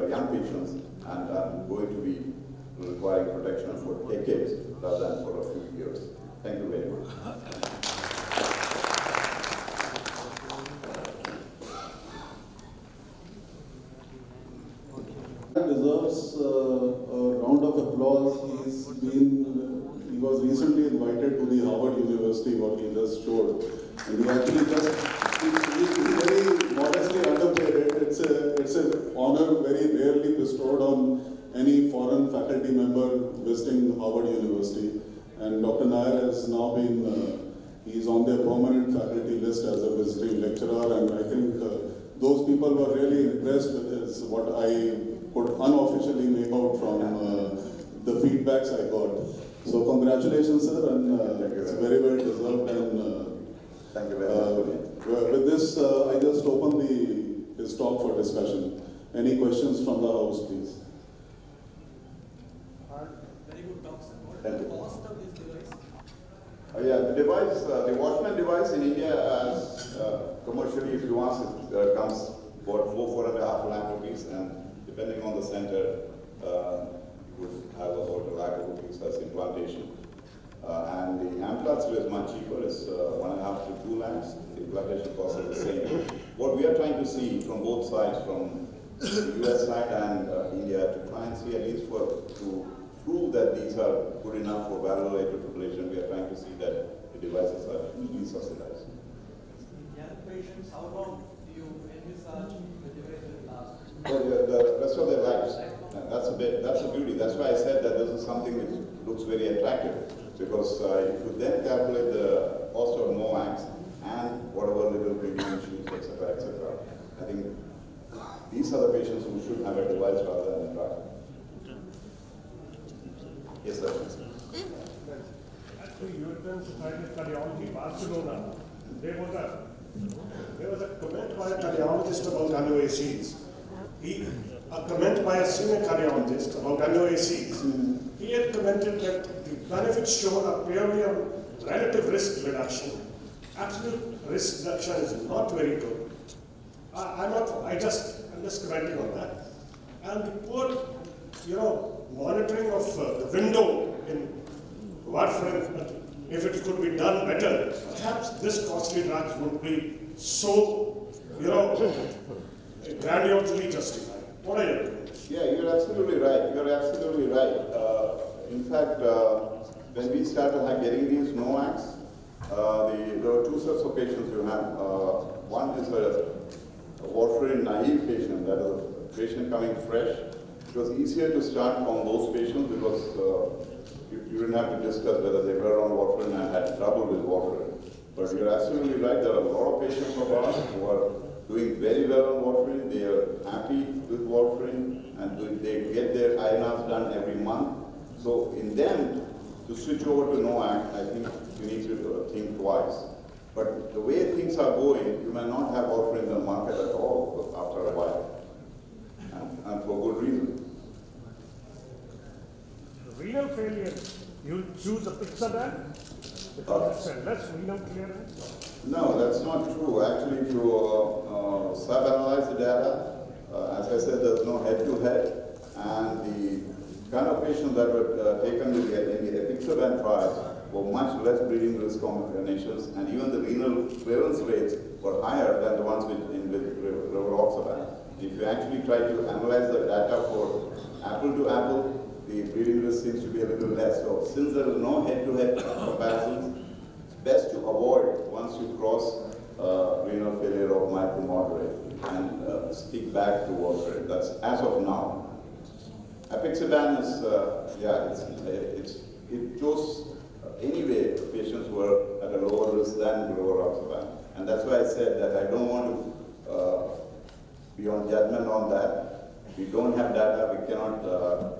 young patients and are going to be requiring protection for decades rather than for a few years. Thank you very much. Deserves a round of applause. He was recently invited to the Harvard University, what he just showed, and he actually he's very modestly underpaid it. It's an honor very rarely bestowed on any foreign faculty member visiting Harvard University. And Dr. Nair has now been, he's on their permanent faculty list as a visiting lecturer, and I think those people were really impressed with his, what I could unofficially make out from the feedbacks I got. So congratulations, sir, and it's very well deserved. And thank you very much. With this, I just open his talk for discussion. Any questions from the house, please? Very good talk, sir. What Thank is the you. cost of this device? Yeah, the device, the Watchman device in India, as commercially, if you ask, it comes about 4.5 lakh rupees, and depending on the center, you would have about 1 lakh rupees as implantation. And the implantation is much cheaper, it's 1.5 to 2 lakhs. The implantation cost is the same. What we are trying to see from both sides, from the US side and India, to try and see at least to prove that these are good enough for valvular atrial fibrillation, we are trying to see that the devices are easily subsidized. Young patients, how long do you envisage the device will last? The rest of their lives. That's the beauty. That's why I said that this is something which looks very attractive. Because if you then calculate the cost of NOACs and whatever little premium issues, etc., I think these are the patients who should have a device rather than a drug. Yes, sir. Actually, European Society of Cardiology, Barcelona, there was a comment by a cardiologist about NOACs. A comment by a senior cardiologist about NOACs. He had commented that the benefits shown are purely on relative risk reduction. Absolute risk reduction is not very good. I'm just commenting on that. And the poor, monitoring of the window in warfarin, if it could be done better, perhaps this costly drugs would be so, grandiosely justified. What are your comments? Yeah, you're absolutely right. You're absolutely right. In fact, when we started getting these NOACs, there were two sets of patients you have. One is a warfarin naive patient, that is a patient coming fresh. It was easier to start on those patients because you didn't have to discuss whether they were on warfarin and had trouble with warfarin. But you're absolutely right, there are a lot of patients of ours who are doing very well on warfarin, they are happy with warfarin, and they get their INRs done every month. So in them, to switch over to NOAC, I think you need to think twice. But the way things are going, you may not have warfarin in the market at all after a while, and for good reason. Renal failure, you choose a Pixaban because it's a less renal clearance? No, that's not true. Actually, if you sub-analyze the data, as I said, there's no head-to-head, and the kind of patients that were taken in the Pixaban trials were much less bleeding risk combinations, and even the renal clearance rates were higher than the ones with rivaroxaban. If you actually try to analyze the data for apple to apple, the bleeding risk seems to be a little less. So since there is no head-to-head comparisons, it's best to avoid once you cross renal failure of mild to moderate and stick back to warfarin. That's as of now. Apixaban is, it shows anyway patients were at a lower risk than rivaroxaban. And that's why I said that I don't want to be on judgment on that. We don't have data, we cannot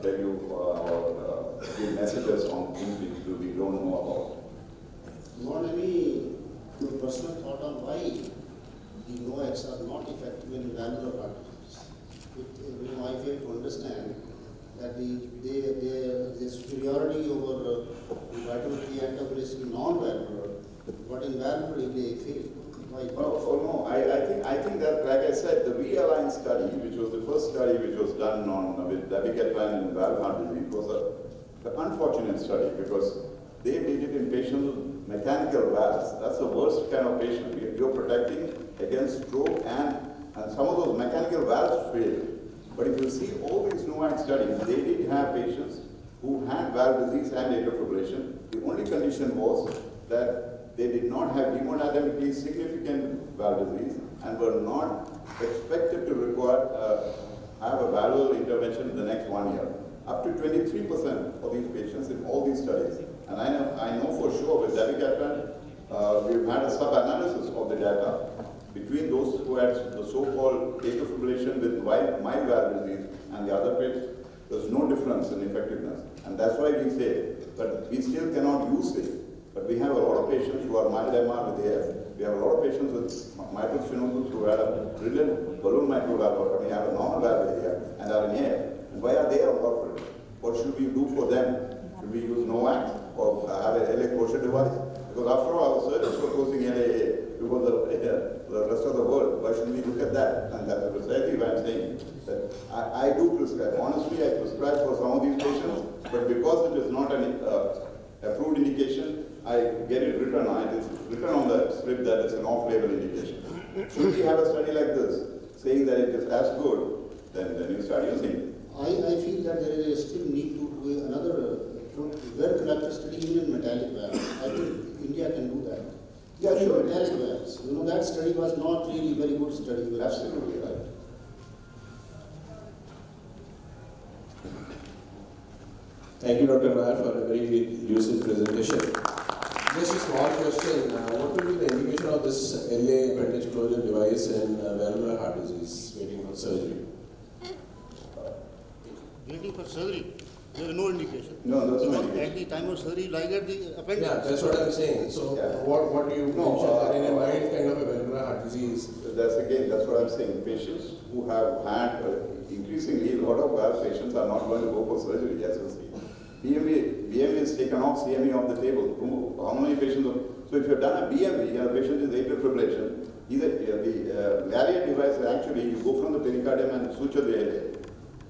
tell you or give messages on things which we don't know about. You want any personal thought on why the NOACs are not effective in valvular heart disease? I fail to understand that the superiority over the vitality antagonist in non-valvular, but in valvular they fail. Why? No, I think that, like I said, the realign study, which was the first study which was done on with dabigatran and valve heart disease, was an unfortunate study because they did it in patients with mechanical valves. That's the worst kind of patient. You're protecting against stroke and some of those mechanical valves failed. But if you see all these NOAC studies, they did have patients who had valve disease and atrial fibrillation. The only condition was that they did not have hemodynamically significant valve disease and were not expected to require have a valvular intervention in the next 1 year. Up to 23% of these patients in all these studies. And I know for sure with dabigatran, we've had a sub-analysis of the data between those who had the so-called atrial fibrillation with mild valve disease and the other patients. There's no difference in effectiveness. And that's why we say, but we still cannot use it. But we have a lot of patients who are mild MR with AF. We have a lot of patients with mitral stenosis who had a brilliant balloon mitral valve outcome. We have a normal valve area and are in AF. And why are they on hospital? What should we do for them? Should we use NOAC or have a LA closure device? Because after all, our surgeons were closing LAA before the rest of the world. Why should we look at that? And that's precisely why I'm saying that I do prescribe. Honestly, I prescribe for some of these patients, but because it is not an approved indication, I get it written on it. It's written on the script that it's an off-label indication. Should we have a study like this saying that it is as good, then you start using it. I feel that there is still need to do another well-conducted study even in metallic valves. I think India can do that. Yeah, sure. Metallic valves. You know, that study was not really very good study. Absolutely right. Thank you, Dr. Nair, for a very lucid presentation. Just a small question. What will be the indication of this LA appendage closure device in valvular heart disease waiting for surgery? Waiting for surgery, there is no indication. No, that's no At indication. the time of surgery, like at the appendix. Yeah, that's what I'm saying. So, Yeah. what do you mention that in a mild kind of a valvular heart disease? That's what I'm saying. Patients who have had increasingly a lot of valve patients are not going to go for surgery, as you see. BME is taken off, CME off the table. How many patients? So if you've done a BME, a patient is atrial fibrillation, either the lariat device actually you go from the pericardium and suture the LA.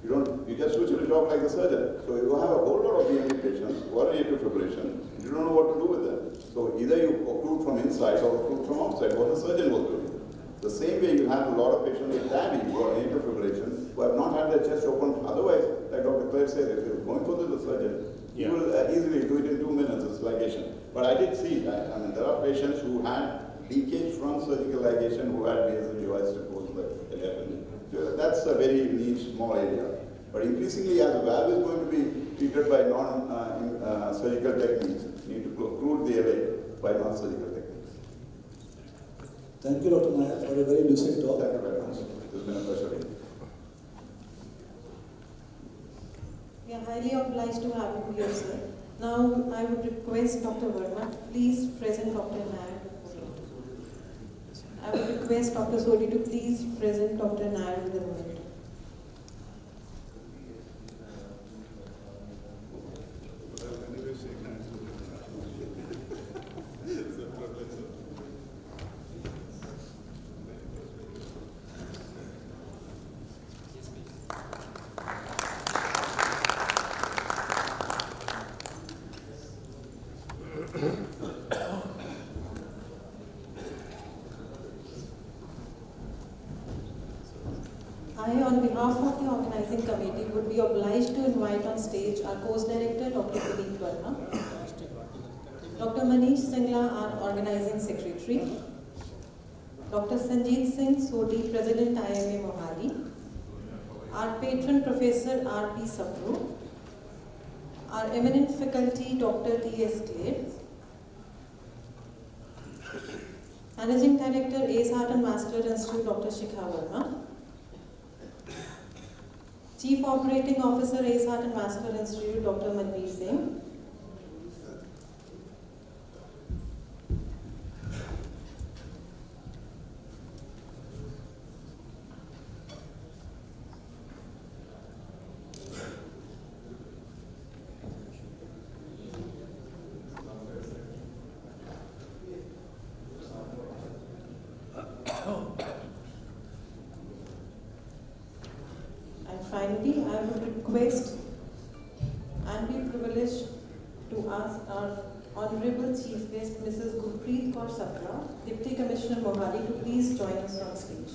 You just suture the job like the surgeon. So you have a whole lot of BME patients who are atrial fibrillation. You don't know what to do with them. So either you occlude from inside or occlude from outside, what the surgeon will do. The same way you have a lot of patients with TAVI who are atrial fibrillation who have not had their chest open. Otherwise, like Dr. Clare said, if you're going for the surgeon, you will easily do it in 2 minutes, it's ligation. But I did see, I mean, there are patients who had leakage from surgical ligation who had BSL device to close the appendix. So that's a very niche, small area. But increasingly, as the valve is going to be treated by non-surgical techniques, you need to occlude the LA by non-surgical techniques. Thank you, Dr. Nair, for a very lucid talk. Thank you very much. It's been a pleasure. We are highly obliged to have you here, sir. Now, I would request Dr. Verma, please present Dr. Nair. I would request Dr. Sodhi to please present Dr. Nair with a moment. I, on behalf of the organizing committee, would be obliged to invite on stage our course director, Dr. Puneet Verma, Dr. Manish Singla, our organizing secretary, Dr. Sanjeet Singh Sodhi, President IMA Mohali, our patron Professor R.P. Sapru, our eminent faculty, Dr. T.S. Clare, Managing Director, Ace Heart and Vascular Institute, Dr. Shikha Verma, Chief Operating Officer, Ace Heart and Vascular Institute, Dr. Manveer Singh, finally, I would request and be privileged to ask our Honorable Chief Guest, Mrs. Gurpreet Kaur Sakla, Deputy Commissioner Mohali, to please join us on stage.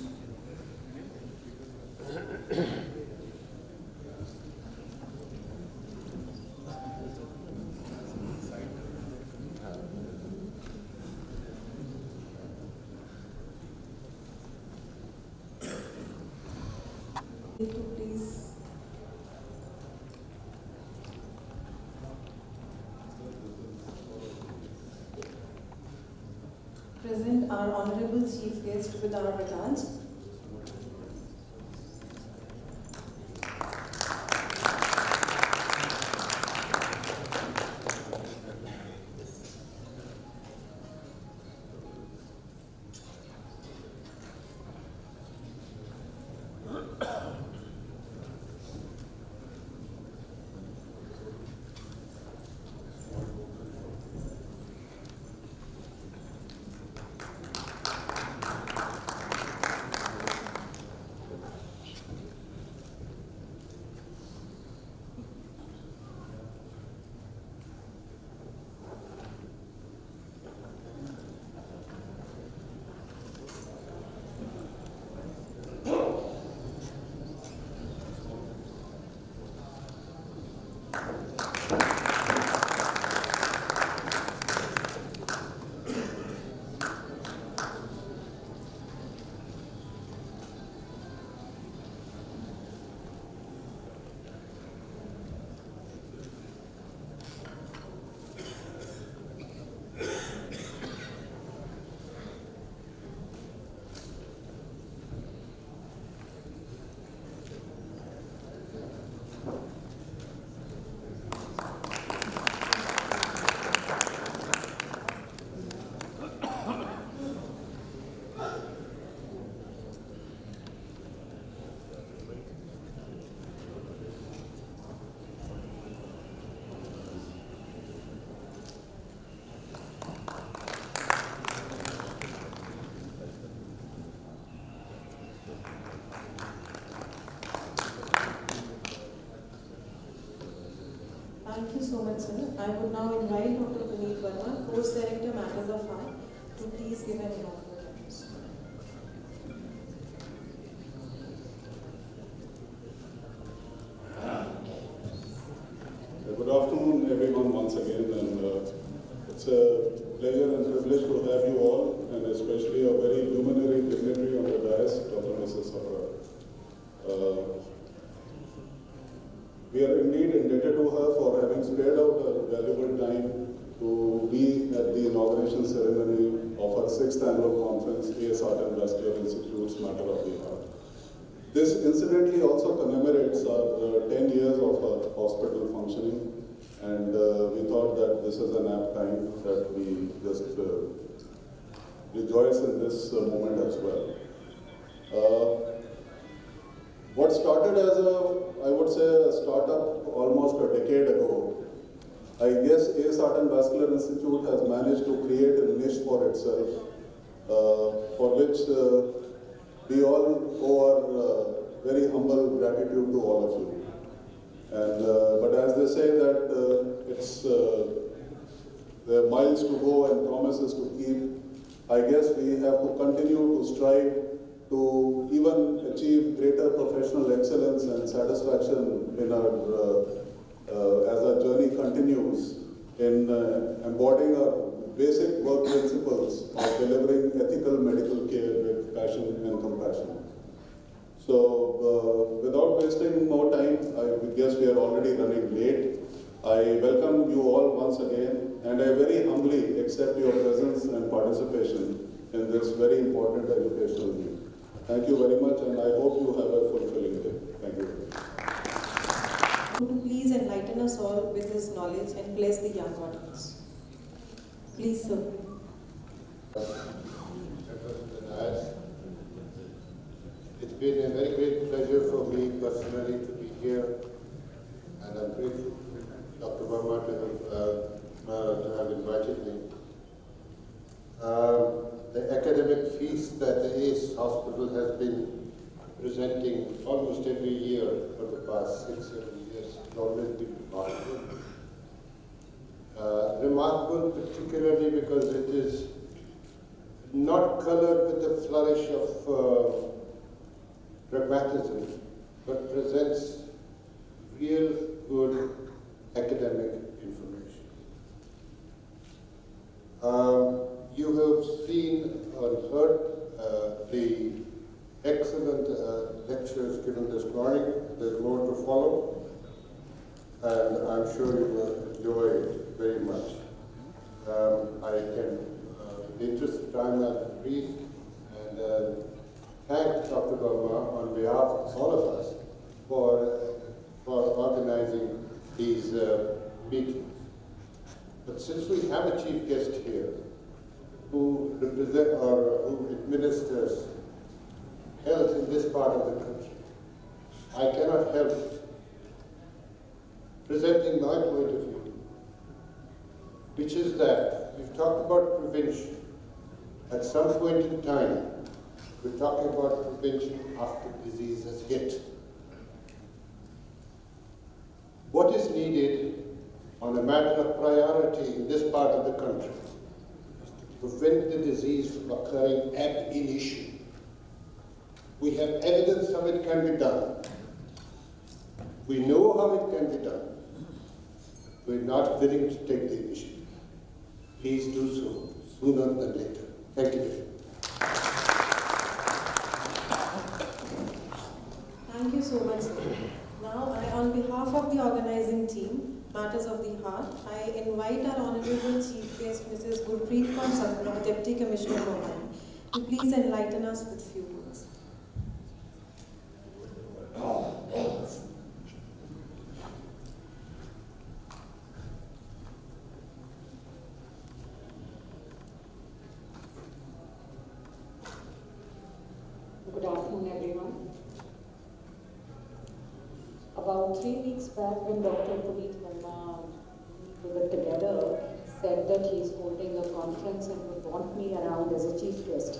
To please present our Honorable Chief Guest with our regards. Thank you so much, sir. I would now invite Dr. Puneet Verma, Course Director, Matters of Art, to please give an inaugural address. Good afternoon, everyone, once again, and it's a pleasure and privilege to have you all, and especially a very luminary dignitary on the dais, Dr. Mrs. Sabra. We are indeed indebted to her for having spared out her valuable time to be at the inauguration ceremony of our 6th annual conference, A.S. Art and Vascular Institute's Matter of the Heart. This incidentally also commemorates our 10 years of our hospital functioning, and we thought that this is an apt time that we just rejoice in this moment as well. What started as I would say, a startup almost a decade ago, I guess A.S. Art and Vascular Institute has managed to create a niche for itself, for which we all owe our very humble gratitude to all of you. And but as they say that it's there are miles to go and promises to keep, I guess we have to continue to strive to even achieve greater professional excellence and satisfaction in our as our journey continues in embodying our basic work principles of delivering ethical medical care with passion and compassion. So without wasting more time, I guess we are already running late. I welcome you all once again, and I very humbly accept your presence and participation in this very important educational meeting. Thank you very much, and I hope you have a fulfilling day. Thank you. To please enlighten us all with his knowledge and bless the young audience. Please, sir. It's been a very great pleasure for me personally to be here, and I'm grateful to Dr. Verma to have invited me. The academic feast that the ACE Hospital has been presenting almost every year for the past 6-7 years. It's always been remarkable. Remarkable particularly because it is not colored with a flourish of pragmatism, but presents real good academic information. You have seen or heard the excellent lectures given this morning. There's more to follow, and I'm sure you will enjoy it very much. I can, in the interest of time, I'll be brief and thank Dr. Verma on behalf of all of us for organizing these meetings. But since we have a chief guest here who represents or who administers health in this part of the country, I cannot help presenting my point of view, which is that we've talked about prevention. At some point in time, we're talking about prevention after disease has hit. What is needed on a matter of priority in this part of the country to prevent the disease from occurring ab initio? We have evidence how it can be done. We know how it can be done. We're not willing to take the initiative. Please do so sooner than later. Thank you very much. Thank you so much. Now, on behalf of the organizing team, Matters of the Heart, I invite our Honorable Chief Guest, Mrs. Gurpreet Kaur Sangla, Deputy Commissioner Mohali, to please enlighten us with few words. Good afternoon, everyone. About 3 weeks back, when Dr. Puneet Verma, we were together, said that he's holding a conference and would want me around as a chief guest.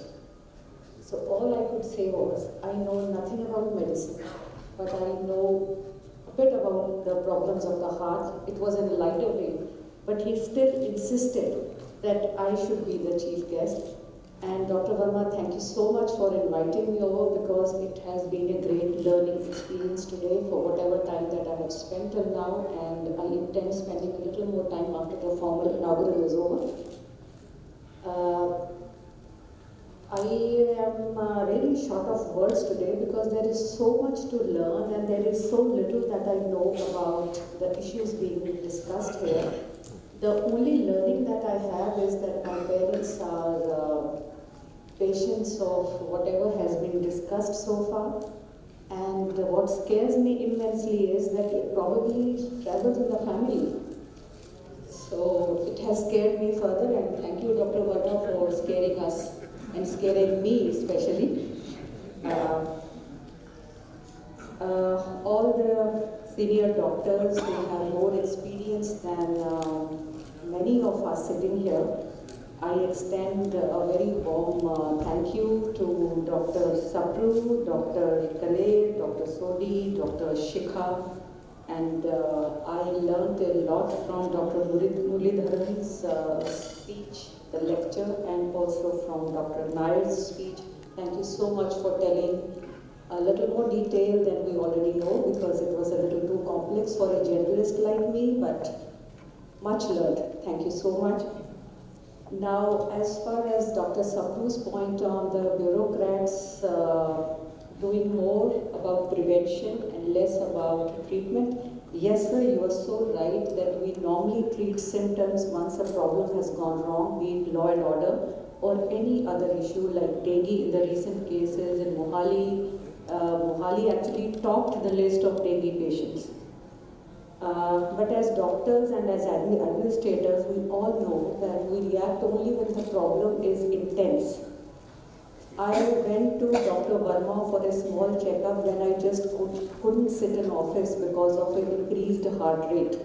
So all I could say was, I know nothing about medicine, but I know a bit about the problems of the heart. It was in a lighter way, but he still insisted that I should be the chief guest. And Dr. Verma, thank you so much for inviting me over, because it has been a great learning experience today for whatever time that I have spent till now, and I intend spending a little more time after the formal inaugural is over. I am really short of words today because there is so much to learn and there is so little that I know about the issues being discussed here. The only learning that I have is that my parents are patients of whatever has been discussed so far. And what scares me immensely is that it probably travels in the family. So it has scared me further, and thank you, Dr. Verma, for scaring us and scaring me especially. All the senior doctors who have more experience than many of us sitting here, I extend a very warm thank you to Dr. Sapru, Dr. Kale, Dr. Sodi, Dr. Shikha, and I learned a lot from Dr. Muralidharan's speech, the lecture, and also from Dr. Nair's speech. Thank you so much for telling a little more detail than we already know, because it was a little too complex for a generalist like me, but much learned. Thank you so much. Now, as far as Dr. Sapru's point on the bureaucrats doing more about prevention and less about treatment, yes sir, you are so right that we normally treat symptoms once a problem has gone wrong, be it law and order or any other issue like dengue in the recent cases in Mohali. Mohali actually topped the list of dengue patients. But as doctors and as administrators, we all know that we react only when the problem is intense. I went to Dr. Verma for a small checkup when I just couldn't sit in office because of an increased heart rate,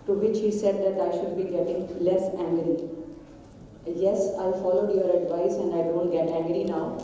to which he said that I should be getting less angry. Yes, I followed your advice and I don't get angry now.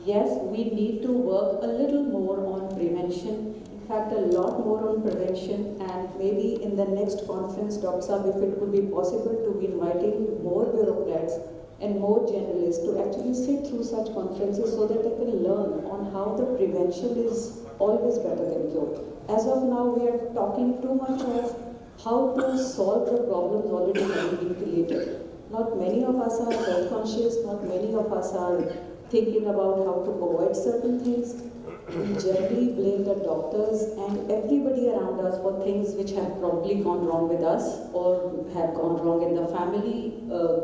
yes, we need to work a little more on prevention. In fact, a lot more on prevention, and maybe in the next conference, Dr. Saab, if it could be possible to be inviting more bureaucrats and more generalists to actually sit through such conferences so that they can learn on how the prevention is always better than cure. As of now, we are talking too much of how to solve the problems already having been created. Not many of us are health conscious, not many of us are thinking about how to avoid certain things. We generally blame the doctors and everybody around us for things which have probably gone wrong with us or have gone wrong in the family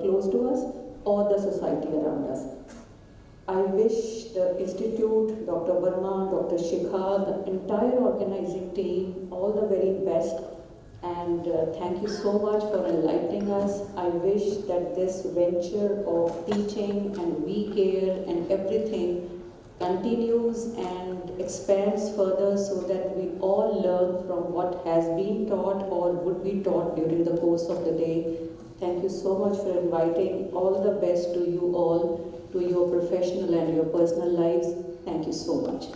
close to us or the society around us. I wish the Institute, Dr. Verma, Dr. Shikha, the entire organizing team, all the very best. And thank you so much for enlightening us. I wish that this venture of teaching and we care and everything continues and expands further so that we all learn from what has been taught or would be taught during the course of the day. Thank you so much for inviting. All the best to you all, to your professional and your personal lives. Thank you so much.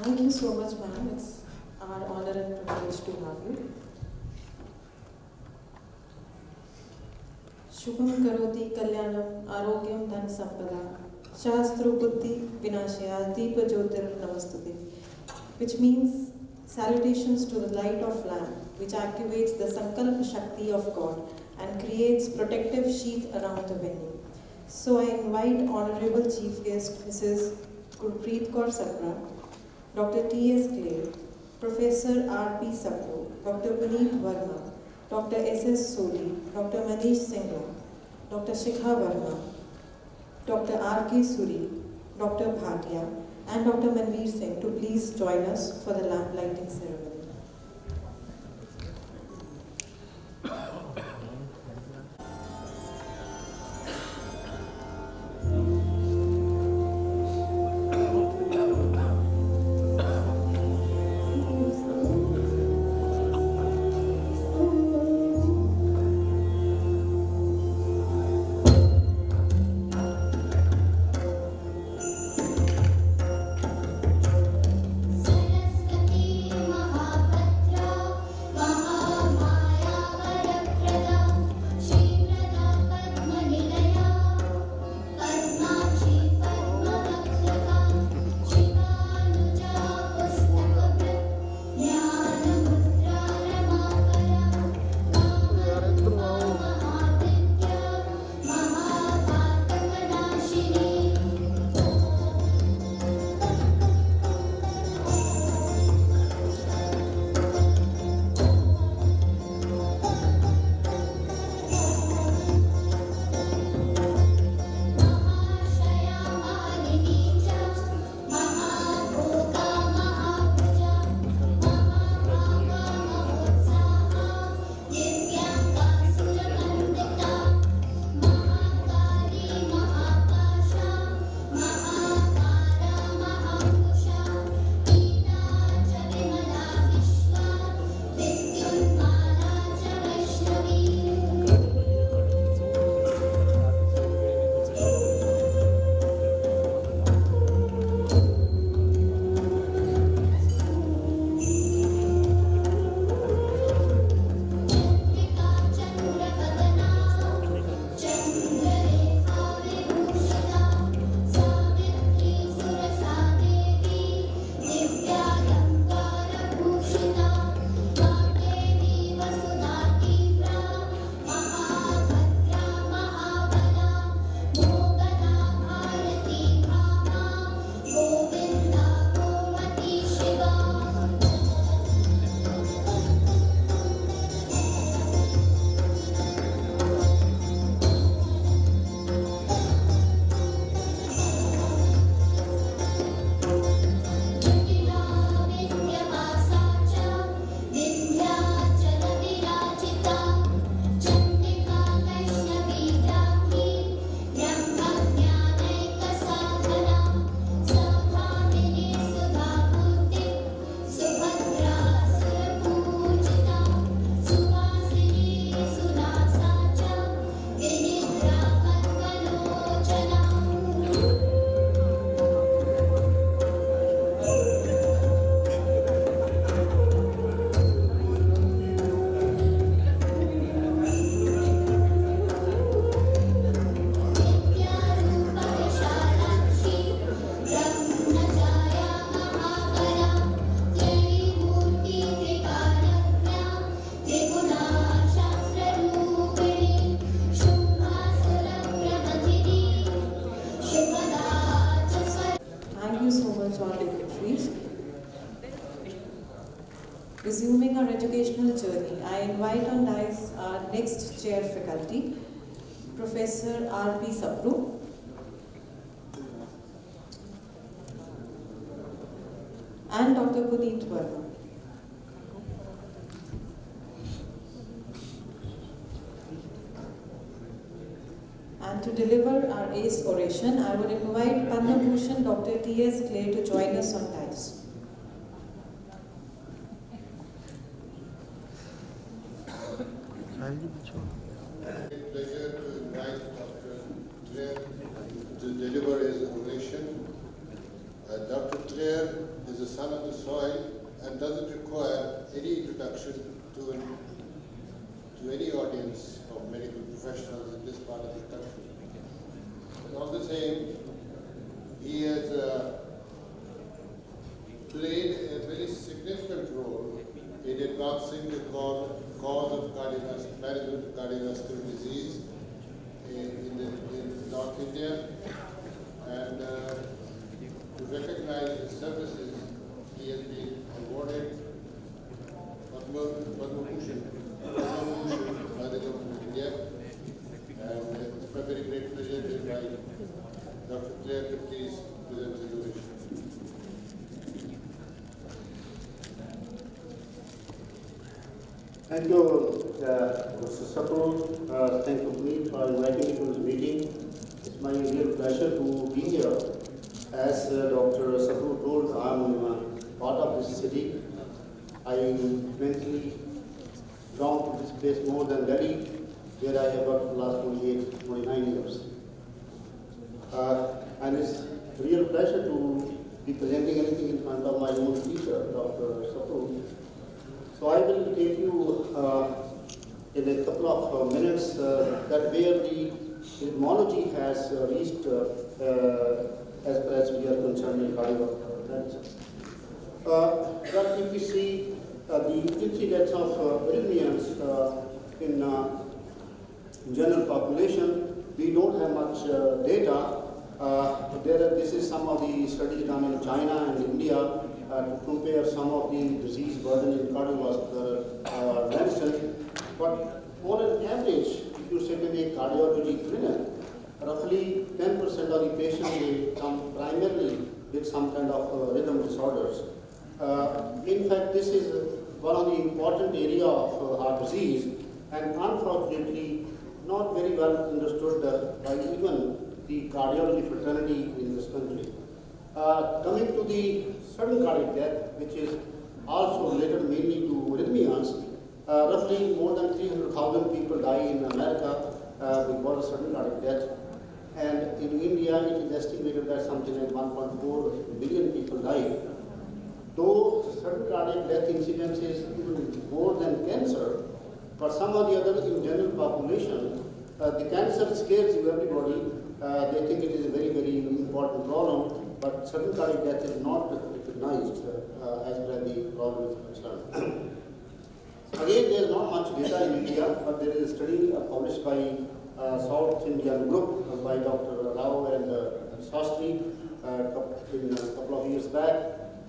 Thank you so much, ma'am. It's our honor and privilege to have you. Shubham karoti kalyanam arogyam dhan sampada shastru buddhi vinashaya deepa jyotir namastute, which means salutations to the light of lamp, which activates the sankalpa shakti of God and creates protective sheath around the venue. So I invite Honorable Chief Guest Mrs. Gurpreet Kaur Sapra, Dr. T.S. Clay, Professor R.P. Sapro, Dr. Puneet Verma, Dr. S.S. Sodi, Dr. Manish Singla, Dr. Shikha Verma, Dr. R.K. Suri, Dr. Bhatia, and Dr. Manveer Singh to please join us for the lamp lighting ceremony. Mahali you so much, all dignitaries. Resuming our educational journey, I invite on dais our next chair faculty, Professor R.P. Sapru. And Dr. Puneet Verma. And to deliver our ace oration, I would invite Padma Bhushan Dr. T.S. Clay to join us on dais. It's a pleasure to invite Dr. Clare to deliver his oration. Dr. Clare is a son of the soil and doesn't require any introduction to any audience of medical professionals in this part of the country. But all the same, he has played a very significant role in advancing the cause of cardiovascular disease in North India, and to recognize his services, he has been awarded Padma Bhushan by the Government of India, and it's a very great pleasure to invite Dr. Clare to please present his oration. Thank you, Mr. Sapru. Thank you, Puneet, for inviting me to this meeting. It's my real pleasure to be here. As Dr. Sapru told, I'm part of this city. I mentally belong to this place more than Delhi, where I have worked for the last 28, 29 years. And it's a real pleasure to be presenting anything in front of my own teacher, Dr. Sapru. So I will take you in a couple of minutes that where the etymology has reached as far as we are concerned in cardiovascular medicine. But if we see the incidence of arrhythmias in general population, we don't have much data. This is some of the studies done in China and India to compare some of the disease burden in cardiovascular medicine. But on an average, if you sit in a cardiology clinic, roughly 10% of the patients will come primarily with some kind of rhythm disorders. In fact, this is one of the important areas of heart disease, and unfortunately not very well understood by even the cardiology fraternity in this country. Coming to the sudden cardiac death, which is also related mainly to arrhythmias, roughly more than 300,000 people die in America because of sudden cardiac death. And in India, it is estimated that something like 1.4 billion people die. Though sudden cardiac death incidence is even more than cancer, but some of the other in general population, the cancer scares you everybody. They think it is a very, very important problem, but sudden cardiac death is not recognized as far as the problem is concerned. Again, there is not much data in India, but there is a study published by South Indian group by Dr. Rao and Shastri in a couple of years back.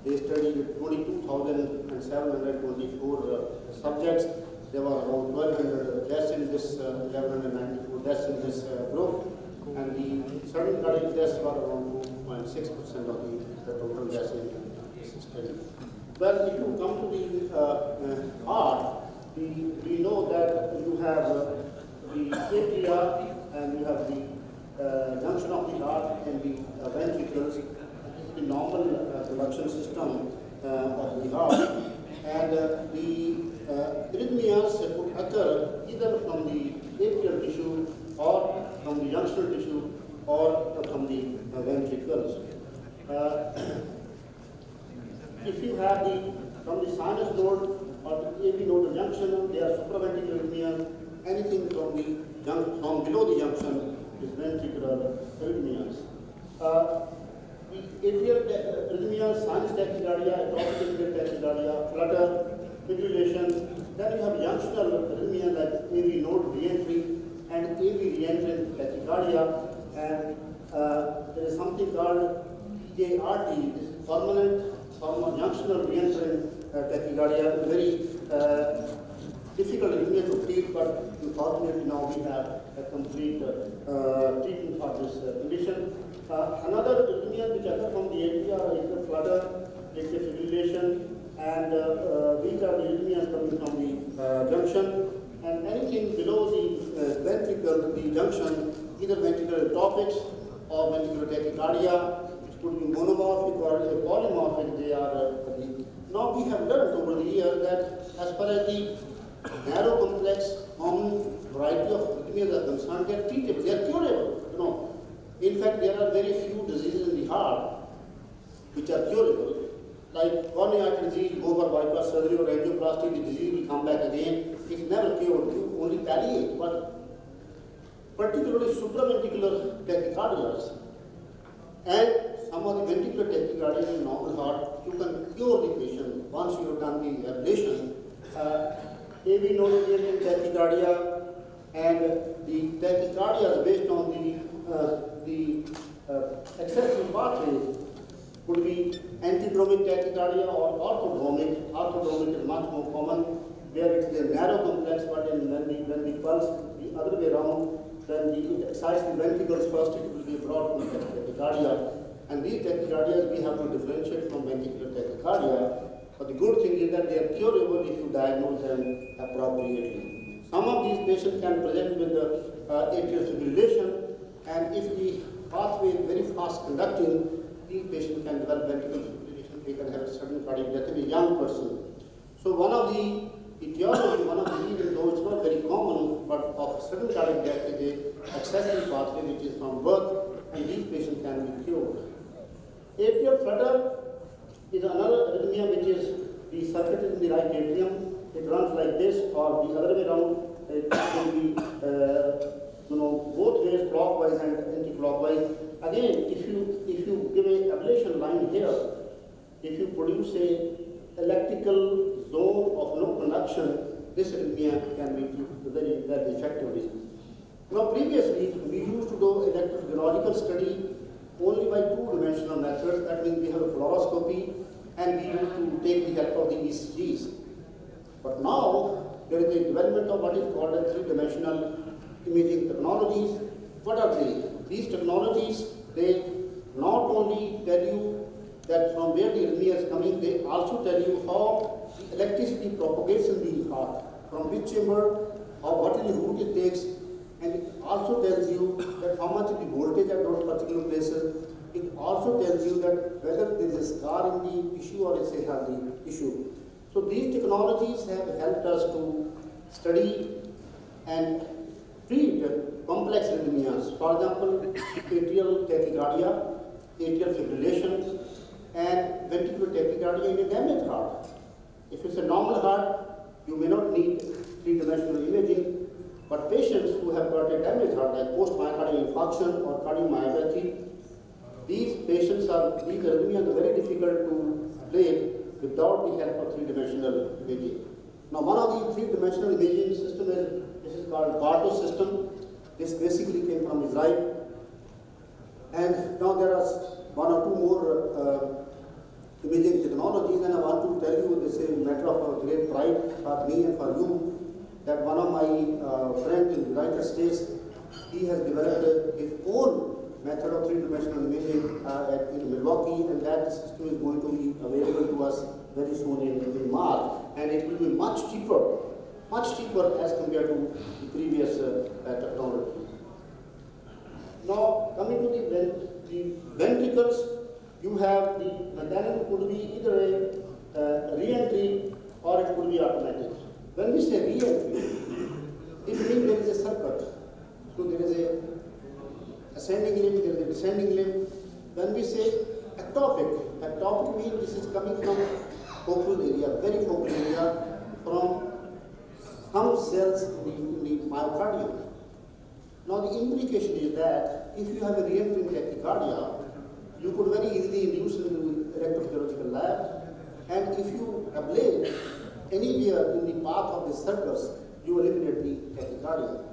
They studied 22,724 subjects. There were around 1,200 deaths in this, 1,194 deaths in this group, and the sudden cardiac deaths were around 2.6% of the total deaths in this study. Well, if you come to the heart, we know that you have the atria and you have the junction of the heart and the ventricles, the normal production system of the heart, and the arrhythmias could occur either from the atrial tissue or from the junctional tissue or from the ventricles. If you have from the sinus node or the AV nodal junction, they are supraventricular arrhythmias. Anything from below the junction is ventricular arrhythmias. The atrial arrhythmias, sinus tachycardia, atopic atrial tachycardia, flutter, fibrillation. Then you have junctional arrhythmia like AV node reentry and AV reentrant tachycardia, and there is something called PART, this is permanent junctional reentrant tachycardia, very difficult arrhythmia to treat, but unfortunately now we have a complete treatment for this condition. Another arrhythmia which occur from the atria are atrial flutter, atrial fibrillation, and these are the arrhythmias coming from the junction. And anything below the ventricle, the junction, either ventricular atopics or ventricular tachycardia, it could be monomorphic or polymorphic. They are now we have learned over the years that as far as the narrow complex common variety of arrhythmias are concerned, they are treatable, they are curable. You know, in fact, there are very few diseases in the heart which are curable. Like coronary artery disease, go for bypass surgery or angioplasty, the disease will come back again. It's never cured, you only palliate. But particularly supraventricular tachycardias and some of the ventricular tachycardia in normal heart, you can cure the patient once you have done the ablation. AV nodal tachycardia and the tachycardia based on the excessive pathway could be antidromic tachycardia or orthodromic. Orthodromic is much more common, where it is a narrow complex, but when the pulse the other way around, then it excites the ventricles first, it will be a broad complex tachycardia. And these tachycardias we have to differentiate from ventricular tachycardia. But the good thing is that they are curable if you diagnose them appropriately. Some of these patients can present with atrial fibrillation, and if the pathway is very fast conducting, the patient can develop ventricular fibrillation. They can have a sudden cardiac death in a young person. So one of the etiology, one of the reasons, though it's not very common, but of sudden cardiac death is a accessory pathway which is from birth, and these patients can be cured. Atrial flutter is another arrhythmia which is the circuit in the right atrium. It runs like this, or the other way around. It will be both ways, clockwise and anti-clockwise. Again, if you give a ablation line here, if you produce a electrical zone of no conduction, this arrhythmia can be treated very, very effectively. Now, previously we used to do electrophysiological study only by two-dimensional methods. That means we have a fluoroscopy and we used to take the help of the ECGs. But now there is a development of what is called a three-dimensional imaging technologies. What are they? These technologies, they not only tell you that from where the arrhythmia is coming, they also tell you how the electricity propagates in the heart, from which chamber, or what is the route it takes, and it also tells you that how much is the voltage at those particular places. It also tells you that whether there is a scar in the tissue or it's a healthy tissue. So these technologies have helped us to study and treat complex arrhythmias. For example, atrial tachycardia, atrial fibrillation, and ventricular tachycardia in a damaged heart. If it's a normal heart, you may not need three-dimensional imaging, but patients who have got a damaged heart, like post-myocardial infarction or cardiomyopathy, these arrhythmias are very difficult to ablate without the help of three-dimensional imaging. Now, one of the three-dimensional imaging system is called PART-2 system. This basically came from Israel. And now there are one or two more imaging technologies, and I want to tell you this is a matter of great pride for me and for you, that one of my friends in the United States, he has developed his own method of three-dimensional imaging in Milwaukee, and that system is going to be available to us very soon in March, and it will be much cheaper as compared to the previous technology. Now, coming to the ventricles, you have the mechanism could be either a re-entry or it could be automatic. When we say re-entry, it means there is a circuit. So there is a ascending limb, there is a descending limb. When we say ectopic means this is coming from focal area, very focal area, from some cells in the myocardium. Now the implication is that if you have a re-entering tachycardia, you could very easily induce into electrophysiological lab, and if you ablate anywhere in the path of the circus, you eliminate the tachycardia.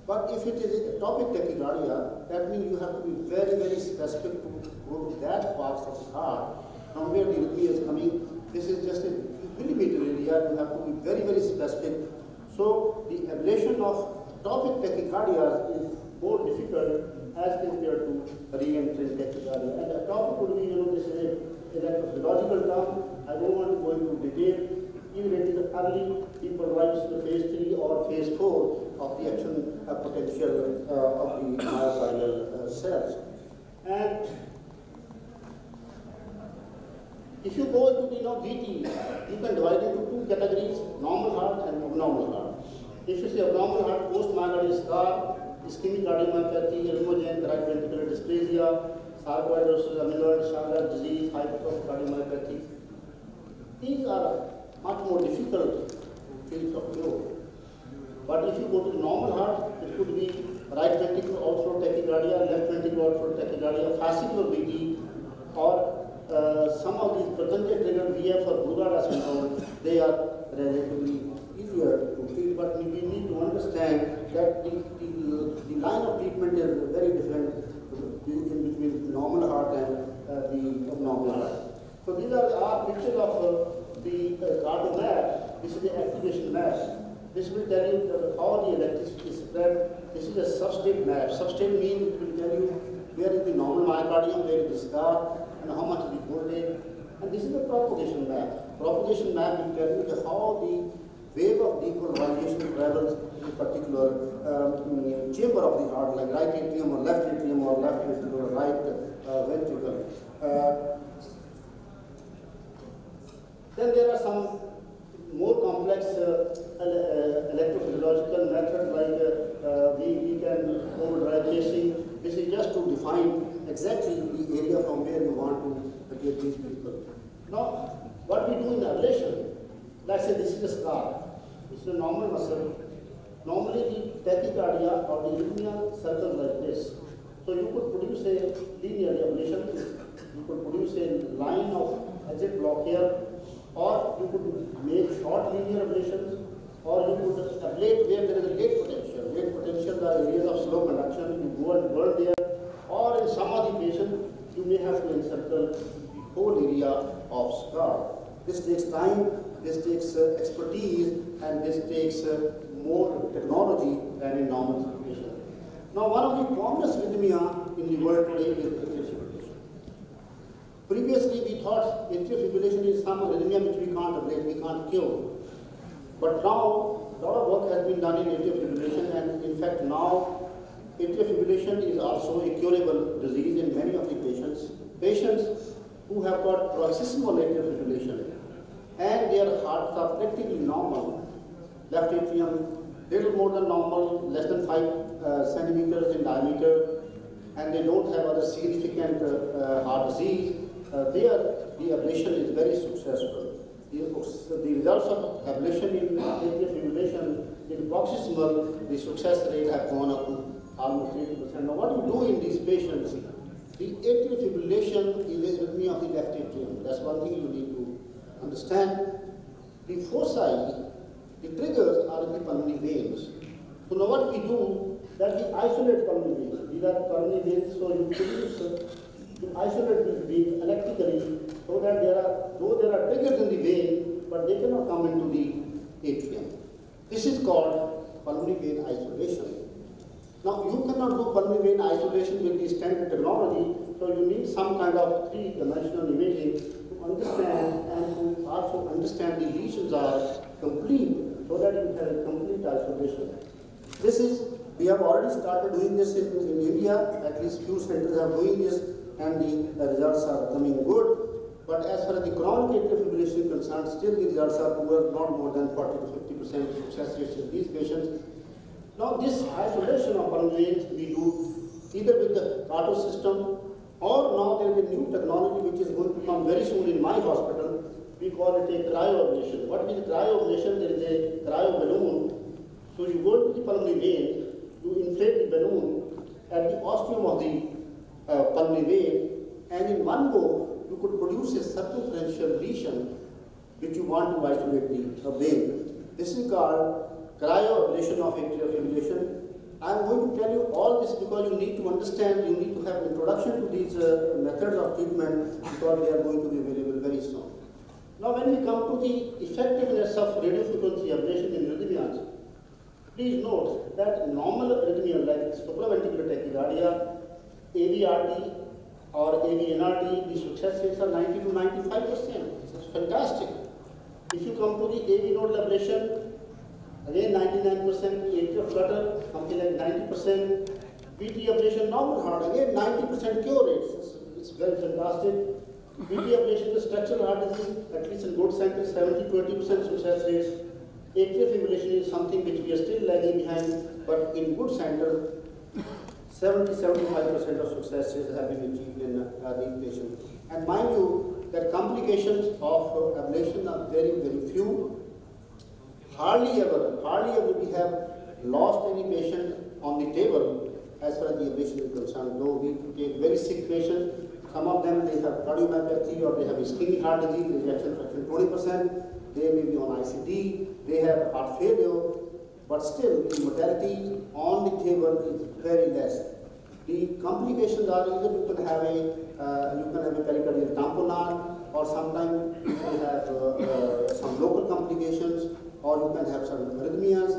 But if it is ectopic tachycardia, that means you have to be very, very specific to go to that part of the heart from where the arrhythmia is coming. This is just a millimeter area, you have to be very, very specific. So the ablation of ectopic tachycardia is more difficult as compared to re-entrant tachycardia. And ectopic would be, this is an electrophysiological term. I don't want to go into detail. Even it is early, people rise to phase 3 or phase 4 of the action potential of the myocardial cells. And if you go into the VT, you can divide into two categories, normal heart and abnormal heart. If it's the abnormal heart, post-myocardial scar, ischemic cardiomyopathy, rheumogenic right ventricular dysplasia, sarcoidosis versus amyloid, Charlotte's disease, hypertrophic cardiomyopathy. These are much more difficult to feel of cure. But if you go to the normal heart, it could be right ventricular outflow tachycardia, left ventricular outflow tachycardia, fascicular VT, or some of these potential triggered VF or Brugada syndrome. They are relatively easier to treat, but we need to understand that the line of treatment is very different in between normal heart and the abnormal heart. So these are our pictures of the cardio map. This is the activation map. This will tell you how the electricity is spread. This is a substrate map. Substrate means it will tell you where is the normal myocardium, where is the scar, and how much is the voltage. And this is the propagation map. Propagation map will tell you how the wave of depolarization travels in a particular chamber of the heart, like right atrium or left ventricle or right ventricle. Then there are some more complex electrophysiological methods like we can overdrive pacing. This is just to define exactly the area from where you want to get these people. Now, what we do in ablation, let's say this is a scar. This is a normal muscle. Normally the tachycardia or the arrhythmia circles like this. So you could produce a linear ablation. You could produce a line of exit block here, or you could make short linear ablations, or you could ablate where there is a late potential. Late potential are areas of slow conduction. You go and burn there, or in some of the patients, you may have to encircle the whole area of scar. This takes time, this takes expertise, and this takes more technology than in normal situation. Now, one of the commonest arrhythmia in the world today is atrial fibrillation. Previously, we thought atrial fibrillation is some arrhythmia which we can't ablate, we can't cure. But now, a lot of work has been done in atrial fibrillation, and in fact now, atrial fibrillation is also a curable disease in many of the patients. Patients who have got paroxysmal atrial fibrillation and their hearts are practically normal, left atrium little more than normal, less than 5 centimeters in diameter, and they don't have other significant heart disease, there the ablation is very successful. The results of ablation in atrial fibrillation in paroxysmal, the success rate have gone up to almost 80%. Now what you do in these patients, the atrial fibrillation is a arrhythmia of the left atrium. That's one thing you need to understand. The foci, the triggers are in the pulmonary veins. So now what we do, that we isolate pulmonary veins. These are pulmonary veins, so you produce, you isolate these veins electrically, so that though there are triggers in the vein, but they cannot come into the atrium. This is called pulmonary vein isolation. Now you cannot do pulmonary vein isolation with the standard technology, so you need some kind of three-dimensional imaging to understand and to also understand the lesions are complete, so that you have a complete isolation. We have already started doing this in India, at least few centers are doing this, and the results are coming good. But as far as the chronic atrial fibrillation is concerned, still the results are poor, not more than 40 to 50% success rates in these patients. Now this isolation of pulmonary veins we do either with the CARTO system, or now there is a new technology which is going to come very soon in my hospital. We call it a cryoablation. What is cryoablation? There is a cryo balloon. So you go to the pulmonary vein, you inflate the balloon at the ostium of the pulmonary vein, and in one go you could produce a circumferential lesion which you want to isolate the vein. This is called cryoablation of atrial fibrillation. I'm going to tell you all this because you need to understand, you need to have introduction to these methods of treatment because they are going to be available very soon. Now when we come to the effectiveness of radiofrequency ablation in arrhythmias, please note that normal arrhythmia like supraventricular tachycardia, AVRT or AVNRT, the success rates are 90 to 95%. It's fantastic. If you come to the AV nodal ablation, again 99%, atrial flutter, something like 90%, PT ablation normal heart, again 90% cure rates. It's very fantastic. PT ablation to structural heart disease, at least in good centers, 70-20% success rates. Atrial fibrillation is something which we are still lagging behind, but in good centers, 70-75% of success rates have been achieved in these patients. And mind you, that complications of ablation are very, very few. Hardly ever we have lost any patient on the table as far as the ablation is concerned. No, we take very sick patients. Some of them, they have cardiomyopathy or they have ischemic heart disease, ejection fraction 20%. They may be on ICD, they have heart failure, but still the mortality on the table is very less. The complications are either you can have a pericardial tamponade, or sometimes you can have some local complications, or you can have some arrhythmias.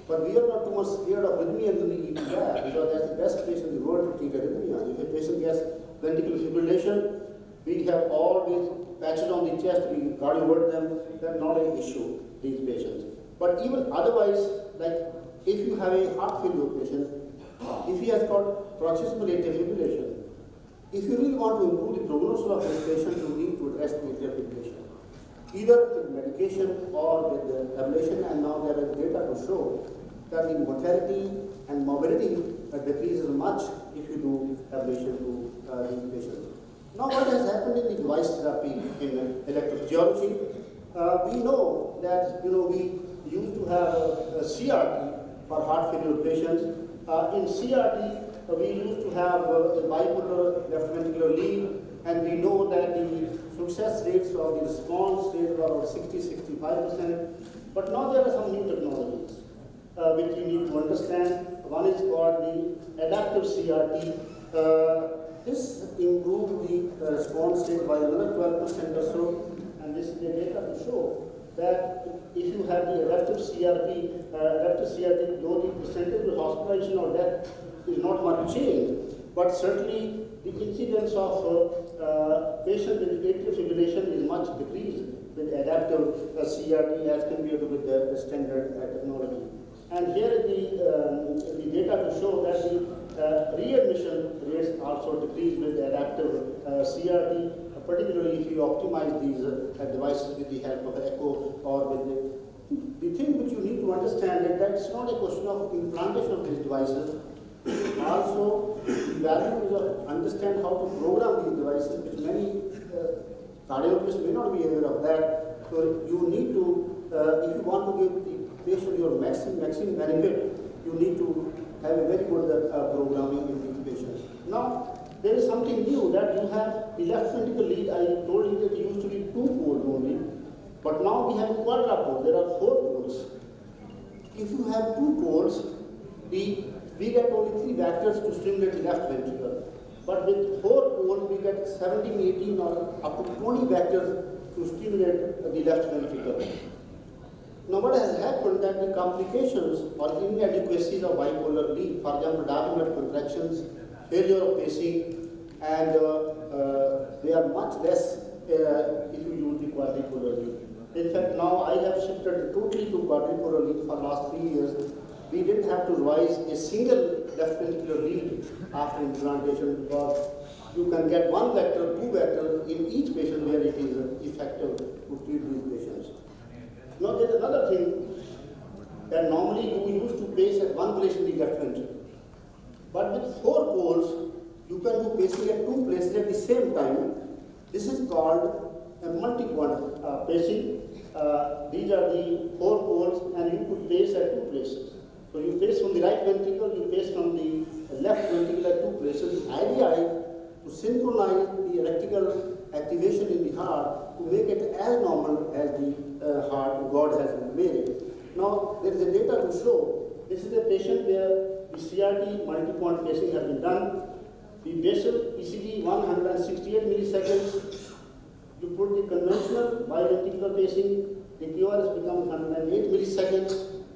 But we are not too much scared of arrhythmias in the EP lab because that's the best place in the world to treat arrhythmia. If a patient gets ventricular fibrillation, we have always patches on the chest, we cardiovert them, they're not an issue, these patients. But even otherwise, like if you have a heart failure patient, if he has got paroxysmal atrial fibrillation, if you really want to improve the prognosis of this patient, you need to address the atrial fibrillation, either with medication or with the ablation, and now there is data to show that the mortality and morbidity decreases much if you do ablation to these patients. Now what has happened in the device therapy in electrophysiology? We know that we used to have a CRT for heart failure patients. In CRT, we used to have a bipolar left ventricular lead, and we know that the success rates or the response rates are about 60-65%. But now there are some new technologies which we need to understand. One is called the adaptive CRT. This improved the response rate by another 12% or so, and this is the data to show that if you have the adaptive CRT, though the percentage of hospitalization or death is not much changed, but certainly the incidence of patient with atrial fibrillation is much decreased with adaptive CRT as compared with the standard technology. And here is the data to show that the readmission rates also decrease with the adaptive CRT, particularly if you optimize these devices with the help of echo or with the thing which you need to understand is that it's not a question of implantation of these devices. Also, the value is to understand how to program these devices, which many cardiologists may not be aware of that. So you need to, if you want to give the patient your maximum benefit, you need to have a very good programming in these patients. Now, there is something new that you have the left ventricle lead. I told you that it used to be 2 poles only, but now we have quadrupole. There are 4 poles. If you have 2 poles, we get only 3 vectors to stimulate the left ventricle. But with 4 poles, we get 17, 18, or up to 20 vectors to stimulate the left ventricle. Now what has happened that the complications or inadequacies of bipolar lead, for example, diaphragmatic contractions, failure of pacing, and they are much less if you use the quadripolar lead. In fact, now I have shifted totally to quadripolar lead for the last 3 years. We didn't have to revise a single left ventricular lead after implantation because you can get 1 vector, 2 vectors in each patient where it is effective to treat these patients. Now there is another thing that normally you used to place at one place in the left ventricle. But with 4 poles, you can do pacing at 2 places at the same time. This is called a multi-point pacing. These are the 4 poles, and you could pace at 2 places. So you pace from the right ventricle, you pace from the left ventricle at 2 places. The idea is to synchronize the electrical activation in the heart to make it as normal as the heart God has made it. Now there is a data to show. This is a patient where the CRT multi-point pacing has been done. The basal ECG 168 milliseconds. You put the conventional biventricular pacing, the QRS becomes 108 milliseconds.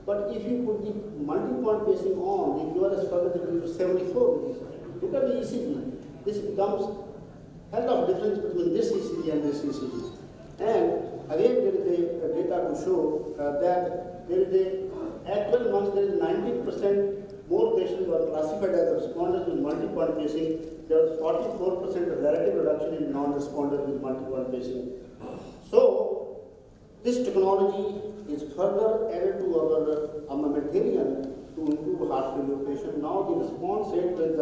But if you put the multi-point pacing on, the QRS further decreases to 74 milliseconds. Look at the ECG. This becomes hell of difference between this ECG and this ECG. And again, there is a data to show that there is at 12 months, there is 90% more patients were classified as responders with multi-point pacing. There was 44% relative reduction in non-responders with multi-point pacing. So, this technology is further added to our armamentarium to improve heart failure patients. Now, the response rate with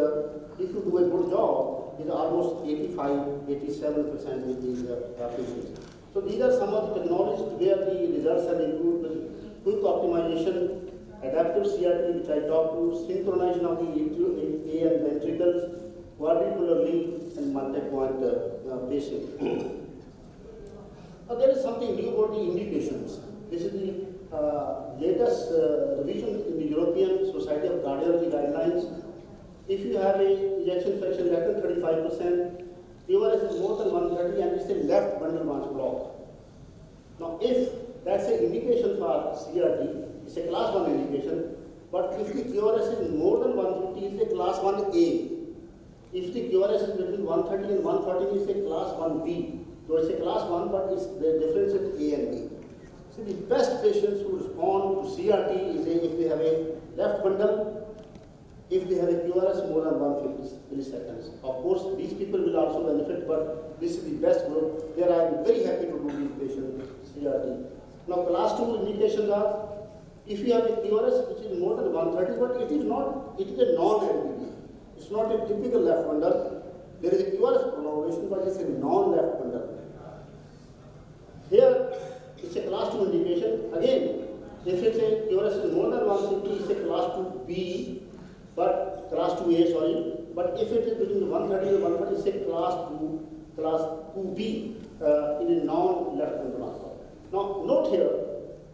if you do a good job, is almost 85–87% with these patients. So, these are some of the technologies where the results have improved with quick optimization, adaptive CRT, which I talked to, synchronization of the AN ventricles, quadricular lead, and multi-point pacing. Now, there is something new about the indications. This is the latest revision in the European Society of Cardiology guidelines. If you have a ejection fraction less than 35%, QRS is more than 130 and it's a left bundle branch block. Now, if that's an indication for CRT, it's a class 1 indication, but if the QRS is more than 150, it's a class 1A. If the QRS is between 130 and 140, it's a class 1B. So it's a class 1, but it's the difference is A and B. So the best patients who respond to CRT is if they have a left bundle, if they have a QRS more than 150 milliseconds. Of course, these people will also benefit, but this is the best group. There I am very happy to do these patients CRT. Now, class 2 indications are, if you have a QRS which is more than 130, but it is not, it is a non-LVD. It's not a typical left bundle. There is a QRS prolongation, but it's a non-left bundle. Here, it's a class 2 indication. Again, if it's a QRS is more than 150, it's a class 2B, but class 2A, sorry. But if it is between 130 and 140, it's a class 2B in a non-left bundle. Now, note here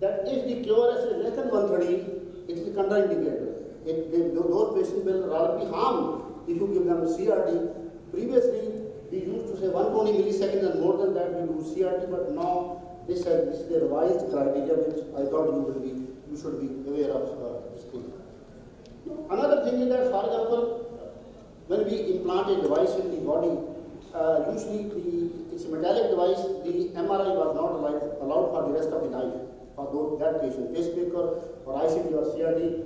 that if the QRS is less than 130, it is a contraindicator. Those patients will rather be harmed if you give them CRT. Previously, we used to say 120 milliseconds and more than that we do CRT, but now this is the revised criteria which I thought you should be aware of this thing. Another thing is that, for example, when we implant a device in the body, usually it's a metallic device, the MRI was not allowed for the rest of the life for that patient, pacemaker or ICD or CRT.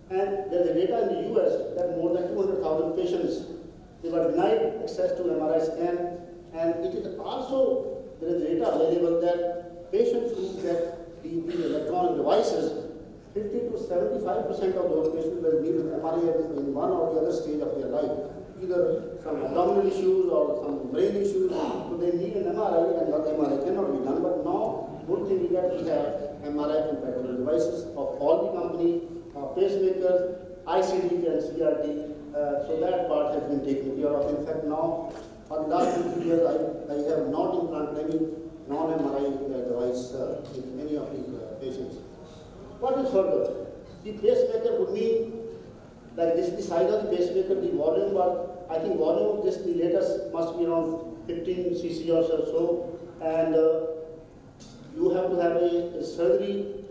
And there is data in the US that more than 200,000 patients, they were denied access to MRI scan. And it is also, there is data available that patients who get these electronic devices, 50 to 75% of those patients will need MRI in one or the other stage of their life. Either some abdominal issues or some brain issues, so they need an MRI and the MRI cannot be done. But now, good thing is that we have MRI compatible devices of all the companies, pacemakers, ICD and CRT, so that part has been taken care of. In fact, now, for the last 2 years, I have not implanted any non-MRI device in any of these patients. What is further? The pacemaker would mean, like this is the size of the pacemaker, the volume, but I think volume of this, the latest must be around 15 cc or so, and you have to have a surgery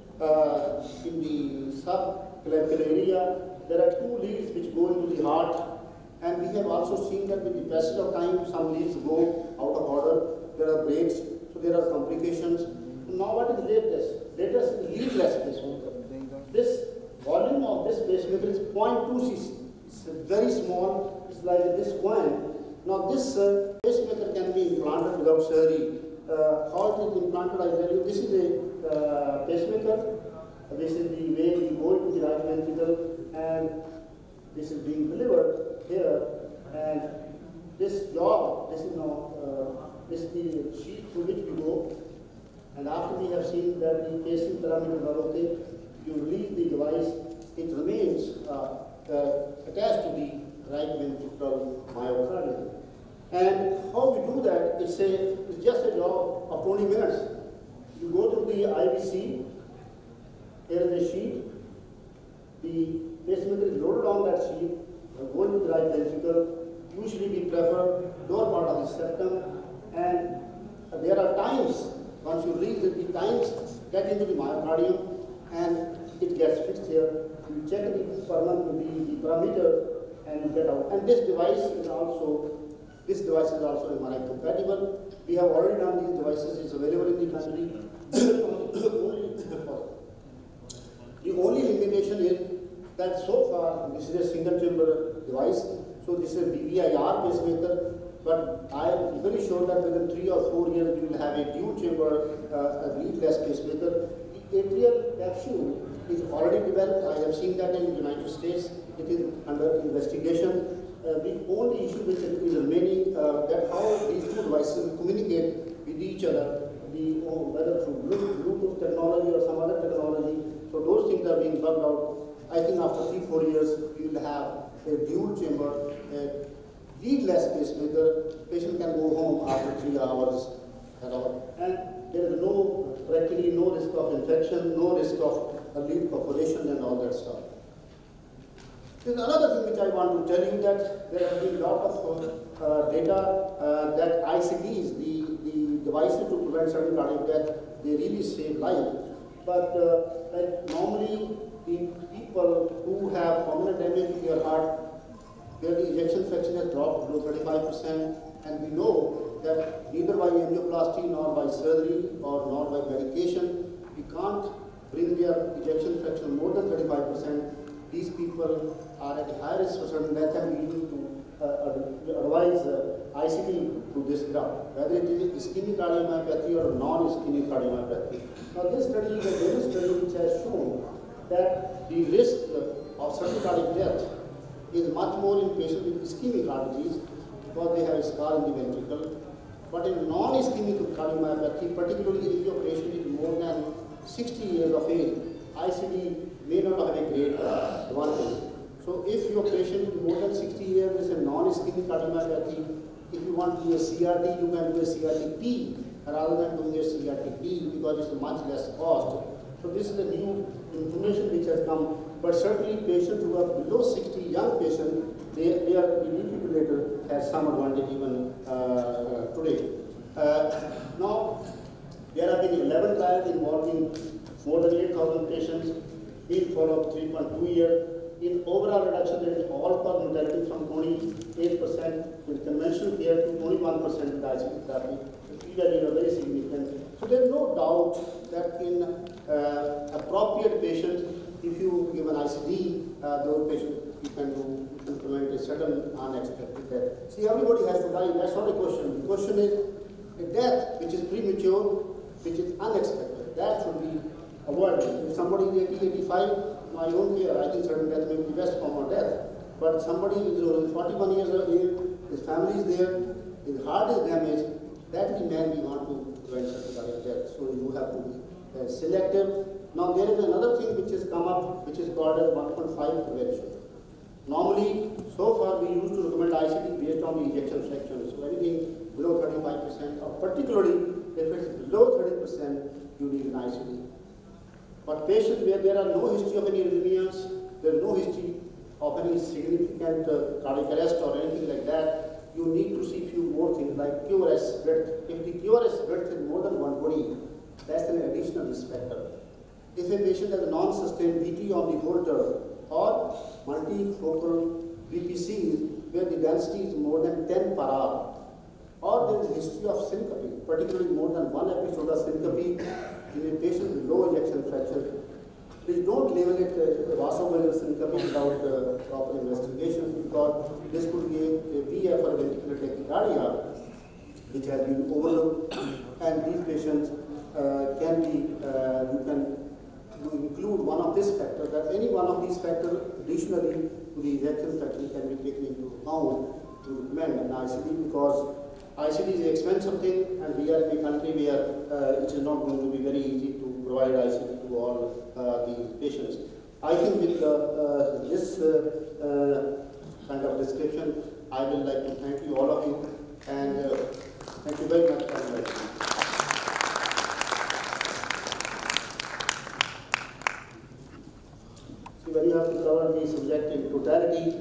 in the subclavicular area. There are 2 leads which go into the heart, and we have also seen that with the passage of time, some leads go out of order. There are breaks, so there are complications. Now, what is latest? Latest is leadless pacemaker. This volume of this pacemaker is 0.2 cc. It's very small. It's like this coin. Now, this pacemaker can be implanted without surgery. How it is implanted, I tell you. This is a pacemaker. This is the way we go into the right ventricle, and this is being delivered here. And this job, this is now this is the sheet through which we go. And after we have seen that the pacing parameters are okay, you release the device. It remains attached to the right ventricular myocardium. And how we do that? It's just a job of 20 minutes. You go to the IVC. Here is a sheet. The pacemaker is loaded on that sheet, going to the right ventricle. Usually we prefer lower part of the septum, and there are times, once you reach the times, get into the myocardium, and it gets fixed here. You check the parameter, and you get out. And this device is also MRI compatible. We have already done these devices. It's available in the country. The only limitation is that so far this is a single chamber device. So this is a VVIR pacemaker. But I am very sure that within 3 or 4 years we will have a dual chamber leadless pacemaker. The atrial capsule is already developed. I have seen that in the United States. It is under investigation. The only issue which is remaining that how these two devices communicate with each other, whether through Bluetooth technology or some other technology. So those things are being worked out. I think after 3-4 years we will have a dual chamber, leadless pacemaker. Patient can go home after 3 hours at all. And there is practically no risk of infection, no risk of lead population and all that stuff. There's another thing which I want to tell you, that there has been a lot of data that ICDs, the devices to prevent sudden cardiac death, they really save life. But like normally the people who have permanent damage to their heart, where the ejection fraction has dropped below 35%, and we know that neither by angioplasty nor by surgery or nor by medication, we can't bring their ejection fraction more than 35%. These people are at high risk for sudden death, and we need to advise ICD to this group, whether it is ischemic cardiomyopathy or non-ischemic cardiomyopathy. Now this study is a very study which has shown that the risk of sudden cardiac death is much more in patients with ischemic heart disease because they have a scar in the ventricle. But in non-ischemic cardiomyopathy, particularly if your patient is more than 60 years of age, ICD may not have a great advantage. So if your patient is more than 60 years is a non-ischemic cardiomyopathy, if you want to do a CRT, you can do a CRT-P rather than doing a CRT-D because it's much less cost. So this is the new information which has come. But certainly patients who are below 60, young patients, their defibrillator has some advantage even today. Now, there have been 11 trials involving more than 8,000 patients, being followed 3.2 years. In overall reduction, there is all-cause mortality from 28% with conventional care to 21% with ICD therapy. The p-values are very significant. So there is no doubt that in appropriate patients, if you give an ICD, those patients you can prevent a sudden unexpected death. See, everybody has to die. That's not a question. The question is a death which is premature, which is unexpected. That should be avoided. If somebody is 80, 85, I don't care. I think sudden death may be the best form of death. But somebody is 41 years of age, his family is there, his heart is damaged, that is the man we want to prevent sudden cardiac death. So you have to be selective. Now there is another thing which has come up, which is called as 1.5 prevention. Normally, so far we used to recommend ICD based on the ejection fraction. So anything below 35%, or particularly if it's below 30%, you need an ICD. But patients where there are no history of any arrhythmias, there is no history of any significant cardiac arrest or anything like that, you need to see few more things like QRS width. If the QRS width is more than 120, that's an additional risk factor. If a patient has a non-sustained VT on the Holter or multifocal VPCs where the density is more than 10 per hour, or there is a history of syncope, particularly more than one episode of syncope in a patient with low ejection fraction, please don't label it a vasovagal syncope without proper investigation, because this could be a VF or a ventricular tachycardia which has been overlooked, and these patients can be, you can include one of these factors, that any one of these factors additionally to the ejection fraction can be taken into account to recommend an ICD, because ICD is an expensive thing, and we are in a country where it is not going to be very easy to provide ICD to all the patients. I think with this kind of description, I would like to thank you, all of you, and thank you very much for inviting me. See, when you have to cover these project in totality,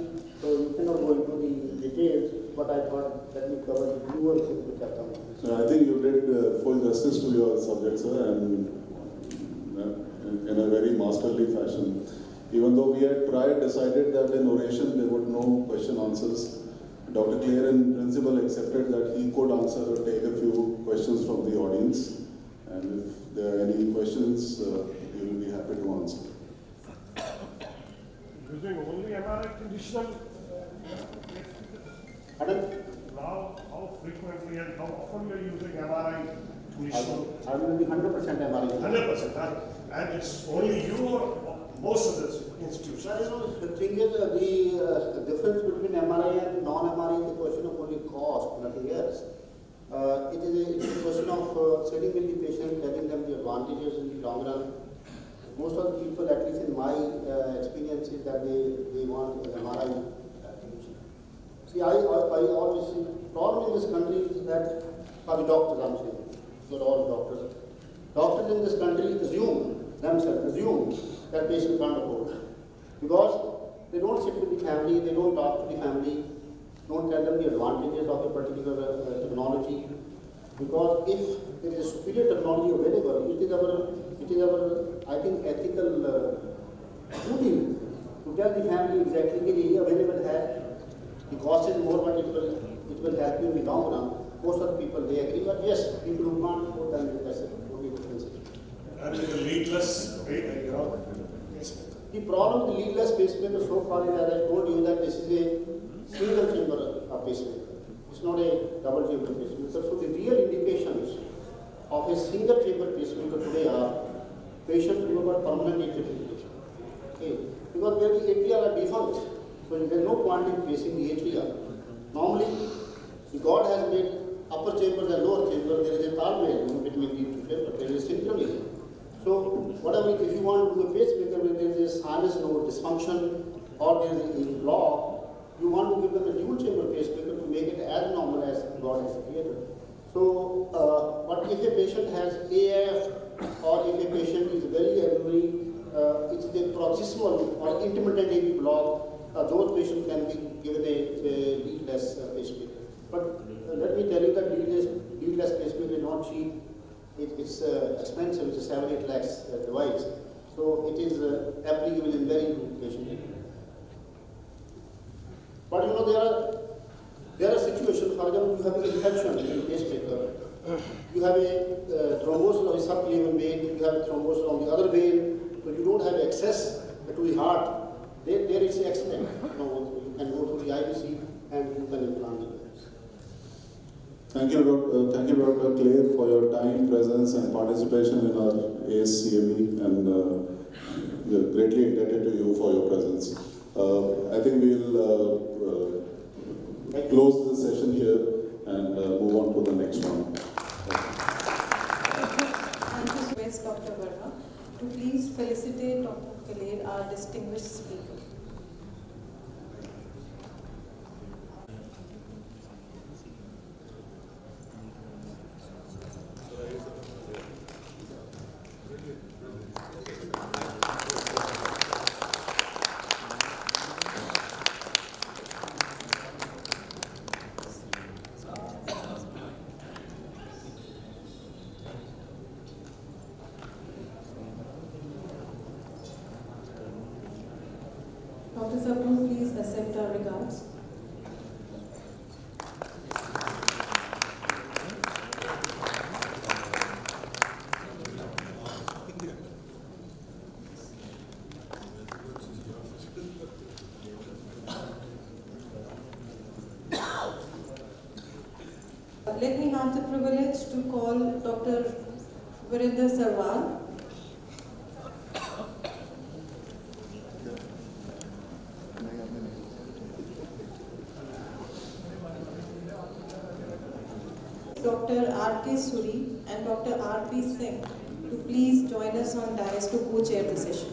so you cannot go into the details, but I thought let me cover the newer things which have come up. I think you did full justice to your subject, sir, and in a very masterly fashion. Even though we had decided that in oration there would no question answers, Dr. Clare in principle accepted that he could answer or take a few questions from the audience. And if there are any questions, he will be happy to answer. Using only MRI conditional now, how frequently and how often you are using MRI conditional? I will be 100% MRI. 100%, and it's only you or most of the institutions? The thing is, the difference between MRI and non-MRI is a question of only cost, nothing else. It is a question of sitting with the patient, telling them the advantages in the long run. Most of the people, at least in my experience, is that they want MRI. See, I always see, the problem in this country is that, for the doctors, I'm saying, not all doctors. Doctors in this country assume that patient can't afford. Because they don't sit with the family, they don't talk to the family, don't tell them the advantages of a particular technology. Because if there is a superior technology available, it is our, I think, ethical duty to tell the family exactly the available has. The cost is more, but it will help you in the long run. Most of the people, they agree, but yes, people who can't afford them, that's it. And the leadless, The problem with the leadless pacemaker so far is, as I told you, that this is a single chamber pacemaker. It's not a double chamber pacemaker. So the real indications of a single chamber pacemaker today are patients who have got permanent atrial fibrillation. Okay. Because where the atria are defunct, so there is no point in pacing the atria. Normally, God has made upper chambers and lower chambers. There is a talway between the two chambers. There is synchrony. So, whatever, if you want to do a pacemaker where there is a sinus node dysfunction or there is a block, you want to give them a dual chamber pacemaker to make it as normal as God has created. So, but if a patient has AF or if a patient is very elderly, it's the paroxysmal or intermittent AV block, those patients can be given a leadless pacemaker. But let me tell you that leadless pacemaker is not cheap. It's expensive. It's a 7-8 lakhs device. So it is applicable in very good patient. But you know, there are situations, for example, you have an infection in the pacemaker. You have a thrombosis of the subclavian vein, you have a thrombosis on the other vein, so you don't have access to the heart. There is an accident. You can go to the IBC and you can implant it. Thank you, Dr. Clare, for your time, presence, and participation in our CME, and we are greatly indebted to you for your presence. I think we'll close the session here and move on to the next one. Thank you, request Dr. Verma to please felicitate Dr. Clare, our distinguished speaker. Dr. Sabru, please accept our regards. Let me have the privilege to call Dr. Virendra Sarwal. Dr. R.K. Suri and Dr. R.P. Singh to please join us on dais to co-chair the session.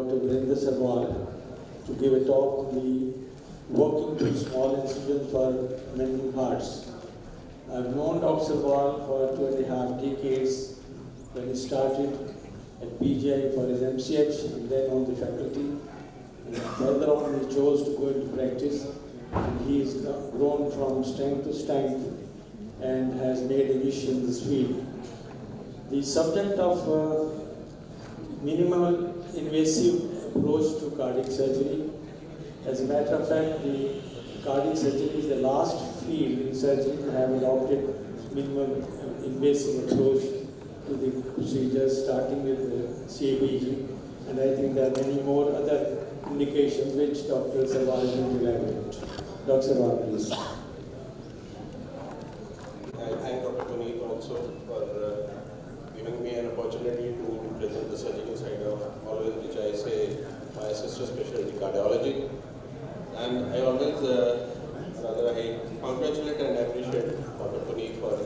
Dr. Virendra Sarwal to give a talk on the working to small incisions for mending hearts. I've known Dr. Sarwal for 2.5 decades when he started at PGI for his MCH and then on the faculty. And further on he chose to go into practice, and he has grown from strength to strength and has made a niche in this field. The subject of minimal invasive approach to cardiac surgery. As a matter of fact, the cardiac surgery is the last field in surgery to have adopted minimal invasive approach to the procedures, starting with the CABG, and I think there are many more other indications which Dr. Sarwal will elaborate. Dr. Sarwal, please. I thank Dr. Puneet also for giving me an opportunity to present the surgical side of always, which I say my sister specialty, cardiology. And I always, I congratulate and appreciate Dr. Puneet for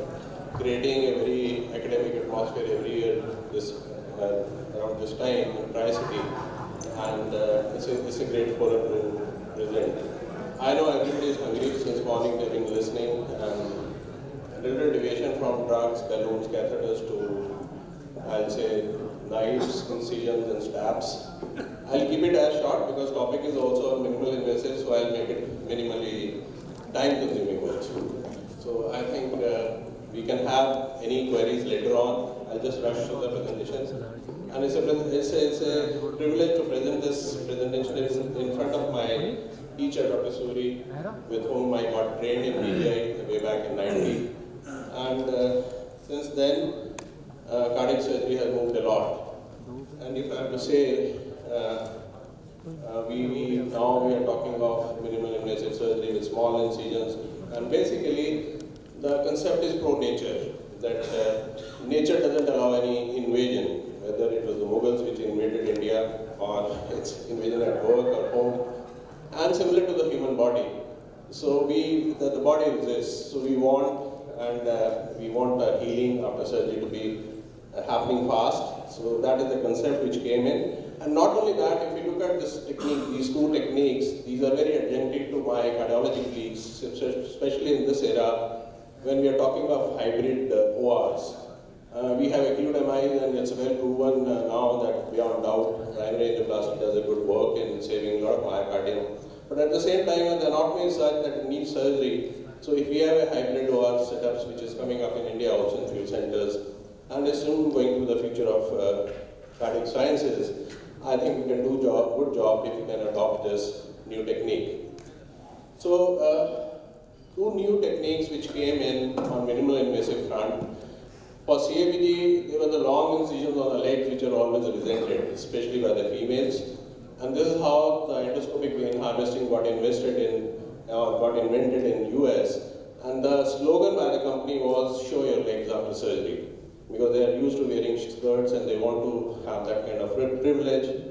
creating a very academic atmosphere every year around this time in Tri-City. And it's a great forum to present. I know everybody is hungry since morning. They've been listening, and a little deviation from drugs, balloons, catheters to, I'll say, knives, incisions and stabs. I'll keep it as short because topic is also minimal invasive, so I'll make it minimally time consuming also. So I think we can have any queries later on. I'll just rush through the presentations. And it's a privilege to present this presentation in front of my teacher, Dr. Suri, with whom I got trained in PGI way back in 90. And since then, cardiac surgery has moved a lot. And if I have to say, now we are talking of minimal invasive surgery with small incisions. And basically, the concept is pro-nature, that nature doesn't allow any invasion, whether it was the Mughals which invaded India or its invasion at work or home, and similar to the human body. So the body exists, so we want healing after surgery to be happening fast. So that is the concept which came in. And not only that, if you look at this technique, these two techniques, these are very adjunctive to my cardiology colleagues, especially in this era, when we are talking of hybrid ORs. We have acute MIs, and it's well proven now that beyond doubt, primary angioplasty does a good work in saving a lot of myocardium. But at the same time, the anatomy is such that it needs surgery. So if we have a hybrid OR setups, which is coming up in India also in few centers, and is soon going to the future of cardiac sciences, I think we can do good job if we can adopt this new technique. So two new techniques which came in on minimal invasive front. For CABG, there were the long incisions on the legs which are always resented, especially by the females. And this is how the endoscopic vein harvesting got invented in US. And the slogan by the company was, show your legs after surgery. Because they are used to wearing skirts and they want to have that kind of privilege.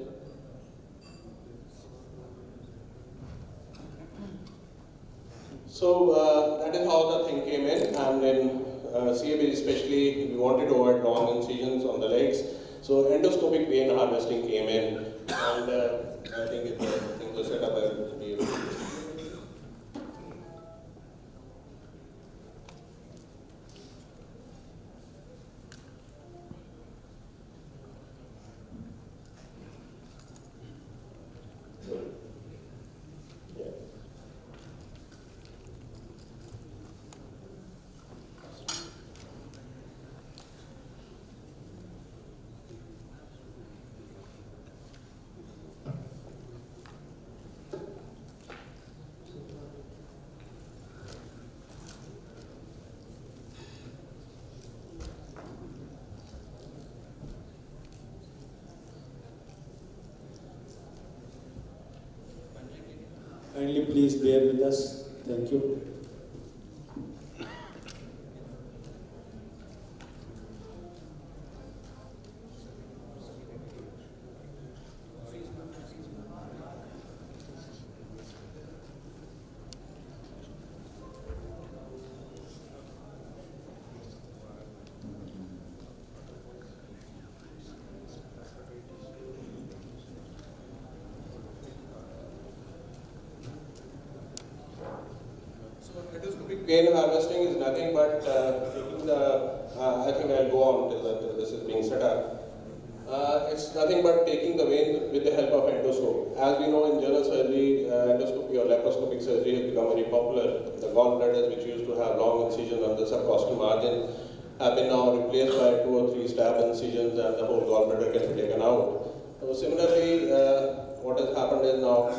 So that is how the thing came in. And in CABG especially, we wanted to avoid long incisions on the legs. So endoscopic vein harvesting came in. And I think things are set up to be able to. Kindly please bear with us. Thank you. pain harvesting is nothing but taking the, I think I'll go on till this is being set up. It's nothing but taking the vein with the help of endoscope. As we know in general surgery, endoscopy or laparoscopic surgery has become very popular. The gallbladders which used to have long incisions on the subcostal margin have been now replaced by 2 or 3 stab incisions and the whole gallbladder can be taken out. So similarly, what has happened is now,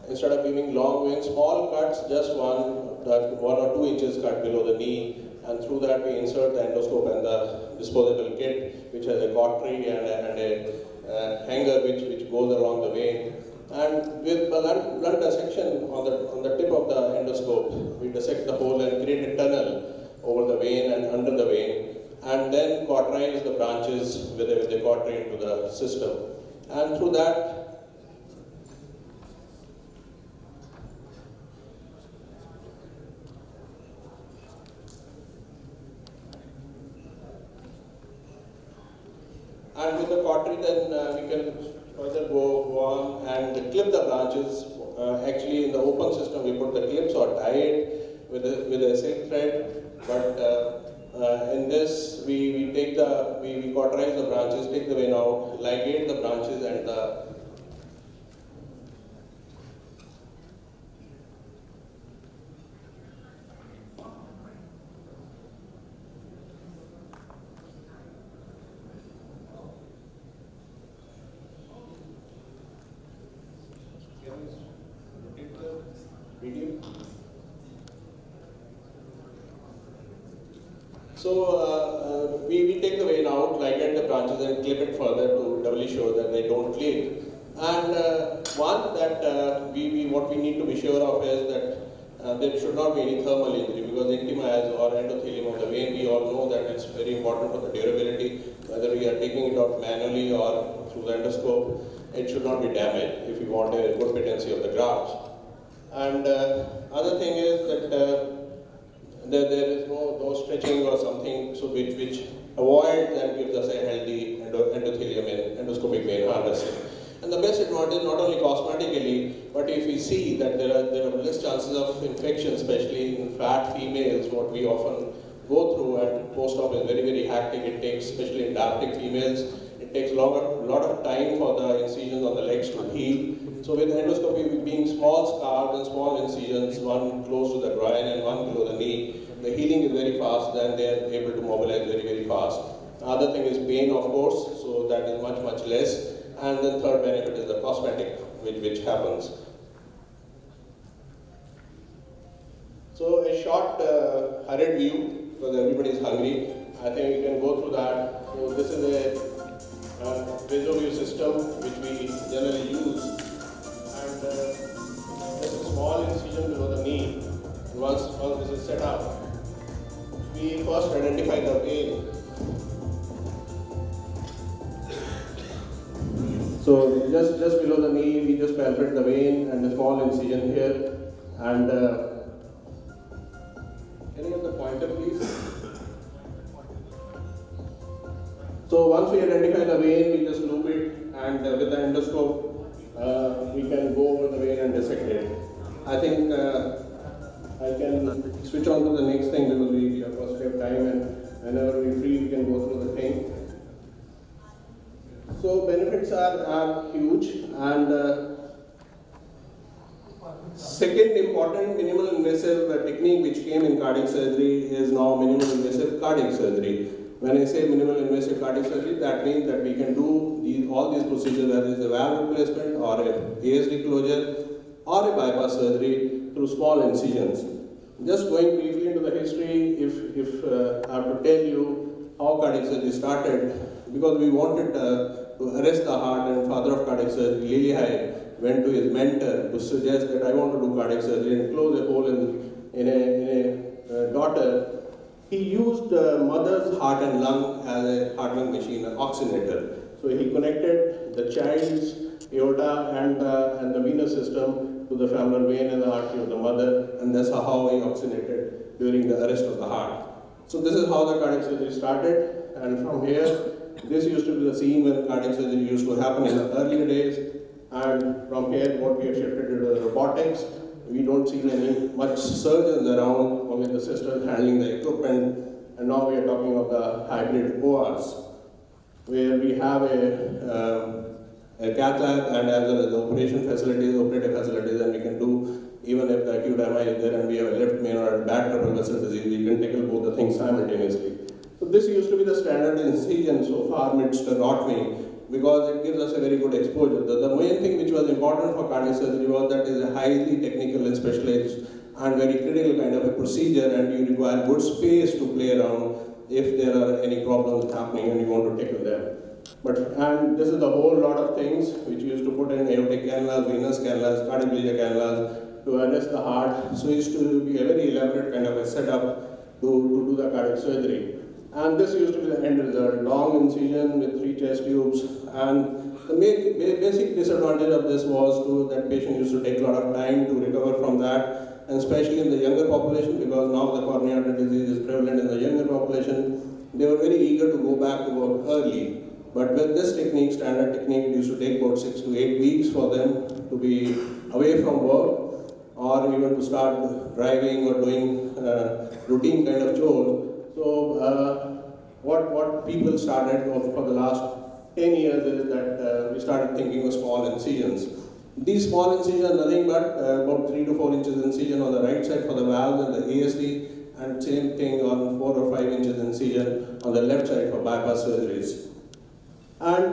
instead of giving long veins, small cuts, just 1 or 2 inches cut below the knee, and through that we insert the endoscope and the disposable kit, which has a cautery and a hanger which goes along the vein. And with blunt dissection on the tip of the endoscope, we dissect the hole and create a tunnel over the vein and under the vein, and then cauterize the branches with a cautery into the system. And through that, and with the cautery then we can further go on and clip the branches. Actually in the open system we put the clips or tie it with a silk thread, but in this we cauterize the branches, take the vein out, ligate the branches and the medium. So we take the vein out, ligate the branches and clip it further to doubly sure that they don't leak. And one that what we need to be sure of is that there should not be any thermal injury, because intima or endothelium of the vein, we all know that it's very important for the durability. Whether we are taking it out manually or through the endoscope, it should not be damaged if we want a good patency of the grafts. And other thing is that there is no stretching or something so which avoids and gives us a healthy endothelium in endoscopic vein harvesting. And the best advantage, not only cosmetically, but if we see that there are less chances of infection, especially in fat females, what we often go through, and post-op is very, very hectic. It takes, especially in diabetic females, it takes a lot of time for the incisions on the legs to heal. So with endoscopy being small scars and small incisions, one close to the groin and one below the knee, the healing is very fast, then they are able to mobilize very, very fast. Other thing is pain, of course, so that is much, much less. And then third benefit is the cosmetic, which happens. So a short hurried view, because everybody is hungry. I think we can go through that. So this is a visual view system which we generally use. And just a small incision below the knee. And once this is set up, we first identify the vein. So just below the knee, we just palpate the vein and a small incision here. And can you have the pointer, please? So once we identify the vein, we just loop it, and with the endoscope, we can go over the vein and dissect it. I think I can switch on to the next thing because we of course have time, and whenever we're free, we can go through the thing. So benefits are huge, and second important minimal invasive technique which came in cardiac surgery is now minimal invasive cardiac surgery. When I say minimal invasive cardiac surgery, that means that we can do all these procedures, whether it is a valve replacement or a ASD closure or a bypass surgery through small incisions. Just going briefly into the history, if I have to tell you how cardiac surgery started, because we wanted to arrest the heart, and father of cardiac surgery, Lilly went to his mentor to suggest that I want to do cardiac surgery and close a hole in a daughter. He used mother's heart and lung as a heart-lung machine, an oxygenator. So he connected the child's aorta and the venous system to the femoral vein and the artery of the mother, and that's how he oxygenated during the arrest of the heart. So this is how the cardiac surgery started, and from here, this used to be the scene when cardiac surgery used to happen in the earlier days, and from here, what we have shifted to the robotics. We don't see much surgeons around with the system handling the equipment, and now we are talking of the hybrid ORs, where we have a cath lab and as well as the operation facilities, operative facilities, and we can do, even if the acute MI is there and we have a left main or a bad triple vessel disease, we can tackle both the things simultaneously. So this used to be the standard incision so far amidst the rotary, because it gives us a very good exposure. The main thing which was important for cardiac surgery was that it is a highly technical and specialized and very critical kind of a procedure, and you require good space to play around if there are any problems happening and you want to tackle them. And this is a whole lot of things which we used to put in aortic cannulas, venous cannulas, cardiac cannulas to arrest the heart. So it used to be a very elaborate kind of a setup to do the cardiac surgery. And this used to be the end result, long incision with 3 chest tubes. And the basic disadvantage of this was that patient used to take a lot of time to recover from that, and especially in the younger population, because now the coronary artery disease is prevalent in the younger population. They were very eager to go back to work early. But with this technique, standard technique, it used to take about 6 to 8 weeks for them to be away from work, or even to start driving or doing routine kind of chores. So what people started for the last 10 years is that we started thinking of small incisions. These small incisions are nothing but about 3 to 4 inches incision on the right side for the valves and the ASD, and same thing on 4 or 5 inches incision on the left side for bypass surgeries. And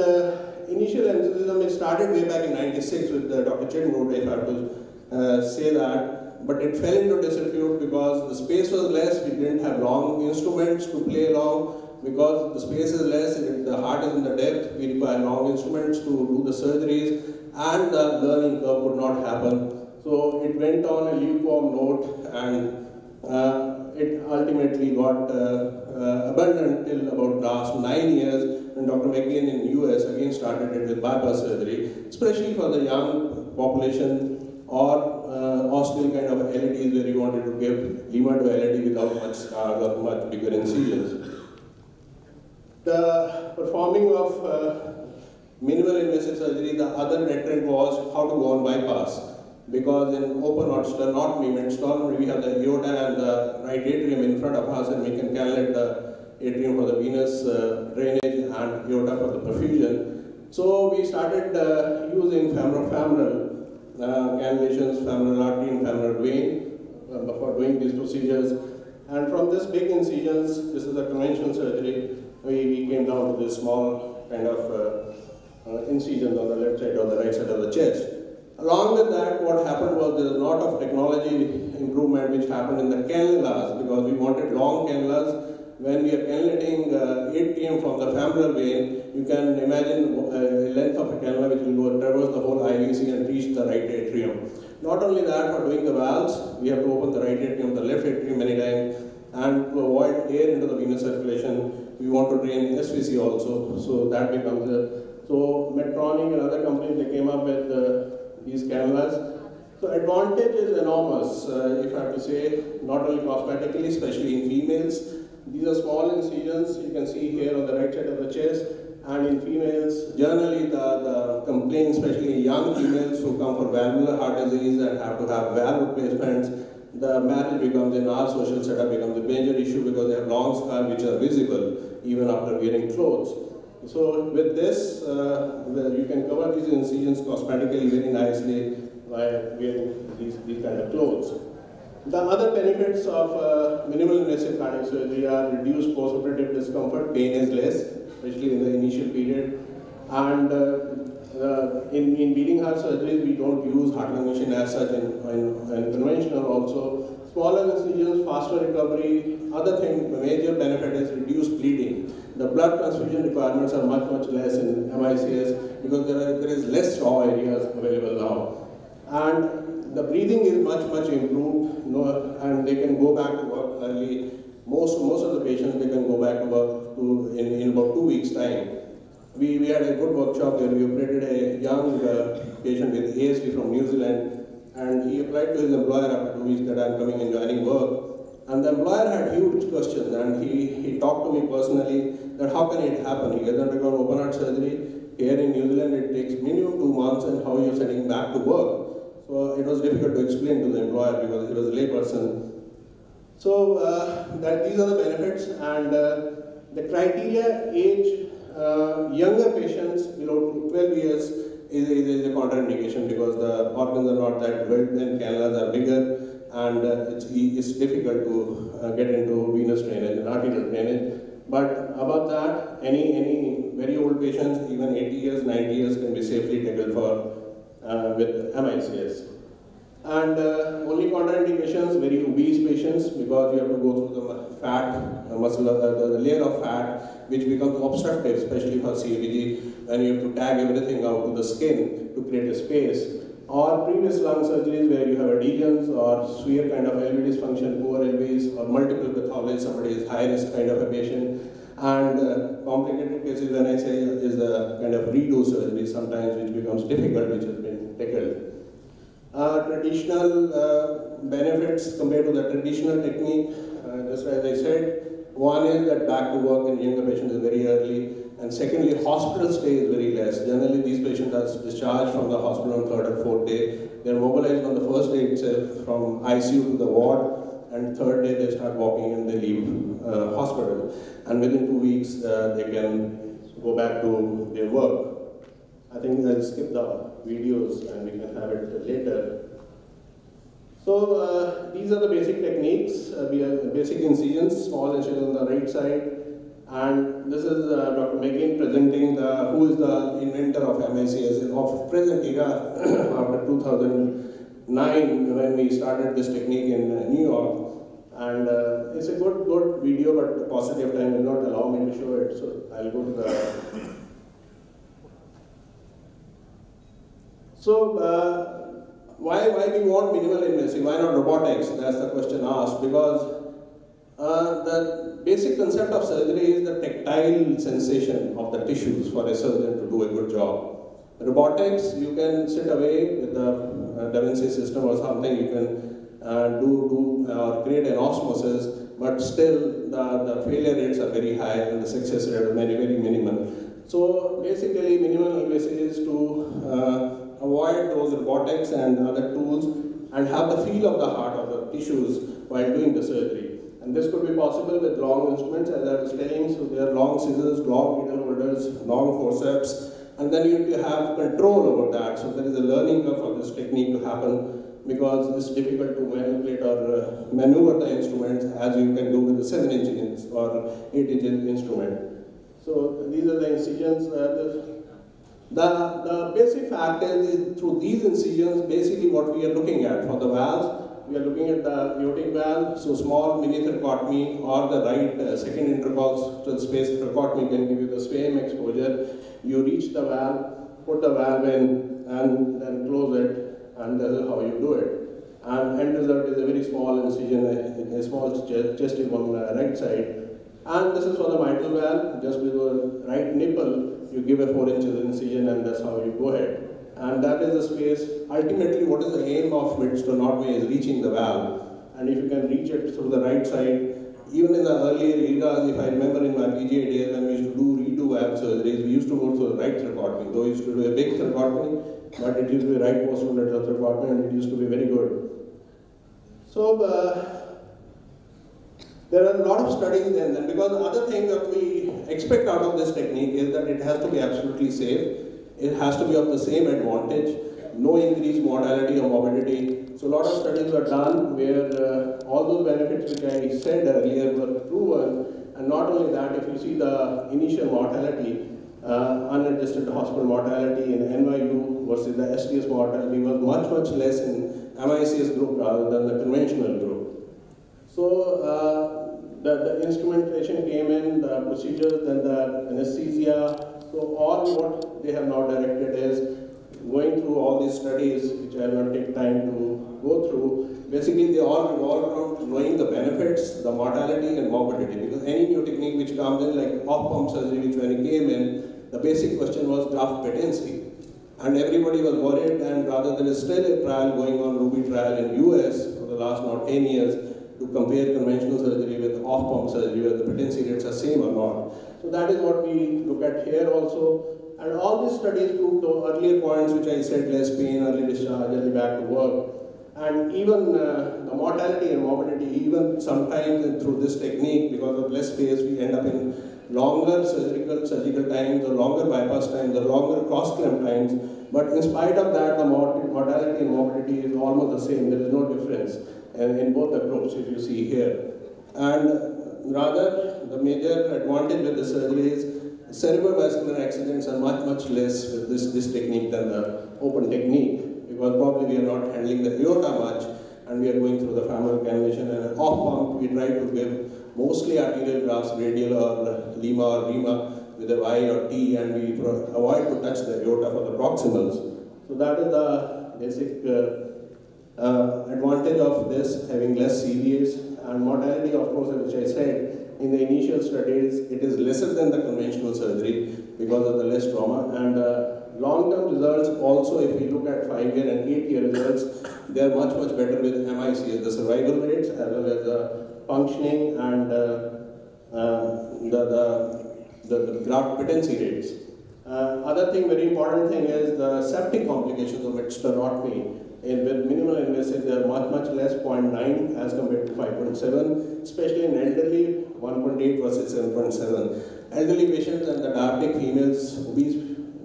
initial incision, it started way back in '96 with Dr. Chidmut, if I have to say that. But it fell into disrepute because the space was less, we didn't have long instruments to play along. Because the space is less, the heart is in the depth, we require long instruments to do the surgeries, and the learning curve would not happen. So it went on a lukewarm note, and it ultimately got abandoned till about last 9 years, when Dr. McGinn in US again started it with bypass surgery, especially for the young population, or ostial kind of LADs where you wanted to give lima to LAD without much scars or much bigger incisions. The performing of minimal invasive surgery, the other deterrent was how to go on bypass. Because in open or sternotomy, mid-sternum, we have the aorta and the right atrium in front of us, and we can cannulate the atrium for the venous drainage and aorta for the perfusion. So we started using femoral cannulations, femoral artery and femoral vein for doing these procedures. And from this big incisions, this is a conventional surgery, we came down to this small kind of incisions on the left side or the right side of the chest. Along with that, what happened was there was a lot of technology improvement which happened in the cannulas, because we wanted long cannulas. When we are cannulating atrium from the femoral vein, you can imagine a length of a cannula which will go traverse the whole IVC and reach the right atrium. Not only that, for doing the valves, we have to open the right atrium, the left atrium many times, and to avoid air into the venous circulation, we want to drain SVC also. So that becomes so Medtronic and other companies, they came up with these cannulas. So advantage is enormous, if I have to say, not only cosmetically, especially in females. These are small incisions, you can see here on the right side of the chest, and in females, generally the complaint, especially in young females who come for valvular heart disease and have to have valve replacements, the marriage becomes, in our social setup, becomes a major issue because they have long scars which are visible even after wearing clothes. So with this, you can cover these incisions cosmetically very nicely by wearing these kind of clothes. The other benefits of minimal invasive cardiac surgery are reduced postoperative discomfort, pain is less, especially in the initial period. And in beating heart surgery, we don't use heart lung machine as such, in conventional also. Smaller incisions, faster recovery. Other thing, the major benefit is reduced bleeding. The blood transfusion requirements are much less in MICS because there is less raw areas available now. And the breathing is much improved, and they can go back to work early. Most of the patients, they can go back to work in about 2 weeks' time. We had a good workshop where we operated a young patient with ASD from New Zealand, and he applied to his employer after 2 weeks that I'm coming and joining work. And the employer had huge questions, and he talked to me personally that how can it happen? He has undergone open heart surgery. Here in New Zealand, it takes minimum 2 months, and how you're sending back to work. So it was difficult to explain to the employer because he was a layperson. So these are the benefits, and the criteria age younger patients below 12 years is a contraindication because the organs are not that well and cannulas are bigger, and it's difficult to get into venous drainage and arterial drainage. But above that, any very old patients, even 80 years, 90 years, can be safely tackled for with MICS. And only contraindications, very obese patients, because you have to go through the fat, the layer of fat, which becomes obstructive, especially for CABG, when you have to tag everything out to the skin to create a space. Or previous lung surgeries where you have adhesions or severe kind of LV dysfunction, poor LVs, or multiple pathologies, somebody is high risk kind of a patient. And complicated cases, when I say, is the kind of redo surgery sometimes, which becomes difficult, which has been tackled. Traditional benefits compared to the traditional technique, just as I said, one is that back to work in younger patients is very early, and secondly, hospital stay is very less. Generally, these patients are discharged from the hospital on third or fourth day. They are mobilized on the first day itself from ICU to the ward, and third day they start walking and they leave hospital. And within 2 weeks, they can go back to their work. I think I'll skip the videos and we can have it later. So these are the basic techniques. We have basic incisions, small incisions on the right side. And this is Dr. Megan presenting who is the inventor of MICS of present era after 2009 when we started this technique in New York. And it's a good video, but the paucity of time will not allow me to show it. So I'll go to the. So why we want minimal invasive? Why not robotics? That's the question asked, because the basic concept of surgery is the tactile sensation of the tissues for a surgeon to do a good job. Robotics, you can sit away with the Da Vinci system or something, you can do or create an osmosis, but still the failure rates are very high and the success rate is very minimal. So basically minimal invasive is to avoid those robotics and other tools and have the feel of the heart of the tissues while doing the surgery. And this could be possible with long instruments, as I was telling. So there are long scissors, long needle holders, long forceps, and then you need to have control over that. So there is a learning curve for this technique to happen, because it's difficult to manipulate or maneuver the instruments as you can do with the 7-inch or 8-inch instrument. So these are the incisions. The basic fact is through these incisions, basically what we are looking at for the valves, we are looking at the aortic valve, so small mini thoracotomy or the right second intercostal space thoracotomy can give you the same exposure. You reach the valve, put the valve in, and then close it, and this is how you do it. And end result is a very small incision, a small chest tube on the right side. And this is for the mitral valve, just below the right nipple, you give a 4 inches incision, and that's how you go ahead. And that is the space. Ultimately, what is the aim of mid-sternotomy is reaching the valve. And if you can reach it through the right side, even in the earlier eras, if I remember in my PGI days when we used to do redo valve surgeries, we used to go through the right thoracotomy. Though we used to do a big thoracotomy, but it used to be right post-lateral thoracotomy, and it used to be very good. So there are a lot of studies then, because the other thing that we expect out of this technique is that it has to be absolutely safe. It has to be of the same advantage, no increased mortality or morbidity. So a lot of studies were done where all those benefits which I said earlier were proven. And not only that, if you see the initial mortality, unadjusted hospital mortality in NYU versus the STS mortality was much less in MICS group rather than the conventional group. So the instrumentation came in, the procedures, then the anesthesia. So all what they have now directed is going through all these studies, which I will not take time to go through. Basically, they all revolve around knowing the benefits, the mortality and morbidity. Because any new technique which comes in, like off-pump surgery, which when it came in, the basic question was graft patency. And everybody was worried, and rather there is still a trial going on, Ruby trial in US for the last now 10 years, to compare conventional surgery with off-pump surgery, whether the patency rates are same or not. So that is what we look at here also. And all these studies prove the earlier points which I said, less pain, early discharge, early back to work. And even the mortality and morbidity, even sometimes through this technique, because of less space, we end up in longer surgical times, or longer bypass times, or longer cross-clamp times. But in spite of that, the mortality and morbidity is almost the same. There is no difference in both the groups, if you see here. And rather, the major advantage with the surgery is cerebrovascular accidents are much less with this technique than the open technique, because probably we are not handling the aorta much, and we are going through the femoral cannulation, and off pump we try to give mostly arterial grafts, radial or lima or rima with a Y or T, and we avoid to touch the aorta for the proximals. So that is the basic advantage of this, having less CVAs. And mortality, of course, which I said, in the initial studies, it is lesser than the conventional surgery because of the less trauma. And long-term results also, if we look at 5-year and 8-year results, they are much better with MICS, the survival rates as well as the functioning and the graft patency rates. Other thing, very important thing is the septic complications of hysterectomy. With minimal invasive, they are much less, 0.9 as compared to 5.7, especially in elderly, 1.8 versus 7.7. Elderly patients and the diabetic females, obese,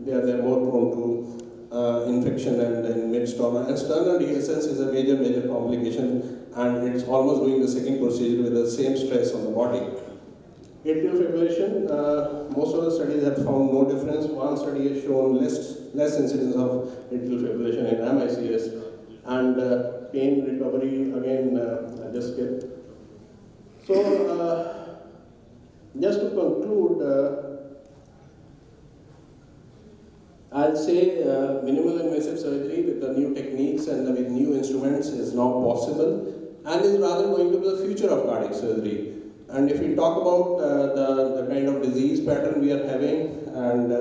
they are more prone to infection and mid-sternal. And sternal dehiscence is a major complication, and it's almost doing the second procedure with the same stress on the body. Atrial fibrillation, most of the studies have found no difference. One study has shown less incidence of atrial fibrillation in MICS. And pain recovery, again, I just skipped. So, just to conclude, I'll say minimal invasive surgery with the new techniques and with new instruments is now possible, and is rather going to be the future of cardiac surgery. And if we talk about the kind of disease pattern we are having, and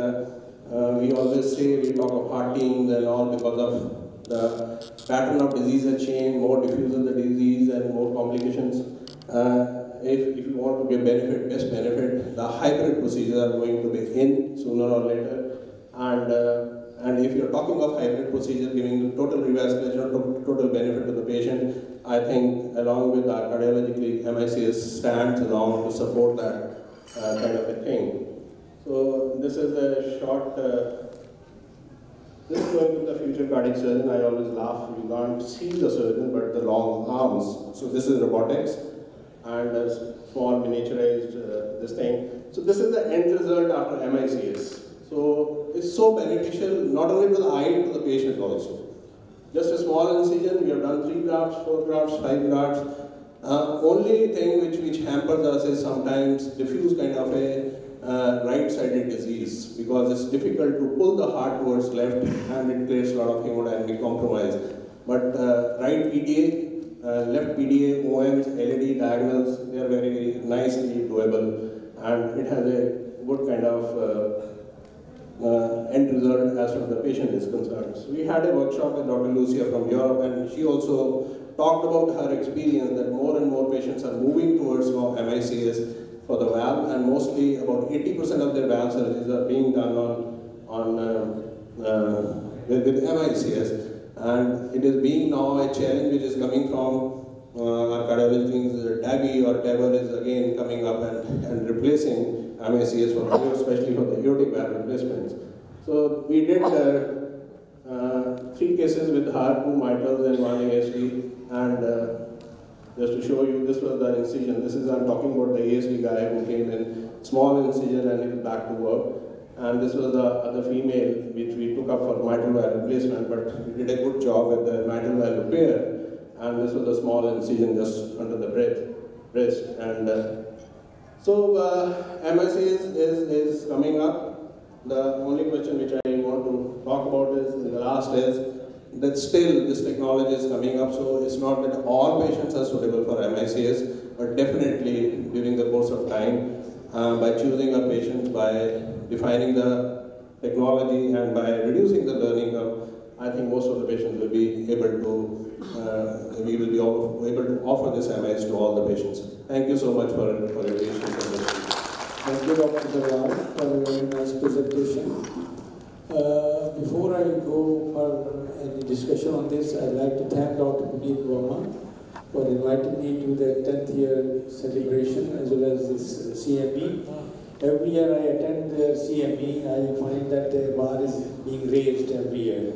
we always say we talk of heart teams and all because of the pattern of disease has changed, more diffuse of the disease and more complications. If you want to give best benefit, the hybrid procedures are going to be in sooner or later. And if you're talking of hybrid procedure giving total revascularization, total benefit to the patient, I think along with our cardiologically MICS stands along to support that kind of a thing. So this is a short, this is going to the future cardiac surgeon. I always laugh, you can't see the surgeon but the long arms. So this is robotics and a small miniaturized this thing. So this is the end result after MICS. So it's so beneficial not only to the eye, to the patient also. Just a small incision, we have done 3 grafts, 4 grafts, 5 grafts. Only thing which hampers us is sometimes diffuse kind of a right-sided disease, because it's difficult to pull the heart towards left and it creates a lot of hemodynamic compromise. But right PDA, left PDA, OMs, LED diagonals, they are very nicely doable, and it has a good kind of end result as far as the patient is concerned. So we had a workshop with Dr. Lucia from Europe, and she also talked about her experience that more and more patients are moving towards MICS for the valve, and mostly about 80% of their valve surgeries are being done with MICS, and it is being now a challenge which is coming from our cardiologists. TAVI or TAVR is again coming up and replacing MICS for especially for the aortic valve replacements. So we did 3 cases with her, 2 mitrals and 1 ASD, and just to show you, this was the incision. This is, I'm talking about the ASD guy who came in, small incision and he was back to work. And this was the other female which we took up for mitral valve replacement, but we did a good job with the mitral valve repair. And this was a small incision just under the breast. And so MICS is coming up. The only question which I want to talk about is, the last is, that still this technology is coming up, so it's not that all patients are suitable for MICS, but definitely during the course of time, by choosing our patients, by defining the technology and by reducing the learning curve, I think most of the patients will be able to, we will be able to offer this MICS to all the patients. Thank you so much for your patience. Thank you, Dr. Dawar, for a very nice presentation. Before I go for any discussion on this, I'd like to thank Dr. Puneet Verma for inviting me to the 10th year celebration as well as this CME. Every year I attend the CME, I find that the bar is being raised every year.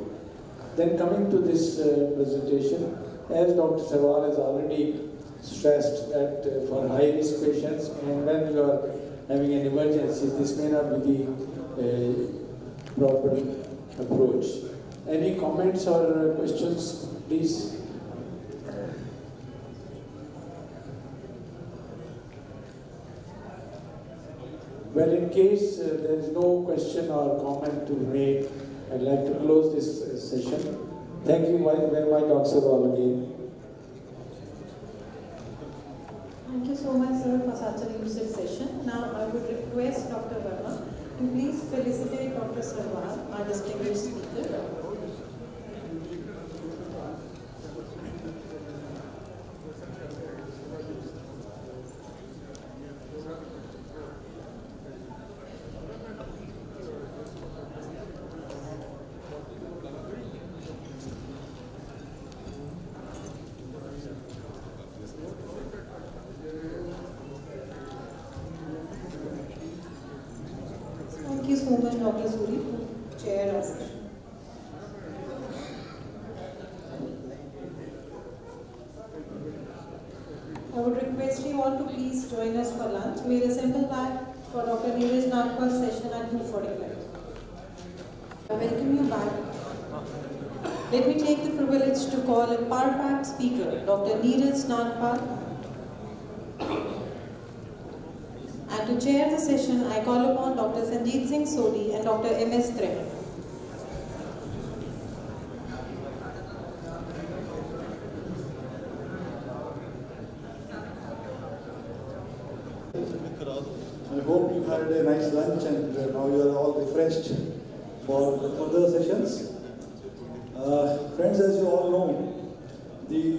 Then coming to this presentation, as Dr. Sarwar has already stressed that for high-risk patients and when you are having an emergency, this may not be the proper approach. Any comments or questions, please? Well, in case there is no question or comment to be made, I'd like to close this session. Thank you very much, Dr. Sarwar, again. Thank you so much, sir, for such a lucid session. Now, I would request Dr. Verma to please felicitate Dr. Sarwar, our distinguished speaker. Thank you so much, Dr. Suri, to chair our session. I would request you all to please join us for lunch. We'll assemble back for Dr. Neeraj Nagpar's session at 2:45. I welcome you back. Let me take the privilege to call a PART-2 speaker, Dr. Neeraj Nagpar. And to chair the session, I call upon Dr. Sanjeet Singh Sodhi and Dr. M.S. Trehan. I hope you had a nice lunch and now you are all refreshed for the further sessions. Friends, as you all know, the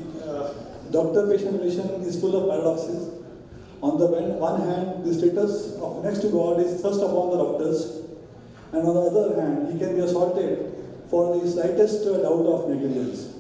doctor-patient relation is full of paradoxes. On the one hand, the status of next to God is thrust upon the doctors, and on the other hand, he can be assaulted for the slightest doubt of negligence.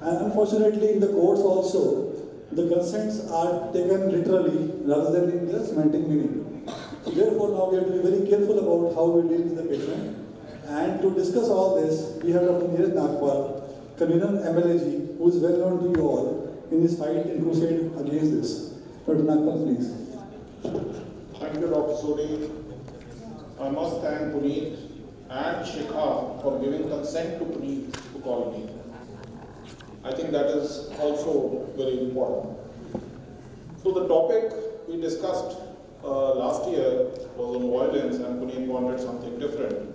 And unfortunately, in the courts also, the consents are taken literally rather than in the semantic meaning. Therefore, now we have to be very careful about how we deal with the patient. And to discuss all this, we have Dr. Neeraj Nagpar, convener MLAG, who is well known to you all in his fight and crusade against this. Dr. Nagpar, please. Thank you, Dr. Sodhi. I must thank Puneet and Shikha for giving consent to Puneet to call me. I think that is also very important. So the topic we discussed last year was on violence, and Puneet wanted something different.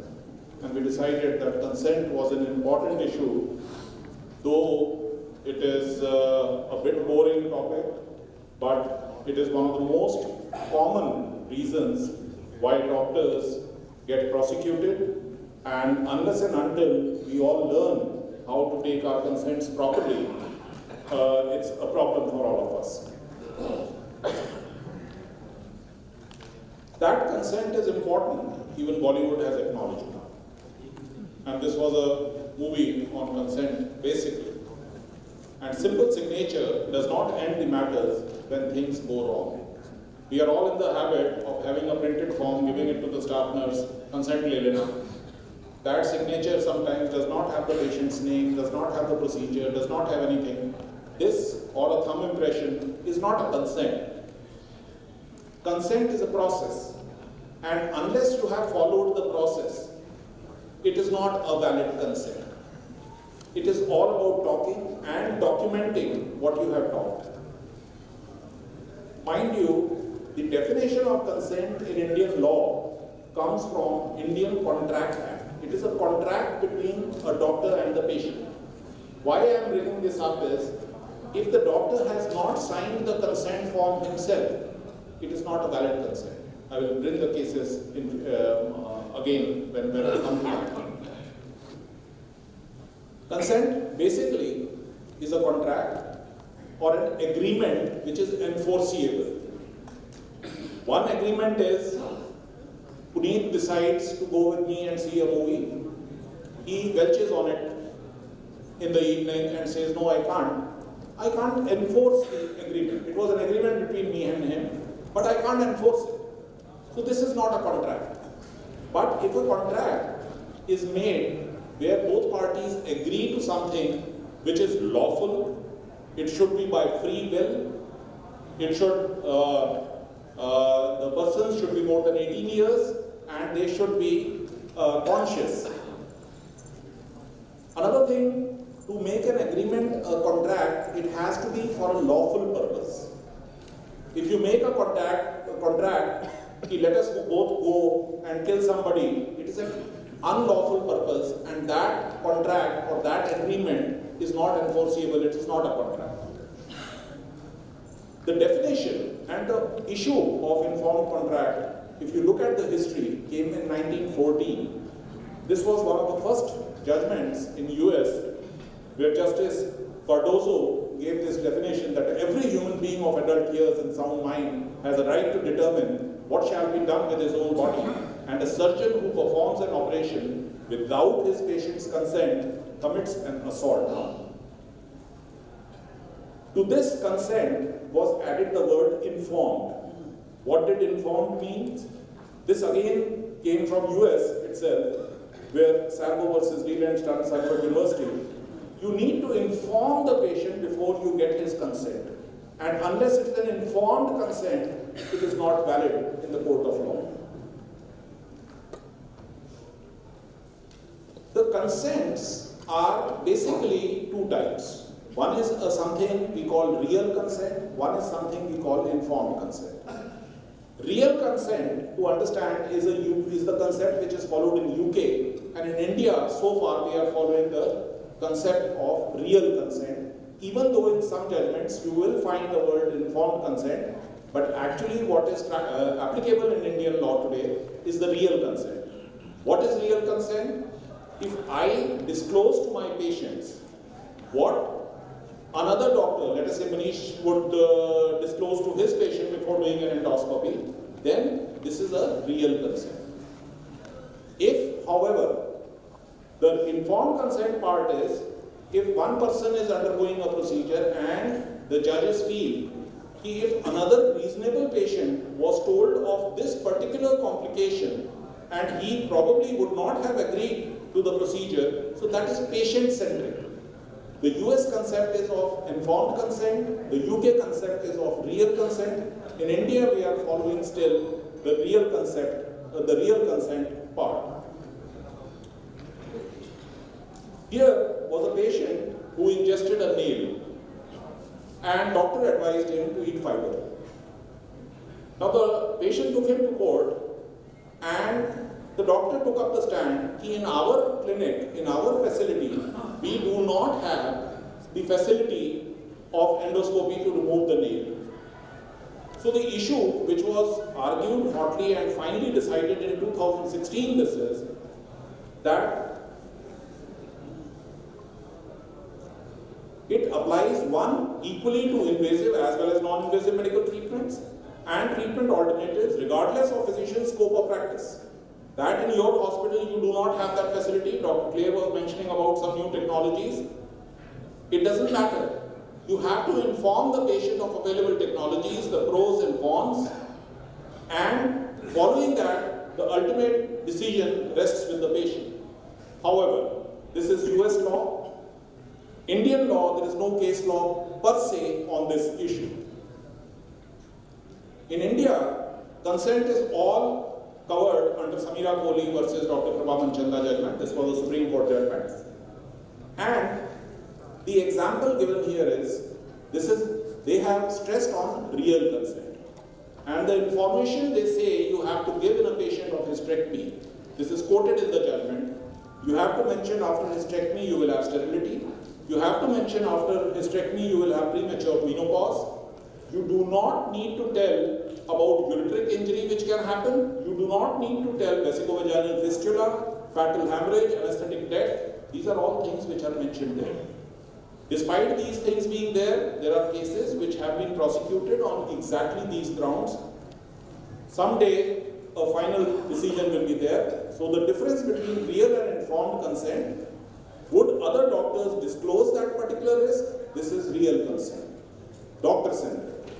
And we decided that consent was an important issue, though it is a bit boring topic, but it is one of the most common reasons why doctors get prosecuted, and unless and until we all learn how to take our consents properly, it's a problem for all of us. That consent is important, even Bollywood has acknowledged. And this was a movie on consent, basically. And simple signature does not end the matters when things go wrong. We are all in the habit of having a printed form, giving it to the staff nurse, consent le lena. That signature sometimes does not have the patient's name, does not have the procedure, does not have anything. This, or a thumb impression, is not a consent. Consent is a process. And unless you have followed the process, it is not a valid consent. It is all about talking and documenting what you have talked. Mind you, the definition of consent in Indian law comes from Indian Contract Act. It is a contract between a doctor and the patient. Why I am bringing this up is, if the doctor has not signed the consent form himself, it is not a valid consent. I will bring the cases in, again when I come to that. Consent basically is a contract or an agreement which is enforceable. One agreement is Puneet decides to go with me and see a movie. He belches on it in the evening and says, no, I can't. I can't enforce the agreement. It was an agreement between me and him, but I can't enforce it. So this is not a contract. But if a contract is made where both parties agree to something which is lawful, it should be by free will, it should, the person should be more than 18 years, and they should be conscious. Another thing, to make an agreement, a contract, it has to be for a lawful purpose. If you make a contract, let us both go and kill somebody, it is an unlawful purpose, and that contract or that agreement is not enforceable, it is not a contract. The definition and the issue of informed contract, if you look at the history, came in 1914. This was one of the first judgments in US where Justice Cardozo gave this definition that every human being of adult years and sound mind has a right to determine what shall be done with his own body, and a surgeon who performs an operation without his patient's consent commits an assault. To this consent was added the word informed. What did informed mean? This again came from US itself, where Sargo versus Leland Stanford University. You need to inform the patient before you get his consent. And unless it is an informed consent, it is not valid in the court of law. The consents are basically two types. One is something we call real consent, one is something we call informed consent. Real consent, to understand, is the consent which is followed in UK, and in India, so far we are following the concept of real consent, even though in some judgments you will find the word informed consent, but actually what is applicable in Indian law today is the real consent. What is real consent? If I disclose to my patients what another doctor, let us say Manish, would disclose to his patient before doing an endoscopy, then this is a real consent. If, however, the informed consent part is, if one person is undergoing a procedure and the judges feel if another reasonable patient was told of this particular complication and he probably would not have agreed to the procedure, so that is patient-centric. The US concept is of informed consent, the UK concept is of real consent. In India, we are following still the real consent part. Here was a patient who ingested a nail, and doctor advised him to eat fiber. Now the patient took him to court, and the doctor took up the stand. In our clinic, in our facility, we do not have the facility of endoscopy to remove the nail. So the issue, which was argued hotly and finally decided in 2016, this is that it applies equally to invasive as well as non-invasive medical treatments and treatment alternatives regardless of physician's scope of practice. That in your hospital you do not have that facility. Dr. Clare was mentioning about some new technologies. It doesn't matter. You have to inform the patient of available technologies, the pros and cons, and following that, the ultimate decision rests with the patient. However, this is US law. Indian law, there is no case law per se on this issue. In India, consent is all covered under Samira Kohli versus Dr. Prabha Manchanda judgment. This was a Supreme Court judgment. And the example given here is, they have stressed on real consent. And the information they say you have to give in a patient of hysterectomy, this is quoted in the judgment. You have to mention after hysterectomy you will have sterility. You have to mention after hysterectomy you will have premature menopause. You do not need to tell about ureteric injury which can happen. You do not need to tell vesicovaginal fistula, fatal hemorrhage, anesthetic death. These are all things which are mentioned there. Despite these things being there, there are cases which have been prosecuted on exactly these grounds. Someday, a final decision will be there. So the difference between real and informed consent, would other doctors disclose that particular risk? This is real consent. Doctor-centered.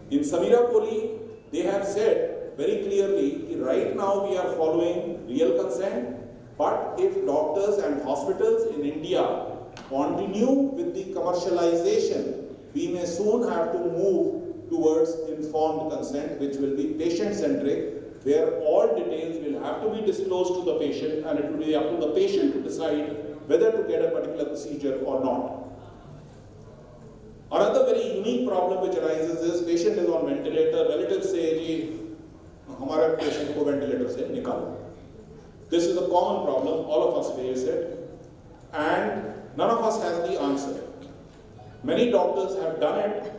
In Samira Kohli, they have said very clearly, right now we are following real consent, but if doctors and hospitals in India continue with the commercialization, we may soon have to move towards informed consent, which will be patient-centric, where all details will have to be disclosed to the patient, and it will be up to the patient to decide whether to get a particular procedure or not. Another very unique problem which arises is patient is on ventilator, relatives say, "Ji, hamara patient ko ventilator se nikalo." This is a common problem, all of us face it, and none of us has the answer. Many doctors have done it.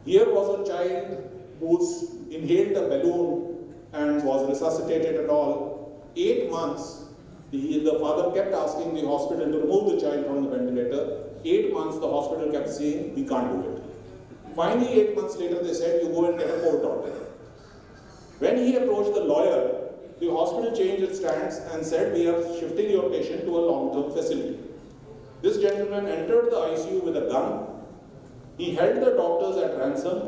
Here was a child who's inhaled a balloon and was resuscitated and all. 8 months, the father kept asking the hospital to remove the child from the ventilator. 8 months, the hospital kept saying, "We can't do it." Finally, 8 months later, they said, "You go and get a court order." When he approached the lawyer, the hospital changed its stance and said, "We are shifting your patient to a long-term facility." This gentleman entered the ICU with a gun. He held the doctors at ransom,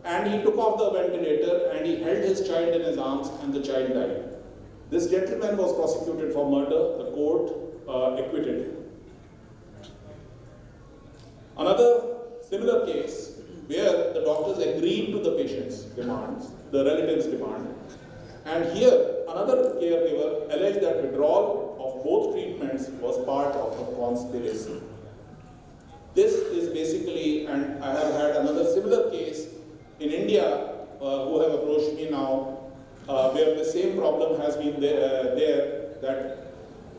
and he took off the ventilator and he held his child in his arms, and the child died. This gentleman was prosecuted for murder. The court acquitted him. Another similar case where the doctors agreed to the patient's demands, the relatives' demand, and here another caregiver alleged that withdrawal of both treatments was part of a conspiracy. This is basically, and I have had another similar case in India who have approached me now, where the same problem has been there, that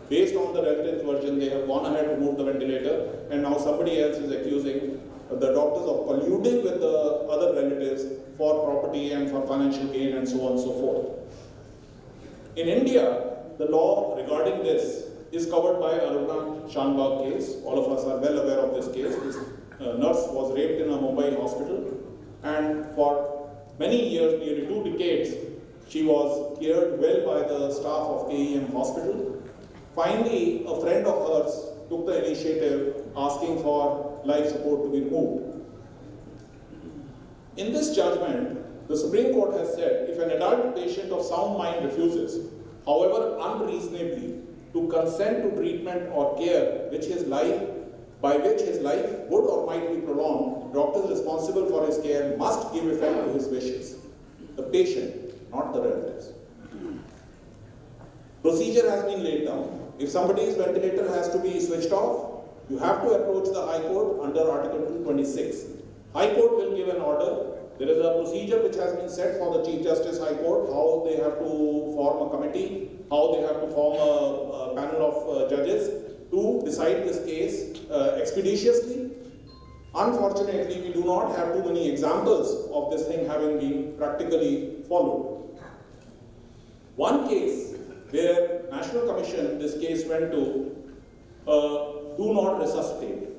based on the relatives' version, they have gone ahead to move the ventilator, and now somebody else is accusing the doctors of colluding with the other relatives for property and for financial gain and so on and so forth. In India, the law regarding this is covered by Aruna Shanbag case. All of us are well aware of this case. This nurse was raped in a Mumbai hospital, and for many years, nearly 2 decades, she was cared well by the staff of KEM hospital. Finally, a friend of hers took the initiative asking for life support to be removed. In this judgment, the Supreme Court has said if an adult patient of sound mind refuses, however unreasonably, to consent to treatment or care by which his life would or might be prolonged, doctors responsible for his care must give effect to his wishes. The patient, not the relatives. Procedure has been laid down. If somebody's ventilator has to be switched off, you have to approach the High Court under Article 226. High Court will give an order. There is a procedure which has been set for the Chief Justice High Court, how they have to form a committee, how they have to form a panel of judges to decide this case expeditiously. Unfortunately, we do not have too many examples of this thing having been practically followed. One case where National Commission, this case went to, do not resuscitate.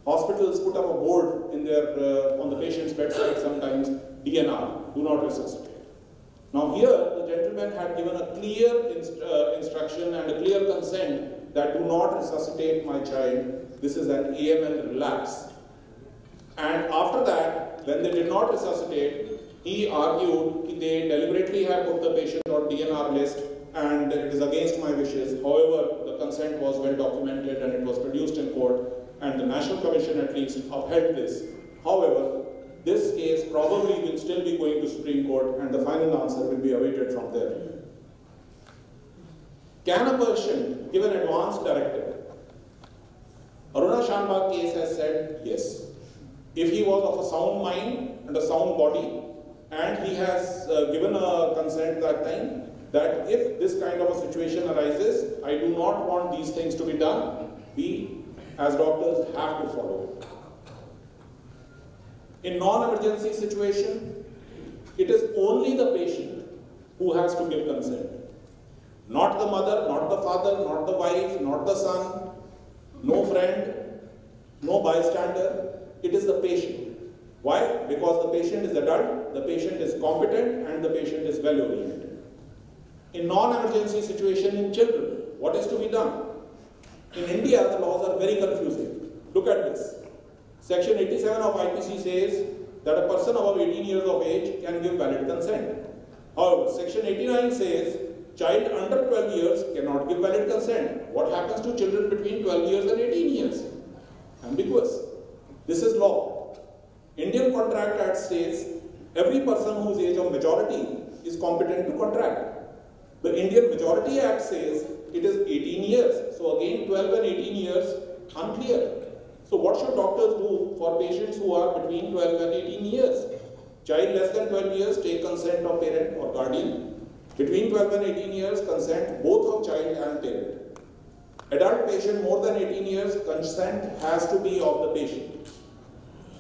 Hospitals put up a board in their, on the patient's bedside sometimes, DNR, do not resuscitate. Now here, the gentleman had given a clear instruction and a clear consent that do not resuscitate my child. This is an AML relapse. And after that, when they did not resuscitate, he argued that they deliberately have put the patient on DNR list and it is against my wishes. However, the consent was well documented and it was produced in court, and the National Commission at least upheld this. However, this case probably will still be going to Supreme Court and the final answer will be awaited from there. Can a patient give an advance directive? Aruna Shanbag case has said yes. If he was of a sound mind and a sound body, and he has given a consent that time, that if this kind of a situation arises, I do not want these things to be done, we as doctors have to follow it. In non-emergency situation, it is only the patient who has to give consent. Not the mother, not the father, not the wife, not the son, no friend, no bystander. It is the patient. Why? Because the patient is adult, the patient is competent, and the patient is well-oriented. In non-emergency situation in children, what is to be done? In India, the laws are very confusing. Look at this. Section 87 of IPC says that a person above 18 years of age can give valid consent. However, Section 89 says child under 12 years cannot give valid consent. What happens to children between 12 years and 18 years? Ambiguous. This is law. Indian Contract Act states every person whose age of majority is competent to contract. The Indian Majority Act says it is 18 years. So again, 12 and 18 years, unclear. So what should doctors do for patients who are between 12 and 18 years? Child less than 12 years, take consent of parent or guardian. Between 12 and 18 years, consent both of child and parent. Adult patient more than 18 years, consent has to be of the patient.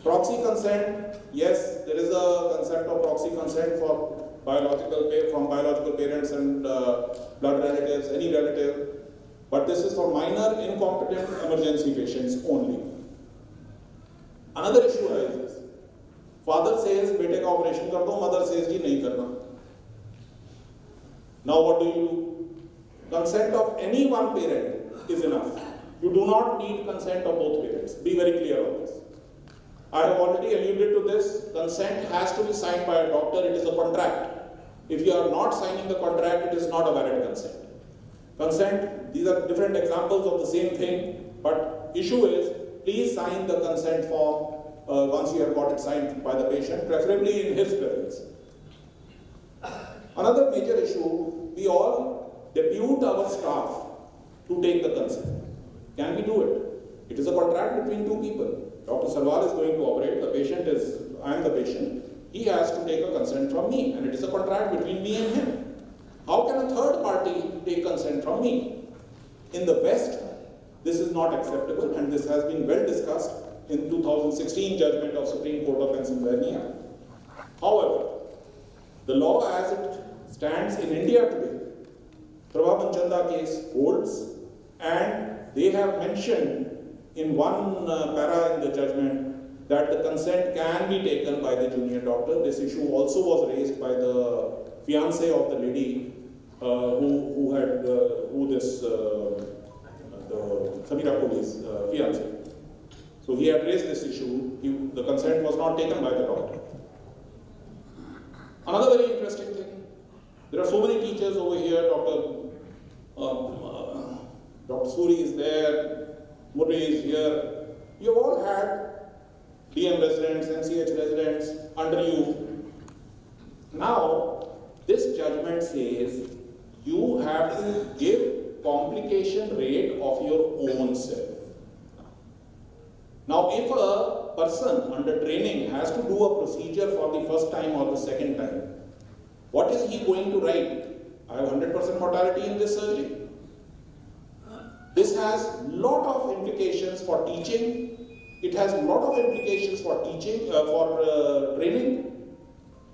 Proxy consent, yes, there is a concept of proxy consent from biological parents and blood relatives, any relative. But this is for minor, incompetent emergency patients only. Another issue arises. Father says, "Bete ka operation kar do," mother says, "Ji nahi karna." Now what do you do? Consent of any one parent is enough. You do not need consent of both parents. Be very clear on this. I have already alluded to this. Consent has to be signed by a doctor. It is a contract. If you are not signing the contract, it is not a valid consent. Consent, these are different examples of the same thing, but issue is, please sign the consent form once you have got it signed by the patient, preferably in his presence. Another major issue, we all depute our staff to take the consent. Can we do it? It is a contract between two people. Dr. Sarwar is going to operate, the patient is, I am the patient. He has to take a consent from me, and it is a contract between me and him. How can a third party take consent from me? In the West, this is not acceptable, and this has been well discussed in 2016 judgment of Supreme Court of Pennsylvania. However, the law as it stands in India today, Prabha Manchanda case holds, and they have mentioned in one para in the judgment that the consent can be taken by the junior doctor. This issue also was raised by the fiancé of the lady Samira Kohli's fiancé. So he had raised this issue. The consent was not taken by the doctor. Another very interesting thing, there are so many teachers over here. Dr. Suri is there, Murray is here. You have all had DM residents, NCH residents under you. Now, this judgment says you have to give complication rate of your own self. Now, if a person under training has to do a procedure for the first time or the second time, what is he going to write? I have 100% mortality in this surgery. This has lot of implications for teaching. It has a lot of implications for teaching, training,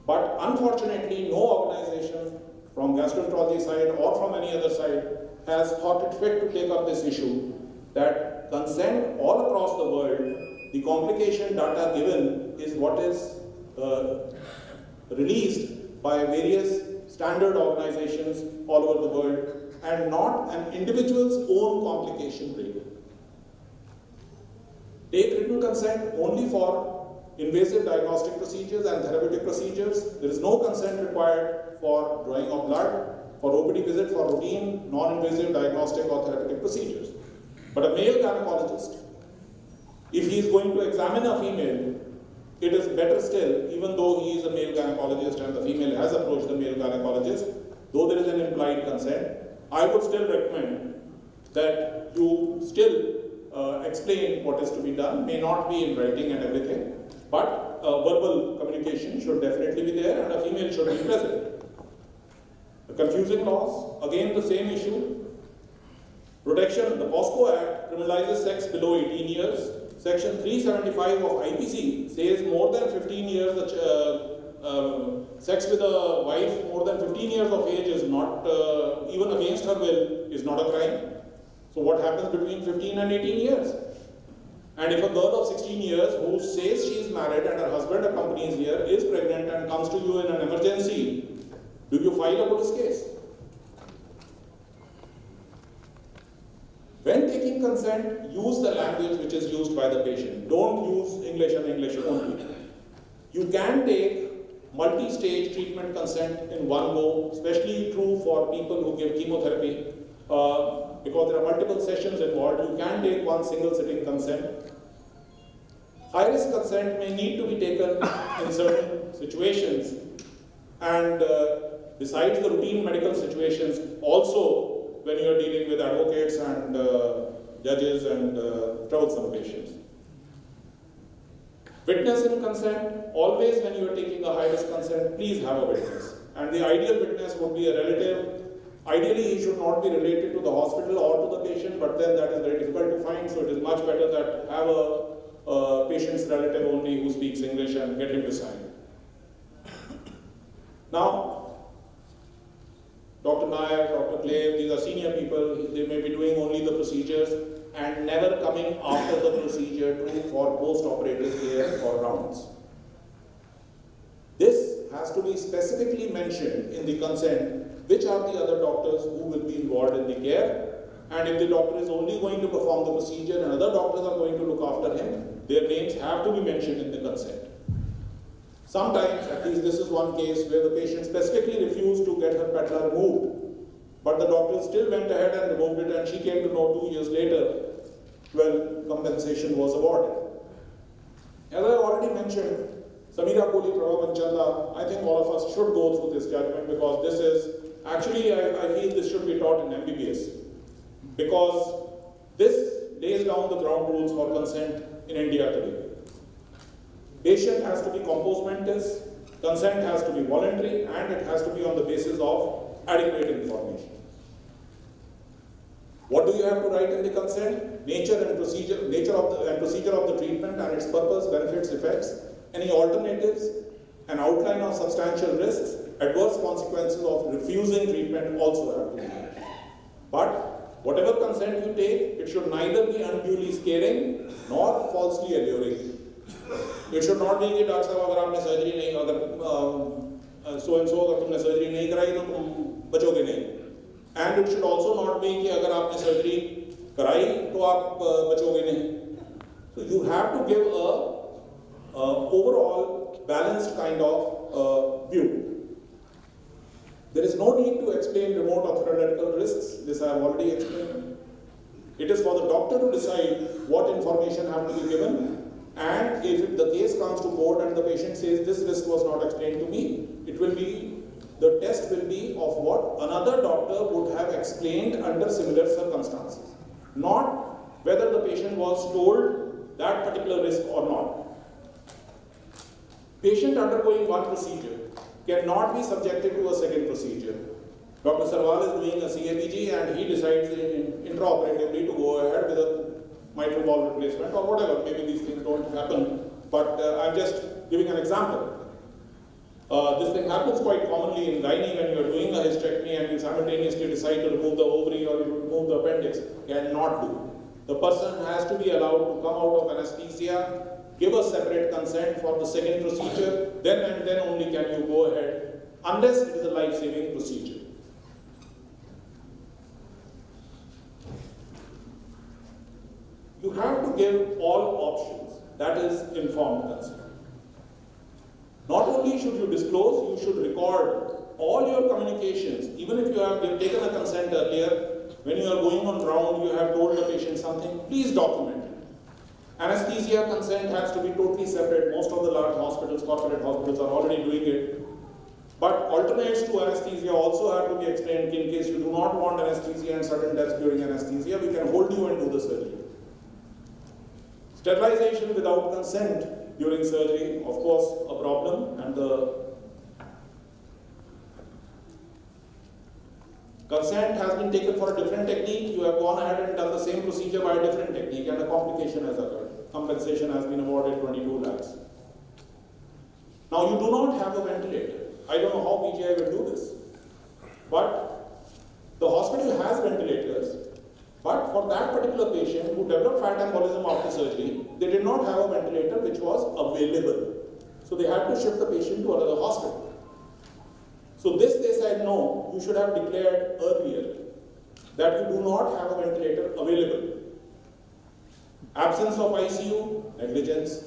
but unfortunately no organization from gastroenterology side or from any other side has thought it fit to take up this issue, that consent all across the world, the complication data given is what is released by various standard organizations all over the world and not an individual's own complication rate. Take written consent only for invasive diagnostic procedures and therapeutic procedures. There is no consent required for drawing of blood, for OPD visit for routine, non-invasive diagnostic or therapeutic procedures. But a male gynecologist, if he is going to examine a female, it is better still, even though he is a male gynecologist and the female has approached the male gynecologist, though there is an implied consent, I would still recommend that you still explain what is to be done, may not be in writing and everything, but verbal communication should definitely be there and a female should be present. The confusing laws, again the same issue. Protection, the POSCO Act criminalizes sex below 18 years. Section 375 of IPC says more than 15 years, sex with a wife more than 15 years of age is not, even against her will, is not a crime. So what happens between 15 and 18 years? And if a girl of 16 years who says she is married and her husband accompanies her is pregnant and comes to you in an emergency, do you file a police case? taking consent, use the language which is used by the patient. Don't use English and English only. You can take multi-stage treatment consent in one go, especially true for people who give chemotherapy, because there are multiple sessions involved. You can take one single sitting consent. High-risk consent may need to be taken in certain situations, and besides the routine medical situations, also when you are dealing with advocates and judges and troublesome patients. Witness in consent, always when you are taking a high-risk consent, please have a witness. And the ideal witness would be a relative. Ideally, he should not be related to the hospital or to the patient, but then that is very difficult to find, so it is much better that have a patient's relative only who speaks English and get him to sign. Now, Dr. Nair, Dr. Clay, these are senior people, they may be doing only the procedures and never coming after the procedure for post-operative care or rounds. This has to be specifically mentioned in the consent, which are the other doctors who will be involved in the care, and if the doctor is only going to perform the procedure and other doctors are going to look after him, their names have to be mentioned in the consent. Sometimes, at least this is one case where the patient specifically refused to get her patella removed, but the doctor still went ahead and removed it, and she came to know 2 years later when compensation was awarded. As I already mentioned, Samira Kohli, Prabha Manchanda, I think all of us should go through this judgment, because this is, actually I feel this should be taught in MBBS, because this lays down the ground rules for consent in India today. Patient has to be compos mentis, consent has to be voluntary, and it has to be on the basis of adequate information. What do you have to write in the consent? Nature and procedure of the treatment and its purpose, benefits, effects, any alternatives, an outline of substantial risks, adverse consequences of refusing treatment also have to be made. But whatever consent you take, it should neither be unduly scaring nor falsely alluring. It should not be कि doctor साहब अगर आपने surgery नहीं अगर so and so अगर तुमने surgery नहीं कराई तो तुम बचोगे नहीं. And it should also not be कि अगर आपने सर्जरी कराई तो आप बचोगे नहीं. So you have to give a overall balanced kind of view. There is no need to explain remote or theoretical risks. This I have already explained. It is for the doctor to decide what information have to be given. And if the case comes to court and the patient says this risk was not explained to me, it will be, the test will be of what another doctor would have explained under similar circumstances. Not whether the patient was told that particular risk or not. Patient undergoing one procedure cannot be subjected to a second procedure. Dr. Sarwal is doing a CABG and he decides intraoperatively to go ahead with a mitral valve replacement or whatever. Maybe these things don't happen, but I'm just giving an example. This thing happens quite commonly in gynae when you are doing a hysterectomy and you simultaneously decide to remove the ovary or remove the appendix. Cannot do. The person has to be allowed to come out of anesthesia, give a separate consent for the second procedure, then and then only can you go ahead, unless it is a life-saving procedure. You have to give all options, that is informed consent. Not only should you disclose, you should record all your communications. Even if you have taken a consent earlier, when you are going on round, you have told the patient something, please document it. Anesthesia consent has to be totally separate. Most of the large hospitals, corporate hospitals are already doing it. But alternates to anesthesia also have to be explained in case you do not want anesthesia and sudden death during anesthesia, we can hold you and do the surgery. Sterilization without consent during surgery, of course, a problem, and the consent has been taken for a different technique. You have gone ahead and done the same procedure by a different technique and a complication has occurred. Compensation has been awarded 22 lakhs. Now you do not have a ventilator. I don't know how PGI will do this, but the hospital has ventilators. But for that particular patient who developed fat embolism after surgery, they did not have a ventilator which was available. So they had to shift the patient to another hospital. So this they said, no, you should have declared earlier that you do not have a ventilator available. Absence of ICU, negligence.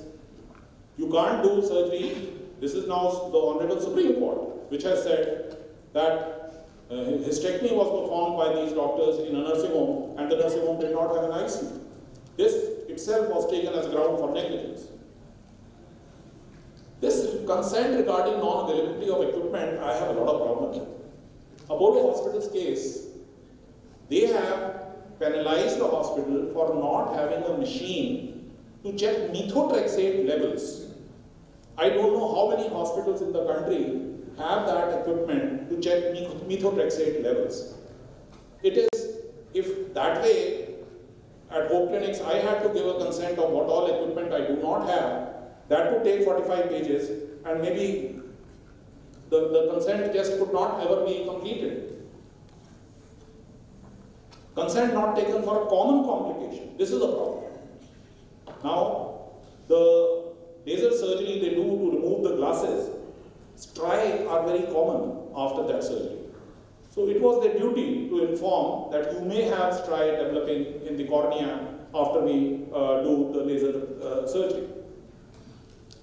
You can't do surgery. This is now the Honorable Supreme Court, which has said that hysterectomy was performed by these doctors in a nursing home, and the nursing home did not have an ICU. This itself was taken as ground for negligence. This consent regarding non-availability of equipment, I have a lot of problems with. Apollo Hospital's case, they have penalized the hospital for not having a machine to check methotrexate levels. I don't know how many hospitals in the country have that equipment to check methotrexate levels. It is, if that way, at Hope Clinics, I had to give a consent of what all equipment I do not have, that would take 45 pages, and maybe the consent just could not ever be completed. Consent not taken for a common complication. This is a problem. Now, the laser surgery they do to remove the glasses, striae are very common after that surgery. So it was their duty to inform that you may have striae developing in the cornea after we do the laser surgery.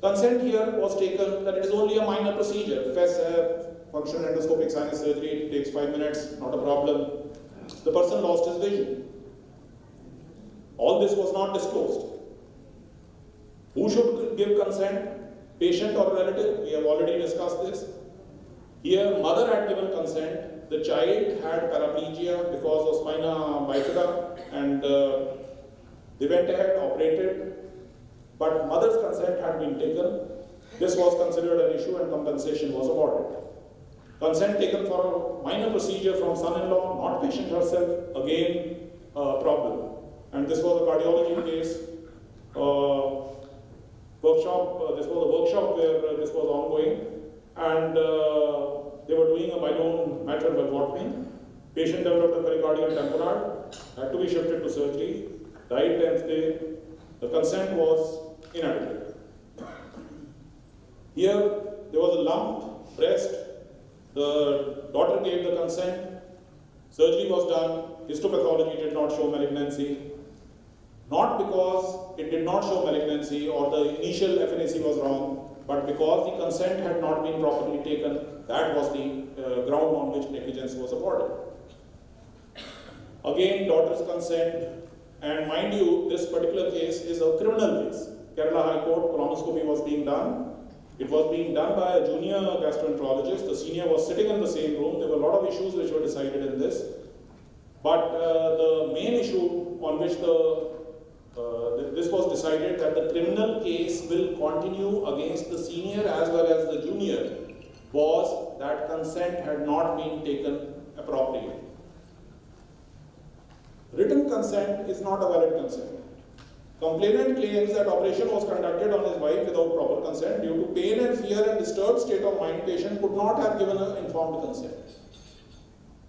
Consent here was taken that it is only a minor procedure. FESF, functional endoscopic sinus surgery, it takes 5 minutes, not a problem. The person lost his vision. All this was not disclosed. Who should give consent? Patient or relative? We have already discussed this. Here, mother had given consent. The child had paraplegia because of spina bifida, and they went ahead, operated, but mother's consent had been taken. This was considered an issue and compensation was awarded. Consent taken for a minor procedure from son-in-law, not patient herself, again a problem. And this was a cardiology case. This was a workshop where this was ongoing, and they were doing a bilone mitral valvotomy. Patient developed a pericardial tamponade, had to be shifted to surgery, died 10th day. The consent was inadequate. Here, there was a lump, breast. The daughter gave the consent. Surgery was done. Histopathology did not show malignancy. Not because it did not show malignancy or the initial FNAC was wrong, but because the consent had not been properly taken. That was the ground on which negligence was awarded. Again, daughter's consent, and mind you, this particular case is a criminal case. Kerala High Court, colonoscopy was being done. It was being done by a junior gastroenterologist. The senior was sitting in the same room. There were a lot of issues which were decided in this. But the main issue on which this was decided that the criminal case will continue against the senior as well as the junior was that consent had not been taken appropriately. Written consent is not a valid consent. Complainant claims that operation was conducted on his wife without proper consent. Due to pain and fear and disturbed state of mind, patient could not have given an informed consent.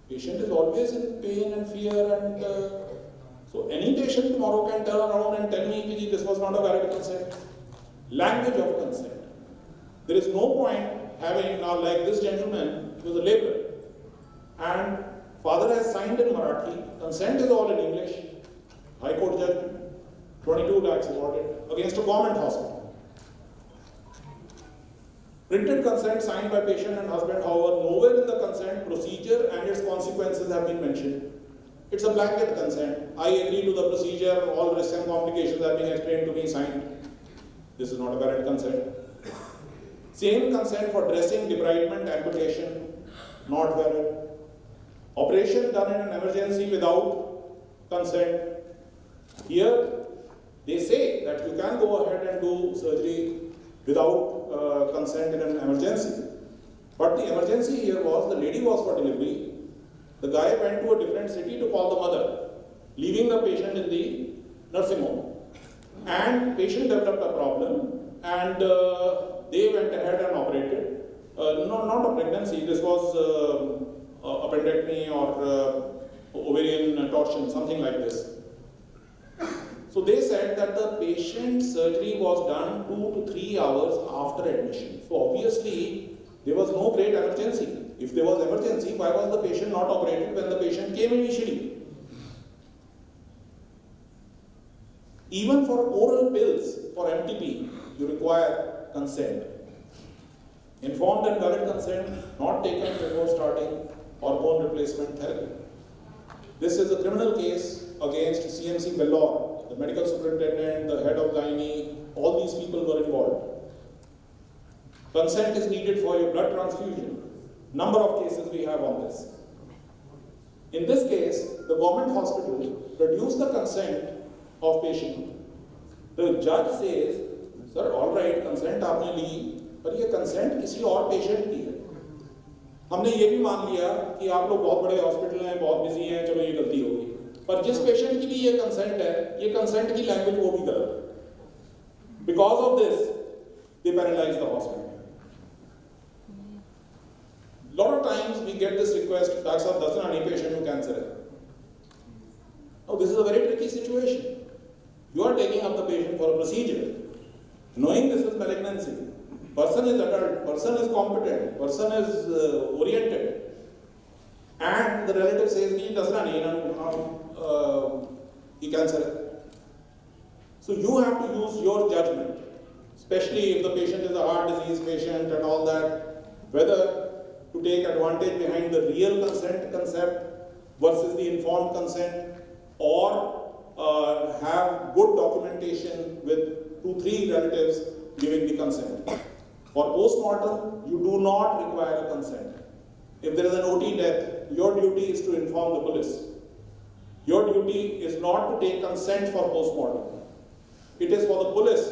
Patient is always in pain and fear, and so any patient tomorrow can turn around and tell me this was not a valid consent. Language of consent. There is no point having now, like this gentleman was a laborer, and father has signed in Marathi, consent is all in English, High Court judgment, 22 lakhs awarded against a government hospital. Printed consent signed by patient and husband, however, nowhere in the consent procedure and its consequences have been mentioned. It's a blanket consent. I agree to the procedure, all risks and complications have been explained to me, signed. This is not a valid consent. Same consent for dressing, debridement, amputation, not valid. Operation done in an emergency without consent. Here, they say that you can go ahead and do surgery without consent in an emergency. But the emergency here was, the lady was for delivery. The guy went to a different city to call the mother, leaving the patient in the nursing home. And patient developed a problem, and they went ahead and operated. Not a pregnancy, this was appendectomy or ovarian torsion, something like this. So they said that the patient's surgery was done 2 to 3 hours after admission. So obviously, there was no great emergency. If there was emergency, why was the patient not operated when the patient came initially? Even for oral pills, for MTP, you require consent. Informed and valid consent not taken before starting hormone replacement therapy. This is a criminal case against CMC Vellore, the medical superintendent, the head of gynae, all these people were involved. Consent is needed for your blood transfusion. Number of cases we have on this. In this case, the government hospital reduced the consent of patient. The judge says, sir, all right, consent आपने ली, पर ये consent किसी और patient की है. हमने ये भी मान लिया कि आप लोग बहुत बड़े हॉस्पिटल हैं, बहुत बिजी हैं, चलो ये गलती होगी. पर जिस पेशेंट के लिए ये कंसेंट है, ये कंसेंट की लैंग्वेज वो भी गलत है. Because of this, they paralyze the hospital. Lot of times we get this request, Dr. Sahab, that's not any patient who cancer. Now this is a very tricky situation. You are taking up the patient for a procedure, knowing this is malignancy. Person is adult, person is competent, person is oriented, and the relative says, he cancer. So you have to use your judgment, especially if the patient is a heart disease patient and all that, whether to take advantage behind the real consent concept versus the informed consent, or have good documentation with 2-3 relatives giving the consent. For post-mortem, you do not require a consent. If there is an OT death, your duty is to inform the police. Your duty is not to take consent for post-mortem. It is for the police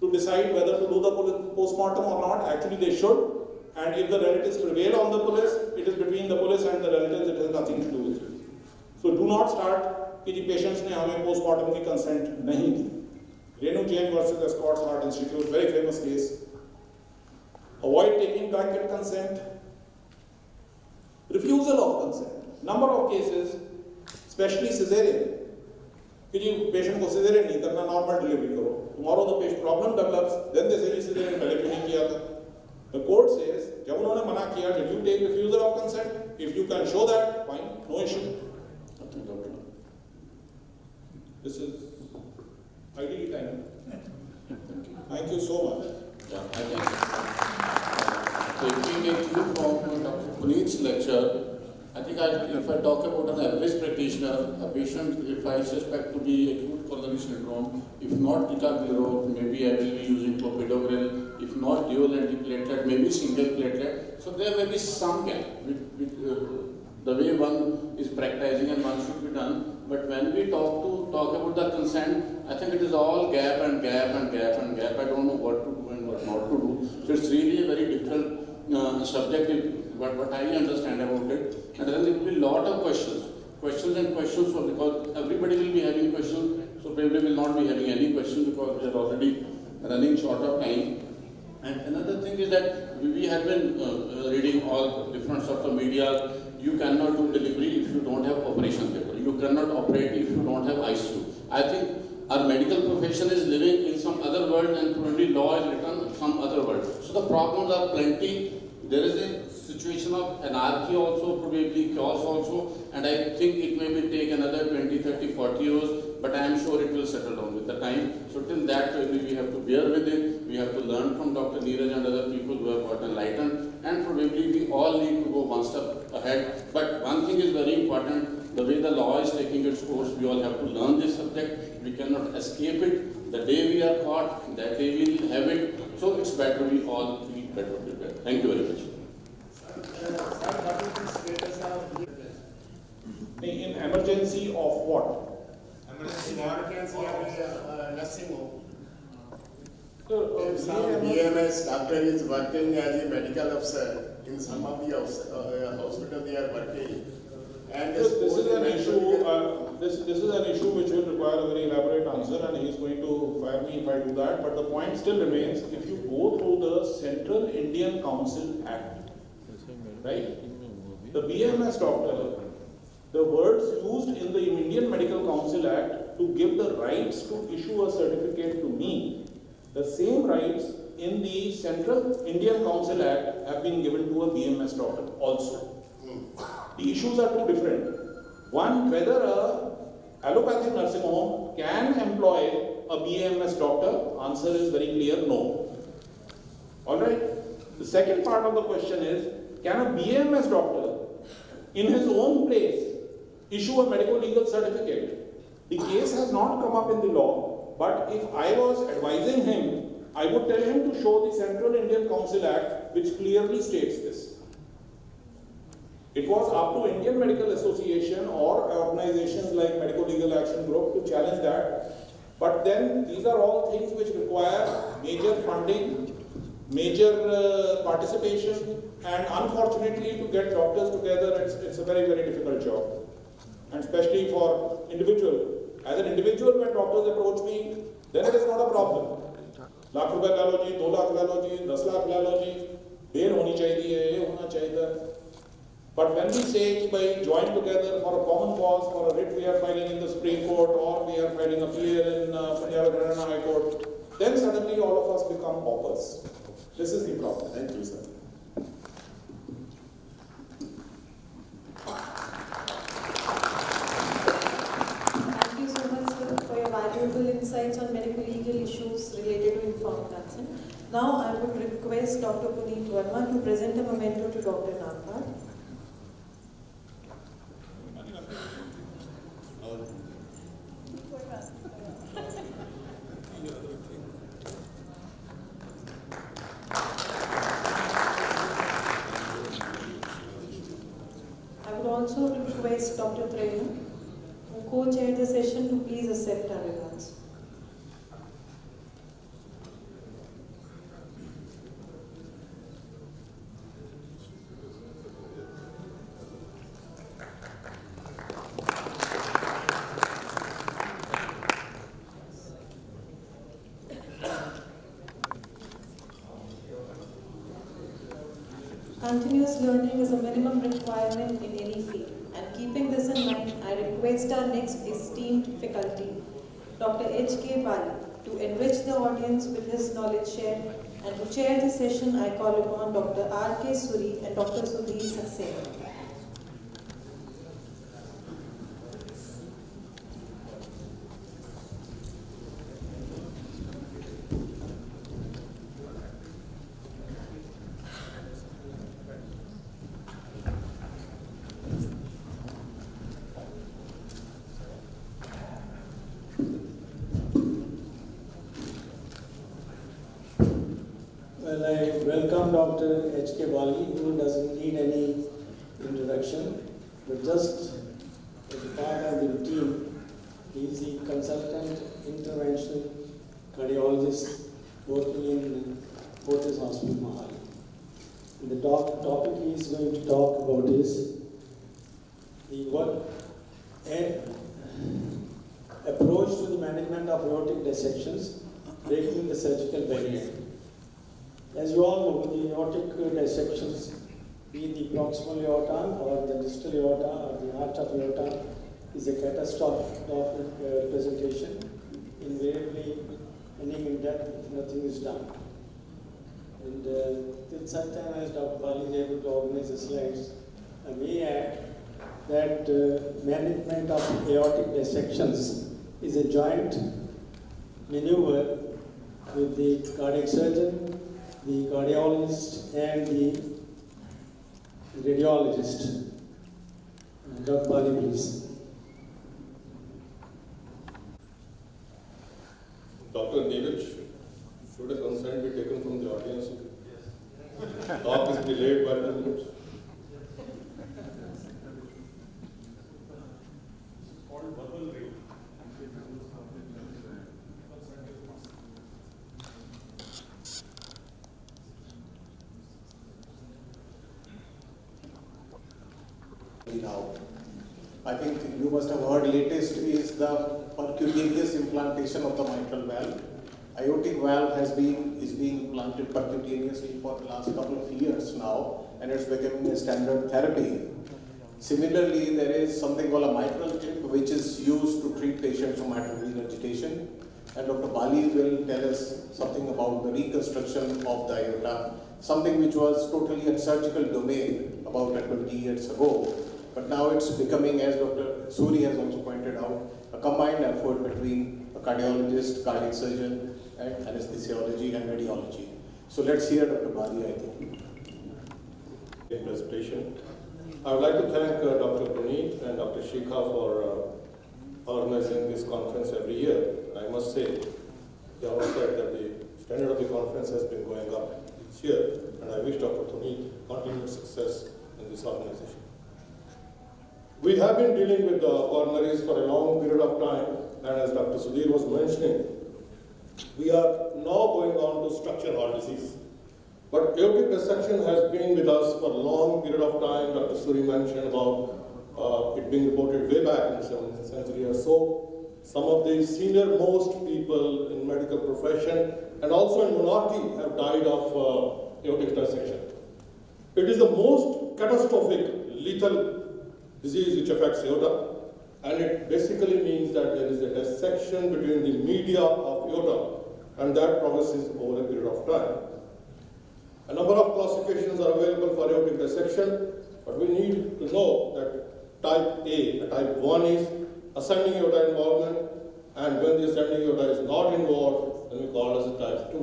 to decide whether to do the post-mortem or not. Actually, they should. And if the relatives prevail on the police, it is between the police and the relatives, it has nothing to do with you. So do not start कि the patients ने हमें post-mortem की consent नहीं दी. Renu Jain versus the Scots Heart Institute, very famous case. Avoid taking blanket consent. Refusal of consent. Number of cases, especially cesarean. कि जी patient को cesarean नहीं करना, normal delivery करो. Tomorrow the patient problem develops, then they say cesarean पहले क्यों नहीं किया था? The court says, जब उन्होंने मना किया, did you take refusal of consent? If you can show that, fine, no issue. This is ideally timed. Thank you so much. Yeah, taking a cue from Dr. Puneet's lecture, I think if I talk about an average practitioner, a patient, if I suspect to be acute coronary syndrome, if not ticagrelor, maybe I will be using clopidogrel, if not dual antiplatelet, maybe single platelet. So there may be some gap with the way one is practicing and one should be done. But when we talk about the consent, I think it is all gap and gap and gap and gap. I don't know what to do and what not to do. So it's really a very difficult subject, what I understand about it. And then there will be a lot of questions and questions, so because everybody will be having questions, so probably will not be having any questions because we are already running short of time. And another thing is that we have been reading all different sorts of media. You cannot do delivery if you don't have operation theatre. You cannot operate if you don't have ICU. I think our medical profession is living in some other world and probably law is written in some other world. So the problems are plenty. There is a situation of anarchy also, probably chaos also, and I think it may take another 20, 30, 40 years, but I am sure it will settle down with the time. So till that, we have to bear with it. We have to learn from Dr. Neeraj and other people who have got enlightened, and probably we all need to go one step ahead. But one thing is very important, the way the law is taking its course, we all have to learn this subject. We cannot escape it. The day we are caught, that day we will have it. So it's better we all be better prepared. Thank you very much. In emergency of what? Emergency nursing home. So, some BMS doctor is working as a medical officer in some of the hospital they are working. And this is an issue. This is an issue which will require a very elaborate answer, and he is going to fire me if I do that. But the point still remains: if you go through the Central Indian Council Act, right? The BMS doctor, the words used in the Indian Medical Council Act to give the rights to issue a certificate to me, the same rights in the Central Indian Council Act have been given to a BMS doctor also. The issues are two different. One, whether allopathic nursing home can employ a BAMS doctor? Answer is very clear, no. Alright. The second part of the question is, can a BAMS doctor in his own place issue a medical legal certificate? The case has not come up in the law, but if I was advising him, I would tell him to show the Central Indian Council Act, which clearly states this. It was up to Indian Medical Association or organizations like Medical Legal Action Group to challenge that. But then these are all things which require major funding, major participation, and unfortunately to get doctors together, it's a very, very difficult job. And especially for individual. As an individual, when doctors approach me, then it is not a problem. Lakh रुपए ला लो जी, 2 लाख ला लो जी, 10 लाख ला लो जी, देर होनी चाहिए, ये होना चाहिए. But when we say कि भाई join together for a common cause, for a writ we are filing in the Supreme Court or we are filing a appeal in Punjab Haryana High Court, then suddenly all of us become paupers. This is the problem. Thank you, sir. Thank you so much, sir, for your valuable insights on medical legal issues related to informed consent. Now I would request Dr. Puneet Verma to present a memento to Dr. Nagpal. Also request Dr. Prema, who co-chaired the session, to please accept our regards. Continuous learning is a minimum requirement in any field, and keeping this in mind, I request our next esteemed faculty, Dr. H.K. Bali, to enrich the audience with his knowledge share, and to chair the session I call upon Dr. R.K. Suri and Dr. Sudhir Saxena. I welcome Dr. H.K. Bali, who doesn't need any introduction, but just as a part of the routine, he is the consultant interventional cardiologist working in Fortis Hospital, Mohali. And the topic he is going to talk about is the approach to the management of aortic dissections, breaking the surgical barrier. As you all know, the aortic dissections, be it the proximal aorta or the distal aorta or the arch of aorta, is a catastrophic presentation, invariably ending in death if nothing is done. And till such time as Dr. Bali is able to organize the slides, I may add that management of aortic dissections is a joint maneuver with the cardiac surgeon, the cardiologist, and the radiologist. Dr. Bali, please. Dr. David, should a consent be taken from the audience? Yes. Talk is delayed by 2 minutes. Now, I think you must have heard latest is the percutaneous implantation of the mitral valve. Aortic valve is being implanted percutaneously for the last couple of years now, and it's becoming a standard therapy. Similarly, there is something called a mitral tip, which is used to treat patients with mitral regurgitation. And Dr. Bali will tell us something about the reconstruction of the aorta, something which was totally a surgical domain about 20 years ago. But now it's becoming, as Dr. Suri has also pointed out, a combined effort between a cardiologist, cardiac surgeon, and anesthesiology and radiology. So let's hear Dr. Bali, I think. Presentation. I would like to thank Dr. Puneet and Dr. Shikha for organizing this conference every year. I must say, they all said that the standard of the conference has been going up each year, and I wish Dr. Puneet continued success in this organization. We have been dealing with the coronaries for a long period of time, and as Dr. Sudhir was mentioning, we are now going on to structural heart disease. But aortic dissection has been with us for a long period of time. Dr. Suri mentioned about it being reported way back in the 17th century or so. Some of the senior most people in medical profession and also in monarchy have died of aortic dissection. It is the most catastrophic, lethal disease which affects aorta, and it basically means that there is a dissection between the media of aorta, and that progresses over a period of time. A number of classifications are available for aortic dissection, but we need to know that type A, type 1 is ascending aorta involvement, and when the ascending aorta is not involved, then we call it as a type 2.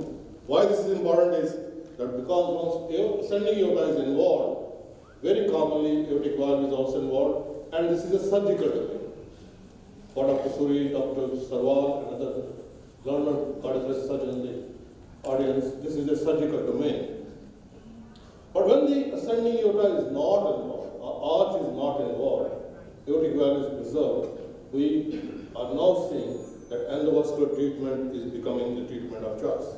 Why this is important is that because once ascending aorta is involved, very commonly aortic valve is also involved, and this is a surgical domain. For Dr. Suri, Dr. Sarwal, and other learned cardiologist surgeons in the audience, this is a surgical domain. But when the ascending aorta is not involved, or arch is not involved, aortic valve is preserved, we are now seeing that endovascular treatment is becoming the treatment of choice.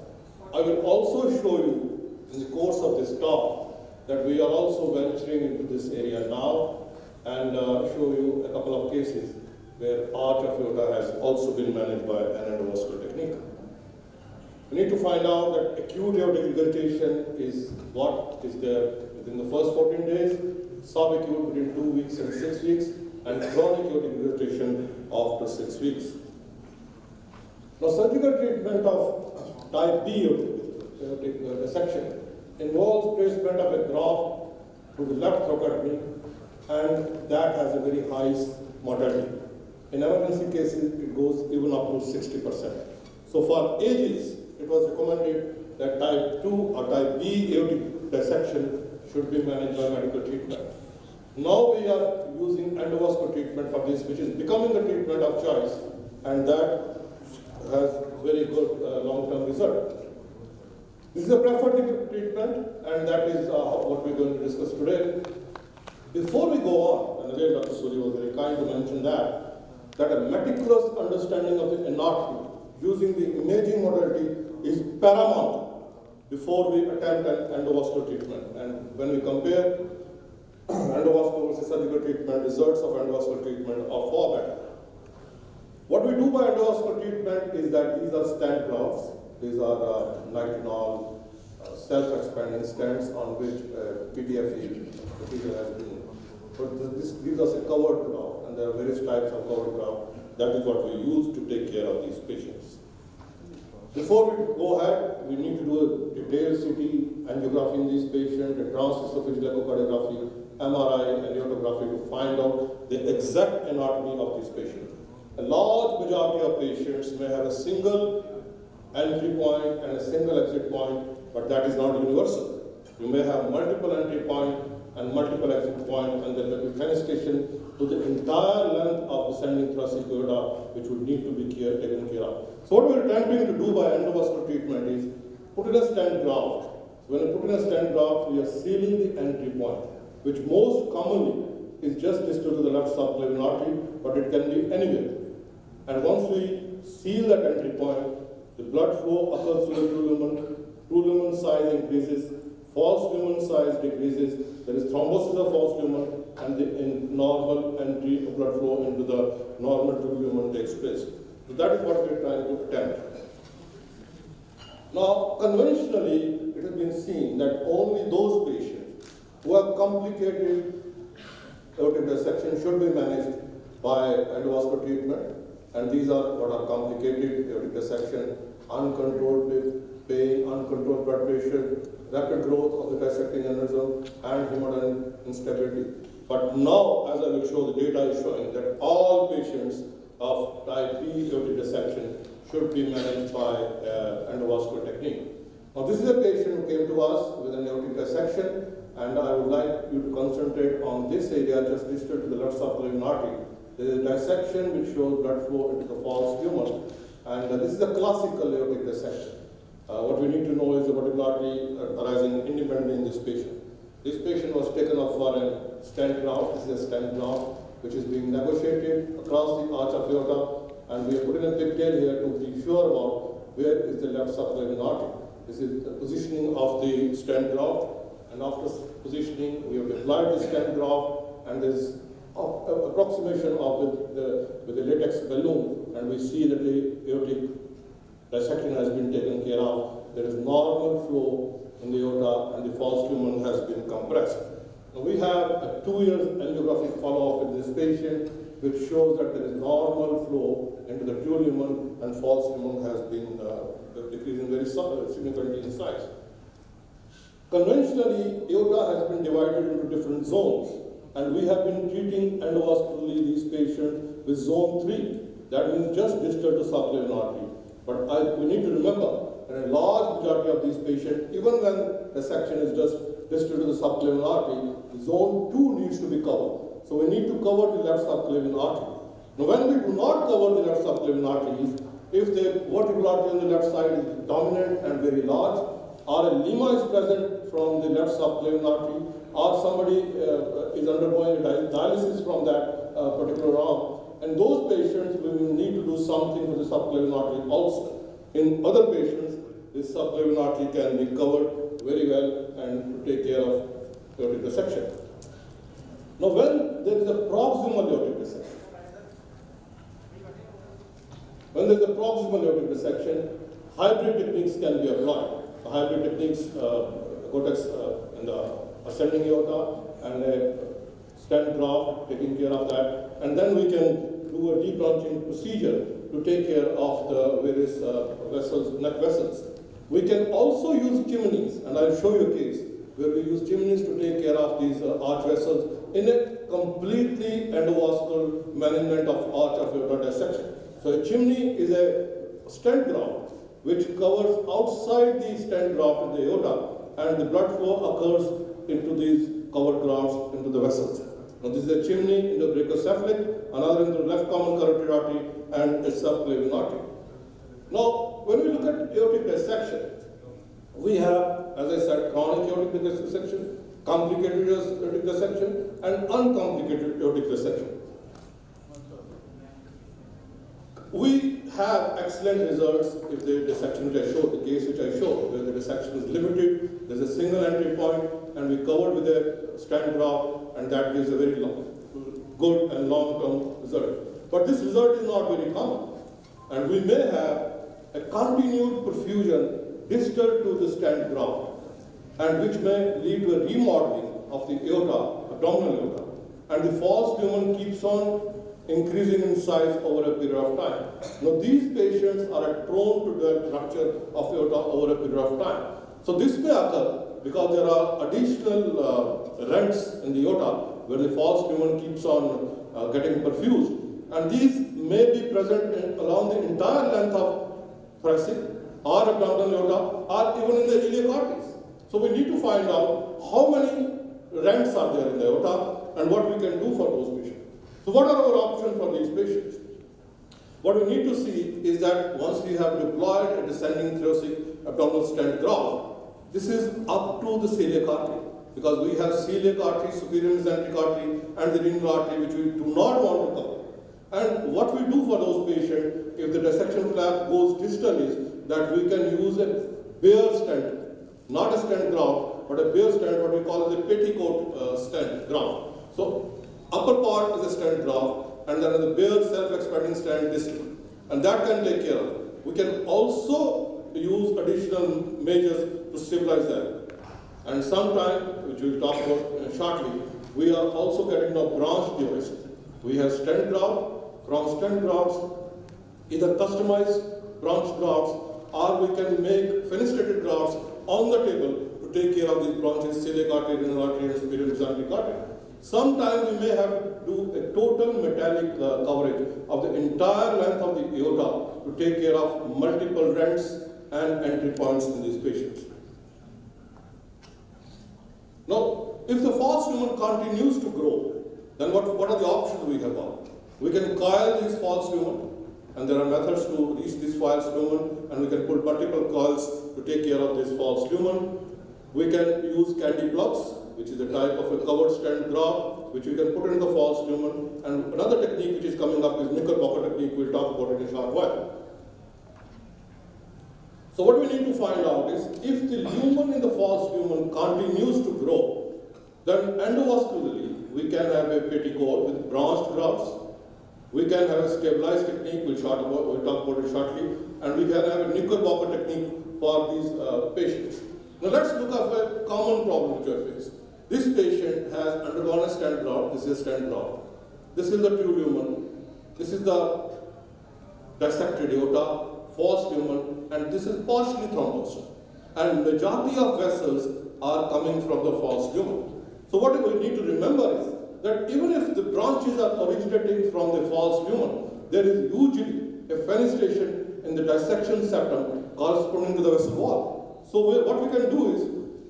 I will also show you in the course of this talk that we are also venturing into this area now and show you a couple of cases where arch of aorta has also been managed by an endovascular technique. We need to find out that acute aortic regurgitation is what is there within the first 14 days, subacute between 2 weeks and 6 weeks, and chronic aortic regurgitation after 6 weeks. Now, surgical treatment of type B aortic dissection involves placement of a graft to the left thoracotomy, and that has a very high mortality. In emergency cases, it goes even up to 60%. So for ages, it was recommended that type 2 or type B aortic dissection should be managed by medical treatment. Now we are using endovascular treatment for this, which is becoming the treatment of choice, and that has very good long-term result. This is a preferred treatment, and that is what we're going to discuss today. Before we go on, and again Dr. Suri was very kind to mention that a meticulous understanding of the anatomy using the imaging modality is paramount before we attempt an endovascular treatment. And when we compare endovascular versus surgical treatment, results of endovascular treatment are far better. What we do by endovascular treatment is that these are stent grafts. These are nitinol, self-expanding stents on which PTFE material has been. But this gives us a covered graft, and there are various types of covered graft. That is what we use to take care of these patients. Before we go ahead, we need to do a detailed CT angiography in these patients, a transesophageal echocardiography, MRI, and aortography to find out the exact anatomy of these patients. A large majority of patients may have a single entry point and a single exit point, but that is not universal. You may have multiple entry point and multiple exit point, and there may be fenestration to the entire length of descending thoracic aorta, which would need to be taken care of. So what we're attempting to do by endovascular treatment is put in a stent graft. So when we put in a stent graft, we are sealing the entry point, which most commonly is just distal to the left subclavian artery, but it can be anywhere. And once we seal that entry point, the blood flow occurs through the true lumen size increases, false lumen size decreases, there is thrombosis of false lumen, and the normal entry of blood flow into the normal true lumen takes place. So that is what we are trying to attempt. Now, conventionally, it has been seen that only those patients who have complicated aortic dissection should be managed by endovascular treatment. And these are what are complicated aortic dissection, uncontrolled pain, uncontrolled blood pressure, rapid growth of the dissecting aneurysm, and hemodynamic instability. But now, as I will show, the data is showing that all patients of type B aortic dissection should be managed by endovascular technique. Now, this is a patient who came to us with an aortic dissection, and I would like you to concentrate on this area just distal to the left subclavian artery. There is a dissection which shows blood flow into the false tumor, and this is a classical aortic dissection. What we need to know is the vertebral artery arising independently in this patient. This patient was taken up for a stent graft. This is a stent graft which is being negotiated across the arch of aorta, and we are putting a pigtail here to be sure about where is the left subclavian artery. This is the positioning of the stent graft, and after positioning, we have applied the stent graft, and there is approximation of with the latex balloon, and we see that the aortic dissection has been taken care of. There is normal flow in the aorta, and the false lumen has been compressed. Now we have a 2-year angiographic follow-up with this patient, which shows that there is normal flow into the true lumen, and false lumen has been decreasing very significantly in size. Conventionally, aorta has been divided into different zones, and we have been treating endovascularly these patients with zone 3. That means just distal to subclavian artery. But we need to remember that a large majority of these patients, even when the section is just distal to the subclavian artery, zone 2 needs to be covered. So we need to cover the left subclavian artery. Now when we do not cover the left subclavian arteries, if the vertebral artery on the left side is dominant and very large, or a lima is present from the left subclavian artery, or somebody is undergoing dialysis from that particular arm, and those patients, we will need to do something with the subclavian artery also. In other patients, this subclavian artery can be covered very well and to take care of aortic dissection. Now, when there is a proximal aortic dissection, hybrid techniques can be applied. The hybrid techniques, cortex in the ascending aorta and a stent graft taking care of that, and then we can do a debranching procedure to take care of the various vessels, neck vessels. We can also use chimneys, and I'll show you a case where we use chimneys to take care of these arch vessels in a completely endovascular management of arch of aorta dissection. So a chimney is a stent graft which covers outside the stent graft in the aorta, and the blood flow occurs into these covered grafts into the vessels. Now this is a chimney into the brachiocephalic, another into the left common carotid artery, and a subclavian artery. Now, when we look at aortic dissection, we have, as I said, chronic aortic dissection, complicated aortic dissection, and uncomplicated aortic dissection. We have excellent results if the dissection which I showed, the case which I showed, where the dissection is limited, there's a single entry point, and we covered with a stent graft, and that gives a very good and long-term result. But this result is not very common, and we may have a continued perfusion distal to the stent graft, and which may lead to a remodeling of the aorta, abdominal aorta, and the false lumen keeps on increasing in size over a period of time. Now these patients are prone to the rupture of aorta over a period of time. So this may occur because there are additional rents in the aorta where the false lumen keeps on getting perfused, and these may be present along the entire length of thoracic or abdominal aorta or even in the iliac arteries. So we need to find out how many rents are there in the aorta and what we can do for those patients. So what are our options for these patients? What we need to see is that once we have deployed a descending thoracic abdominal stent graft, this is up to the celiac artery, because we have celiac artery, superior mesenteric artery, and the renal artery, which we do not want to cover. And what we do for those patients, if the dissection flap goes distal, is that we can use a bare stent, not a stent graft, but a bare stent, what we call as a petticoat stent graft. So upper part is a stent graft, and then the bare self-expanding stent distal, and that can take care of it. We can also use additional measures to stabilize that. And sometime, which we'll talk about shortly, we are also getting a branch device. We have stent graft. From stent grafts, either customized branch grafts, or we can make fenestrated grafts on the table to take care of these branches, celiac artery, renal artery, and superior mesenteric artery. Sometimes we may have to do a total metallic coverage of the entire length of the aorta to take care of multiple rents and entry points in these patients. Now, if the false lumen continues to grow, then what are the options we have got? We can coil this false lumen, and there are methods to reach this false lumen, and we can put multiple coils to take care of this false lumen. We can use candy plugs, which is a type of a covered stent graft, which we can put in the false lumen. And another technique which is coming up is Knickerbocker technique. We'll talk about it in a short while. So what we need to find out is, if the lumen in the false lumen continues to grow, then endovascularly we can have a petticoat with branched grafts. We can have a stabilized technique, we'll talk about it shortly, and we can have a Knickerbocker technique for these patients. Now let's look at a common problem which I face. This patient has undergone a stent graft. This is a stent graft. This is the true lumen. This is the dissected aorta, false lumen, and this is partially thrombosed. And majority of vessels are coming from the false lumen. So what we need to remember is that even if the branches are originating from the false lumen, there is usually a fenestration in the dissection septum corresponding to the vessel wall. So what we can do is,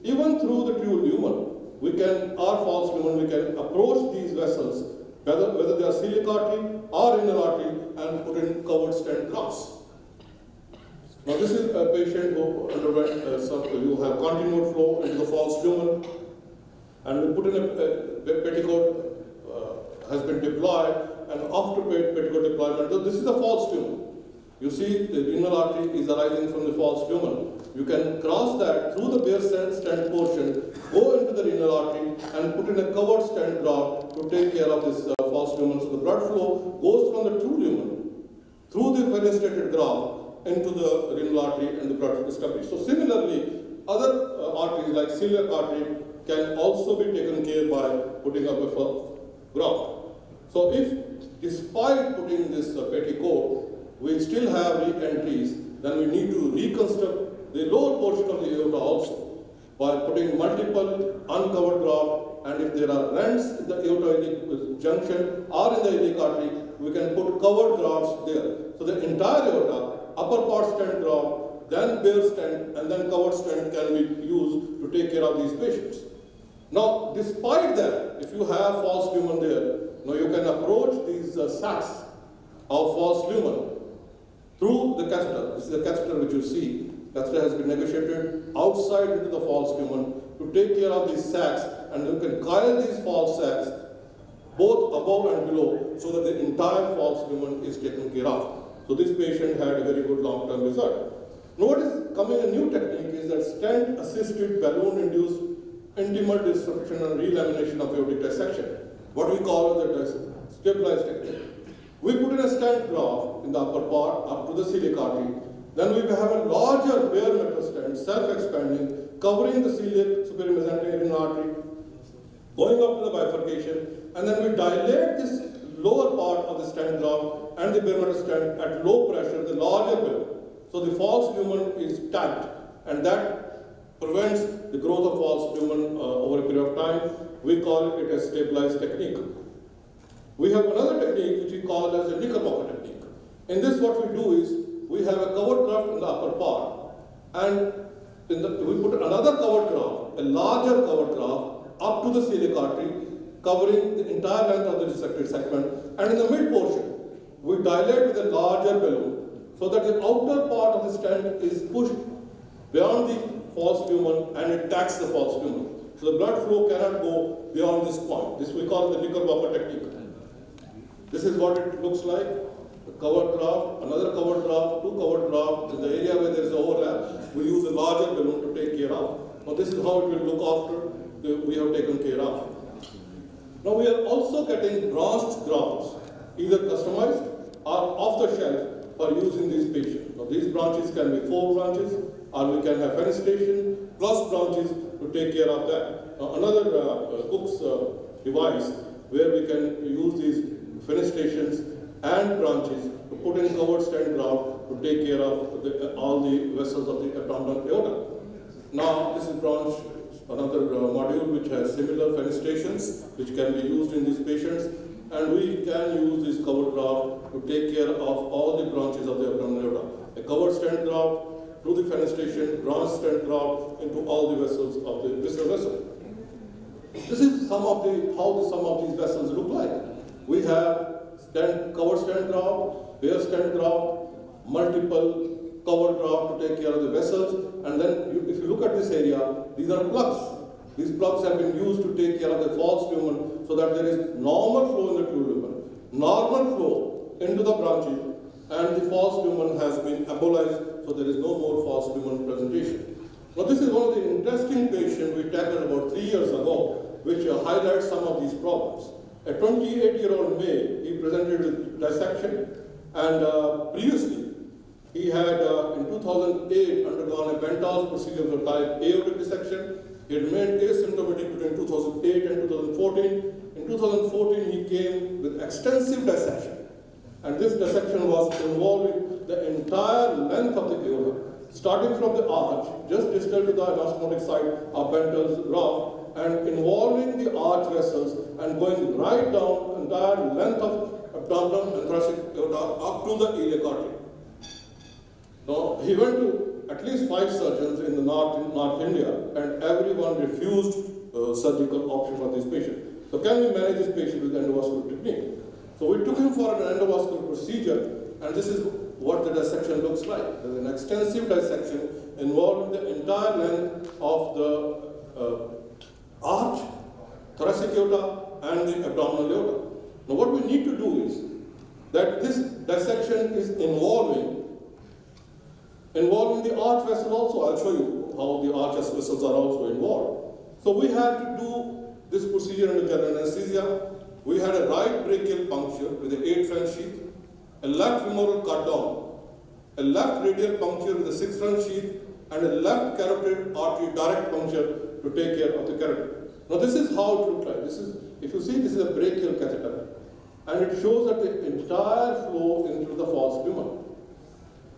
even through the true lumen, our false lumen, we can approach these vessels, whether they are celiac artery or inner artery, and put in covered stent grafts. Now this is a patient who underwent who have continued flow into the false lumen, and we put in a petticoat has been deployed, and after petticoat deployment, so this is the false lumen. You see the inner artery is arising from the false lumen. You can cross that through the bare stent portion, go into the renal artery, and put in a covered stent graft to take care of this false lumen. So the blood flow goes from the true lumen through the fenestrated graft into the renal artery, and the blood is established. So similarly, other arteries like celiac artery can also be taken care by putting up a graft. So if, despite putting this petticoat, we still have re-entries, then we need to reconstruct the lower portion of the aorta also by putting multiple uncovered graft, and if there are rents in the aorta junction or in the iliac artery, we can put covered grafts there. So the entire aorta, upper part stent graft, then bare stent, and then covered stent can be used to take care of these patients. Now, despite that, if you have false lumen there, now you can approach these sacs of false lumen through the catheter. This is the catheter which you see. Catheter has been negotiated outside into the false lumen to take care of these sacs, and you can coil these false sacs both above and below so that the entire false lumen is taken care of. So this patient had a very good long-term result. Now what is coming a new technique is that stent-assisted balloon-induced intimal disruption and relamination of aortic dissection, what we call the stabilized technique. We put in a stent graft in the upper part up to the celiac artery. Then we have a larger bare metal stent, self-expanding, covering the celiac superior mesenteric artery, going up to the bifurcation, and then we dilate this lower part of the stent graft and the bare metal stent at low pressure, the larger balloon. So the false lumen is tapped, and that prevents the growth of false lumen over a period of time. We call it a stabilized technique. We have another technique which we call as a Knickerbocker technique. In this, what we do is we have a covered graft in the upper part, and we put another covered graft, a larger covered graft, up to the celiac artery, covering the entire length of the dissected segment, and in the mid portion, we dilate with a larger balloon so that the outer part of the stent is pushed beyond the false lumen and it tags the false lumen. So the blood flow cannot go beyond this point. This we call the Knickerbocker technique. This is what it looks like. A covered graft, another covered graft, two covered grafts. In the area where there is overlap, we use a larger balloon to take care of. Now this is how it will look after we have taken care of. Now we are also getting branched grafts, either customized or off the shelf for use in these patients. Now these branches can be 4 branches, or we can have fenestration plus branches to take care of that. Now another Cook's device where we can use these fenestrations and branches to put in covered stent graft to take care of all the vessels of the abdominal aorta. Now this is branch another module which has similar fenestrations which can be used in these patients, and we can use this covered graft to take care of all the branches of the abdominal aorta. A covered stent graft through the fenestration, branch stent graft into all the vessels of the visceral vessel. This is how some of these vessels look like. We have covered stent graft, bare stent graft, multiple covered graft to take care of the vessels, and then if you look at this area, these are plugs. These plugs have been used to take care of the false lumen so that there is normal flow in the true lumen, normal flow into the branches, and the false lumen has been embolized, so there is no more false lumen presentation. Now this is one of the interesting patients we tackled about 3 years ago, which highlights some of these problems. A 28-year-old male, he presented with dissection, and previously he had in 2008 undergone a Bentall's procedure for type aortic dissection. He had remained asymptomatic between 2008 and 2014. In 2014 he came with extensive dissection, and this dissection was involving the entire length of the aorta, starting from the arch, just distal to the anastomotic side of Bentall's graft, and involving the arch vessels and going right down the entire length of abdominal and thoracic aorta up to the iliac artery. Now, he went to at least 5 surgeons in the North India, and everyone refused surgical option for this patient. So can we manage this patient with endovascular technique? So we took him for an endovascular procedure, and this is what the dissection looks like. There's an extensive dissection involving the entire length of the arch, thoracic aorta, and the abdominal aorta. Now what we need to do is that this dissection is involving the arch vessel also. I'll show you how the arch vessels are also involved. So we had to do this procedure under general anesthesia. We had a right brachial puncture with an 8 French sheath, a left femoral cut down, a left radial puncture with a 6 French sheath, and a left carotid artery direct puncture to take care of the carotid. Now this is how it looks like. This is, if you see, this is a brachial catheter, and it shows that the entire flow into the false lumen.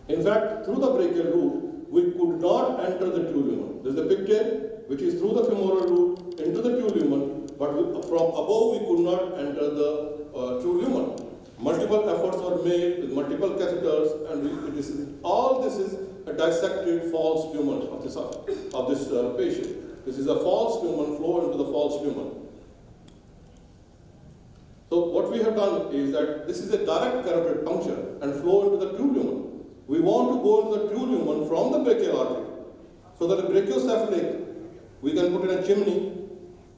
In fact, through the brachial route, we could not enter the true lumen. There is the pigtail, which is through the femoral route into the true lumen, but from above we could not enter the true lumen. Multiple efforts were made with multiple catheters, and all this is a dissected false lumen of this patient. This is a false lumen, flow into the false lumen. So what we have done is that this is a direct carotid puncture and flow into the true lumen. We want to go into the true lumen from the brachial artery, so that the brachiocephalic, we can put in a chimney.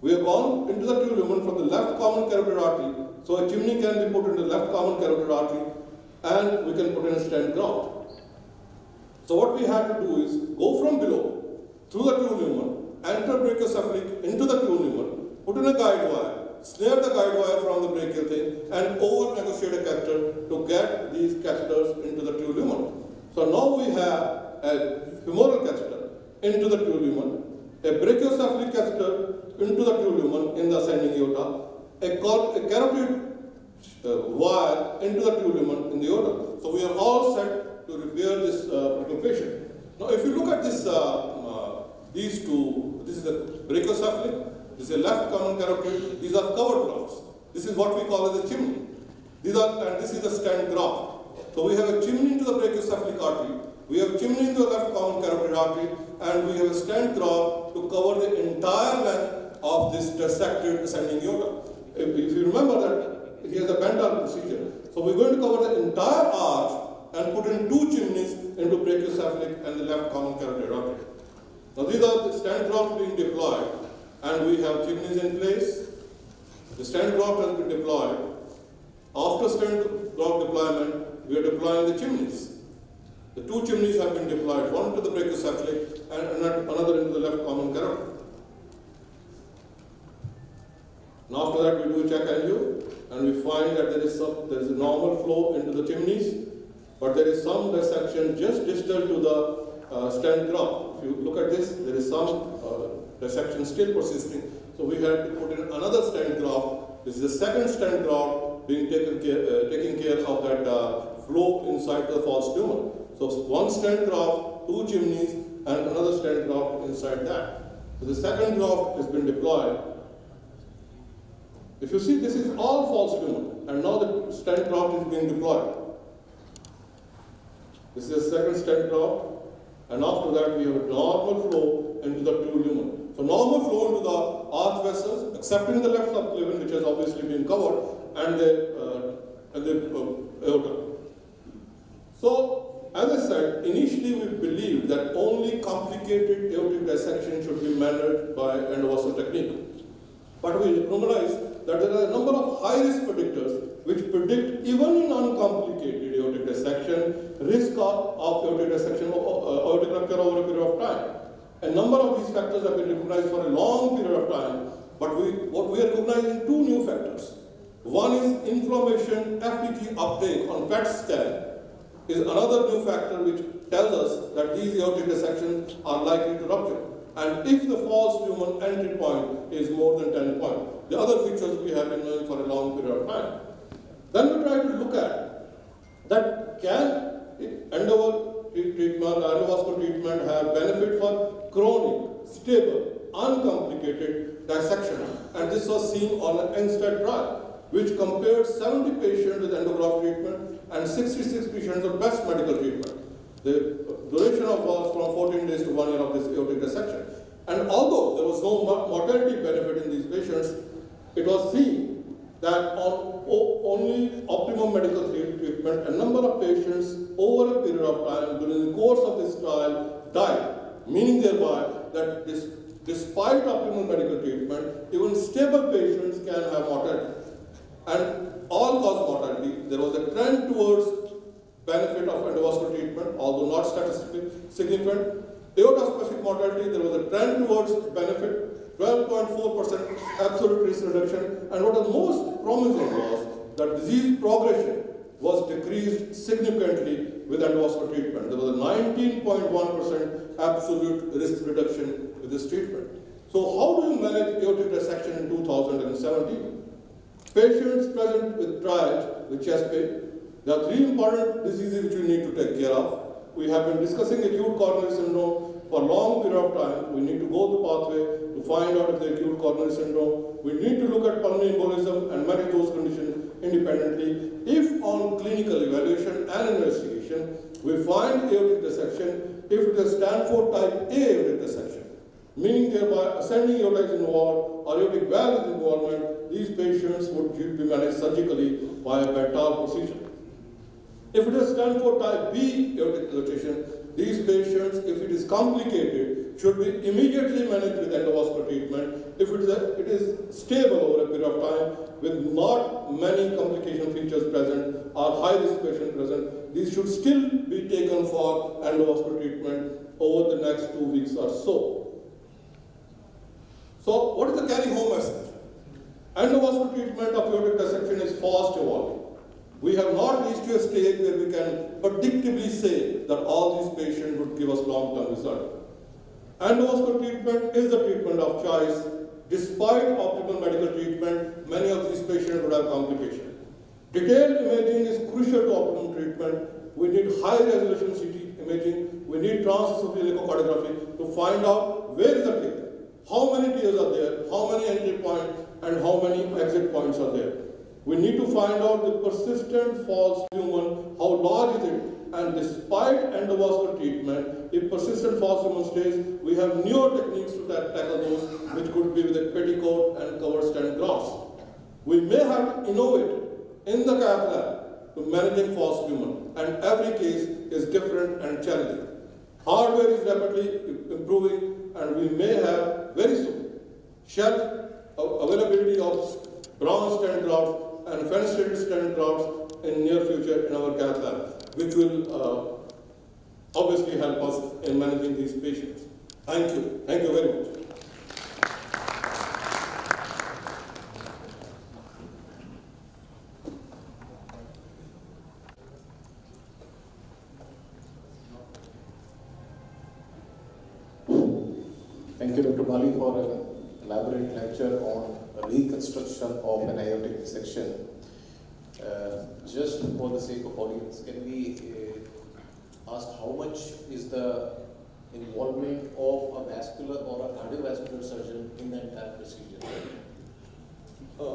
We have gone into the true lumen from the left common carotid artery, so a chimney can be put into the left common carotid artery, and we can put in a stent graft. So what we have to do is go from below, through the true lumen, enter brachiocephalic into the true lumen, put in a guide wire, snare the guide wire from the brachial thing, and over-negotiate a catheter to get these catheters into the true lumen. So now we have a femoral catheter into the true lumen, a brachiocephalic catheter into the true lumen in the ascending aorta, a carotid wire into the true lumen in the aorta. So we are all set to repair this patient. Now if you look at this, these two, this is a brachiocephalic, this is a left common carotid, these are covered grafts. This is what we call as a chimney. And this is the stent graft. So we have a chimney into the brachiocephalic artery, we have chimney into the left common carotid artery, and we have a stent graft to cover the entire length of this dissected ascending aorta. If you remember that, he has a Bentall procedure. So we're going to cover the entire arch and put in 2 chimneys into brachiocephalic and the left common carotid artery. Now these are the stent grafts being deployed, and we have chimneys in place. The stent graft has been deployed. After stent graft deployment, we are deploying the chimneys. The 2 chimneys have been deployed, one to the brachiocephalic and another into the left common carotid. And after that, we do a check angio, and we find that there is a normal flow into the chimneys, but there is some dissection just distal to the stent graft. If you look at this, there is some dissection still persisting. So we had to put in another stent graft. This is the second stent graft being taking care of that flow inside the false lumen. So 1 stent graft, 2 chimneys, and another stent graft inside that. So the second graft has been deployed. If you see, this is all false lumen, and now the stent graft is being deployed. This is the second stent graft, and after that we have a normal flow into the true lumen. So normal flow into the arch vessels, excepting the left subclavian, which has obviously been covered, and the aorta. So, as I said, initially we believed that only complicated aortic dissection should be managed by endovascular technique. But we realized that there are a number of high-risk predictors which predict, even in uncomplicated aortic dissection, risk of aortic dissection or aortic rupture over a period of time. A number of these factors have been recognized for a long period of time, but what we are recognizing two new factors. One is inflammation FDG uptake on PET scan is another new factor which tells us that these aortic dissections are likely to rupture. And if the false lumen entry point is more than 10 points, the other features we have been knowing for a long period of time. Then we try to look at that can endovascular treatment have benefit for chronic, stable, uncomplicated dissection. And this was seen on an NSTAT trial, which compared 70 patients with endograft treatment and 66 patients with best medical treatment. The duration was from 14 days to 1 year of this aortic dissection. And although there was no mortality benefit in these patients, it was seen that on only optimum medical treatment, a number of patients over a period of time during the course of this trial died, meaning thereby that despite optimal medical treatment, even stable patients can have mortality. And all-cause mortality, there was a trend towards benefit of endovascular treatment, although not statistically significant. Aorta-specific mortality, there was a trend towards benefit, 12.4% absolute risk reduction, and what was most promising was that disease progression was decreased significantly with endovascular treatment. There was a 19.1% absolute risk reduction with this treatment. So how do you manage aortic dissection in 2017? Patients present with triage, with chest pain. There are three important diseases which we need to take care of. We have been discussing acute coronary syndrome for a long period of time. We need to go the pathway to find out if the acute coronary syndrome. We need to look at pulmonary embolism and manage those conditions independently. If on clinical evaluation and investigation, we find aortic dissection, if it is Stanford type A aortic dissection, meaning thereby ascending aorta is involved or aortic valve is involvement, these patients would be managed surgically by a Bartal procedure. If it is Stanford type B aortic rotation, these patients, if it is complicated, should be immediately managed with endovascular treatment. If it is stable over a period of time with not many complication features present or high-risk patient present, these should still be taken for endovascular treatment over the next 2 weeks or so. So what is the carry-home message? Endovascular treatment of aortic dissection is fast evolving. We have not reached to a stage where we can predictably say that all these patients would give us long-term results. Endovascular treatment is the treatment of choice. Despite optimal medical treatment, many of these patients would have complications. Detailed imaging is crucial to optimum treatment. We need high-resolution CT imaging. We need transesophageal echocardiography to find out where is the tear, how many tears are there, how many entry points, and how many exit points are there. We need to find out the persistent false lumen, how large is it, and despite endovascular treatment, if persistent false lumen stays, we have newer techniques to tackle those, which could be with a petticoat and covered stent grafts. We may have to innovate in the cath lab to managing false lumen, and every case is different and challenging. Hardware is rapidly improving, and we may have very soon shelf availability of bronze stent grafts and fenestrated stent grafts in near future in our cath lab, which will obviously help us in managing these patients. Thank you. Thank you very much. Thank you, Dr. Bali, for an elaborate lecture on reconstruction of an aortic dissection. Just for the sake of audience, can we ask how much is the involvement of a vascular or a cardiovascular surgeon in the entire procedure?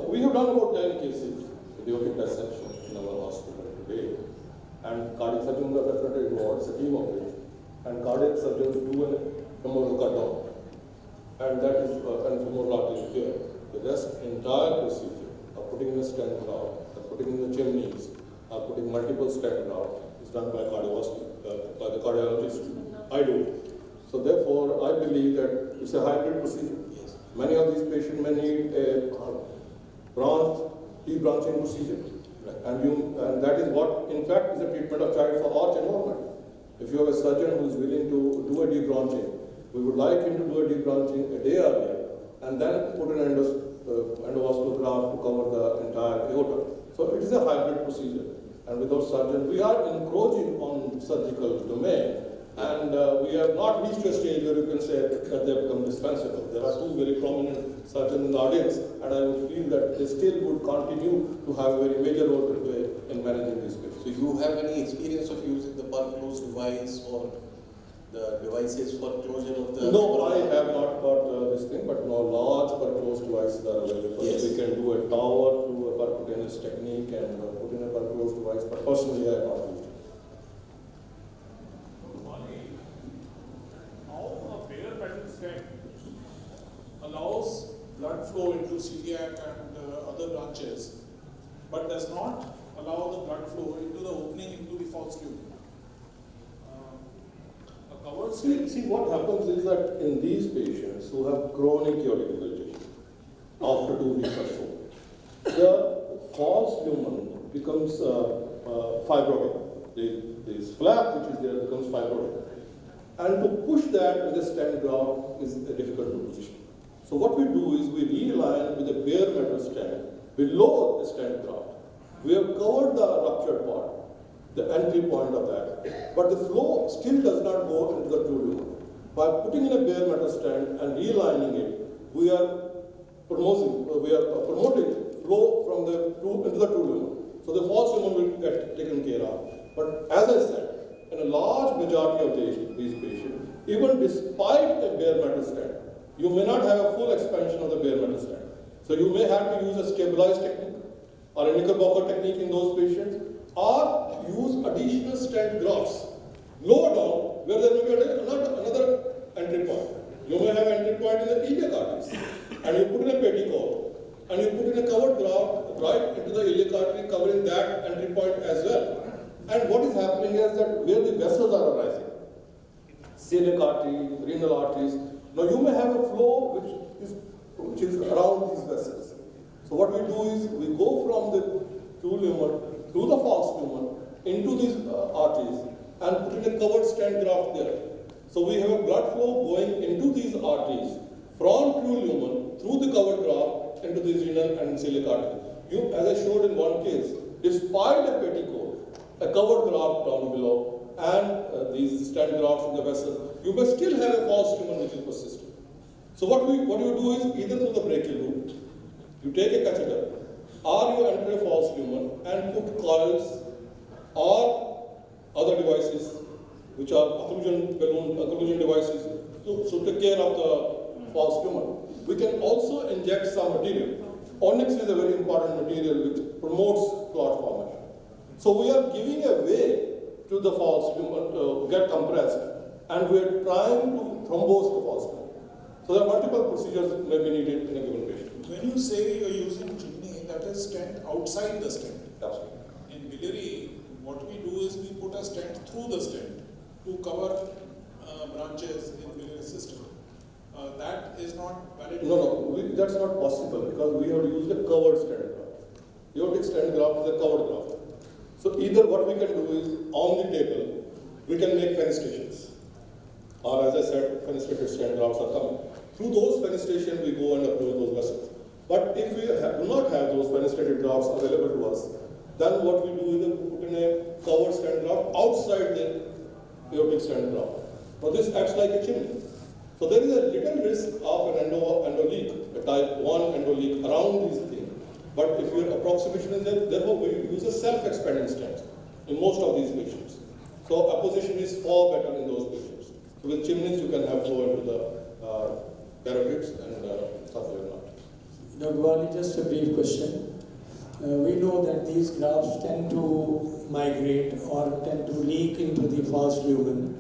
We have done about 10 cases with the open dissection in our hospital today. And cardiac surgeons are definitely involved, it's a team of it. And cardiac surgeons do a femoral cut down. And that is, and femoral artery here. The rest entire procedure of putting in a stent graft, putting in the chimneys, putting multiple stent graft is done by by the cardiologist. I do. So therefore, I believe that it's a hybrid procedure. Yes. Many of these patients may need a debranching procedure. Right. And that is what, in fact, is a treatment of child for arch involvement. If you have a surgeon who is willing to do a debranching, we would like him to do a debranching a day earlier and then put an endovascular graft to cover the entire aorta. So it is a hybrid procedure. And without surgeon, we are encroaching on surgical domain. And we have not reached a stage where you can say that they have become dispensable. There are two very prominent surgeons in the audience, and I would feel that they still would continue to have a very major role to play in managing these patients. So you have any experience of using the PART-2 device or the devices for closure of the... No, I have not got this thing, but no large PART-2 devices are available. Yes. We can do a tower through a percutaneous technique and put in a PART-2 device, but personally I have not used it. Allows blood flow into celiac and other branches, but does not allow the blood flow into the opening into the false lumen. See, what happens is that in these patients who have chronic aortic debilitation, after 2 weeks or so, the false lumen becomes fibrotic. This flap which is there becomes fibrotic. And to push that with a stent graft is a difficult position. So what we do is we realign with a bare metal stent below the stent graft. We have covered the ruptured part, the entry point of that, but the flow still does not go into the true lumen. By putting in a bare metal stent and realigning it, we are promoting flow from the true into the true lumen. So the false lumen will get taken care of. But as I said, in a large majority of these patients, even despite a bare metal stent, you may not have a full expansion of the bare metal stent. So you may have to use a stabilized technique or a Knickerbocker technique in those patients, or use additional stent grafts lower down where there may be another entry point. You may have entry point in the iliac arteries, and you put in a petticoat, and you put in a covered graft right into the iliac artery, covering that entry point as well. And what is happening is that where the vessels are arising, celiac artery, renal arteries, now you may have a flow which is around these vessels. So what we do is we go from the true lumen through the false lumen into these arteries and put in a covered stent graft there. So we have a blood flow going into these arteries from true lumen through the covered graft into the renal and celiac artery. As I showed in one case, despite a petticoat, a covered graft down below, and these stent grafts in the vessel, you may still have a false lumen which is persistent. So what you do is either through the brachial route, you take a catheter, or you enter a false lumen and put coils or other devices which are occlusion devices to take care of the false lumen. We can also inject some material. Onyx is a very important material which promotes clot formation. So we are giving a way to the false lumen to get compressed, and we are trying to thrombose the false lumen. So there are multiple procedures may be needed in a given patient. When you say you are using chimney, that is stent outside the stent. Absolutely. In biliary, what we do is we put a stent through the stent to cover branches in biliary system. That is not valid. No, that's not possible because we have used a covered stent graft. Aortic stent graft is a covered graft. So either what we can do is on the table, we can make fenestrations. Or as I said, fenestrated stent grafts are coming. Through those fenestrations, we go and approach those vessels. But if we do not have those fenestrated grafts available to us, then what we do is we put in a covered stent graft outside the aortic stent graft. Now this acts like a chimney. So there is a little risk of an endo leak, a type 1 endo leak around these things. But if your approximation is there, therefore we use a self-expanding stent in most of these patients. So apposition is far better in those patients. With chimneys, you can have flow into the carotids and subphlear nut. Dr. Wali, just a brief question. We know that these grafts tend to migrate or tend to leak into the false lumen,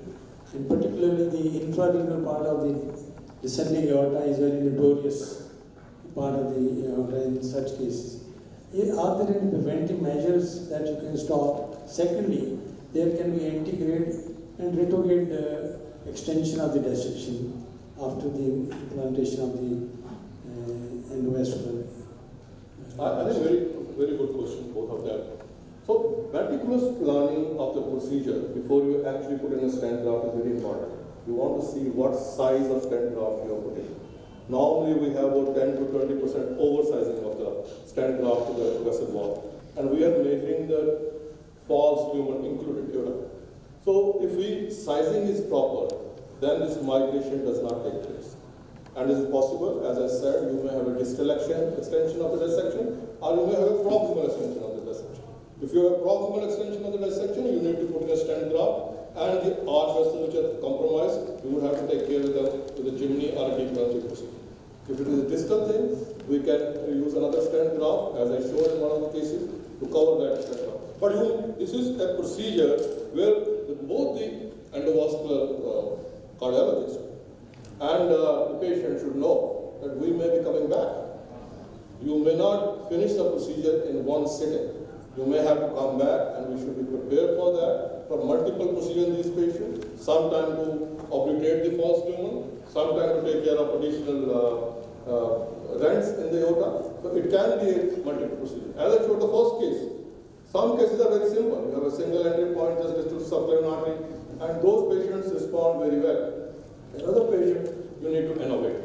and particularly the infrarenal part of the descending aorta is very notorious part of the aorta in such cases. Are there any preventive measures that you can stop? Secondly, there can be antegrade and retrograde extension of the dissection after the implantation of the endovascular. I think very good question, both of them. So, meticulous planning of the procedure before you actually put in a stent graft is very important. You want to see what size of stent graft you are putting. Normally, we have about 10 to 20% oversizing of the stent graft to the vessel wall, and we are measuring the false lumen included aorta. So, if sizing is proper, then this migration does not take place. And it is possible, as I said, you may have a distal extension of the dissection, or you may have a proximal extension of the dissection. If you have a proximal extension of the dissection, you need to put in a stent graft, and the arch vessels which are compromised, you would have to take care of them with a chimney or a deep branching procedure. If it is a distal thing, we can use another stent graft, as I showed in one of the cases, to cover that stent graft. But this is a procedure where both the endovascular cardiologist and the patient should know that we may be coming back. You may not finish the procedure in one sitting. You may have to come back, and we should be prepared for that, for multiple procedures in these patients, sometime to obliterate the false lumen, sometime to take care of additional rents in the aorta. So it can be a multiple procedure. As I showed the first case, some cases are very simple. You have a single entry point just to subclavian artery, and those patients respond very well. Another patient, you need to innovate.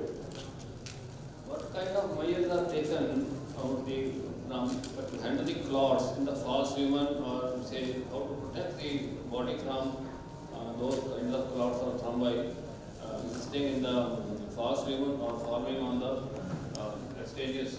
What kind of measures are taken from to handle the clots in the false lumen, or say how to protect the body from those kinds of clots or thrombi existing in the false lumen or forming on the stages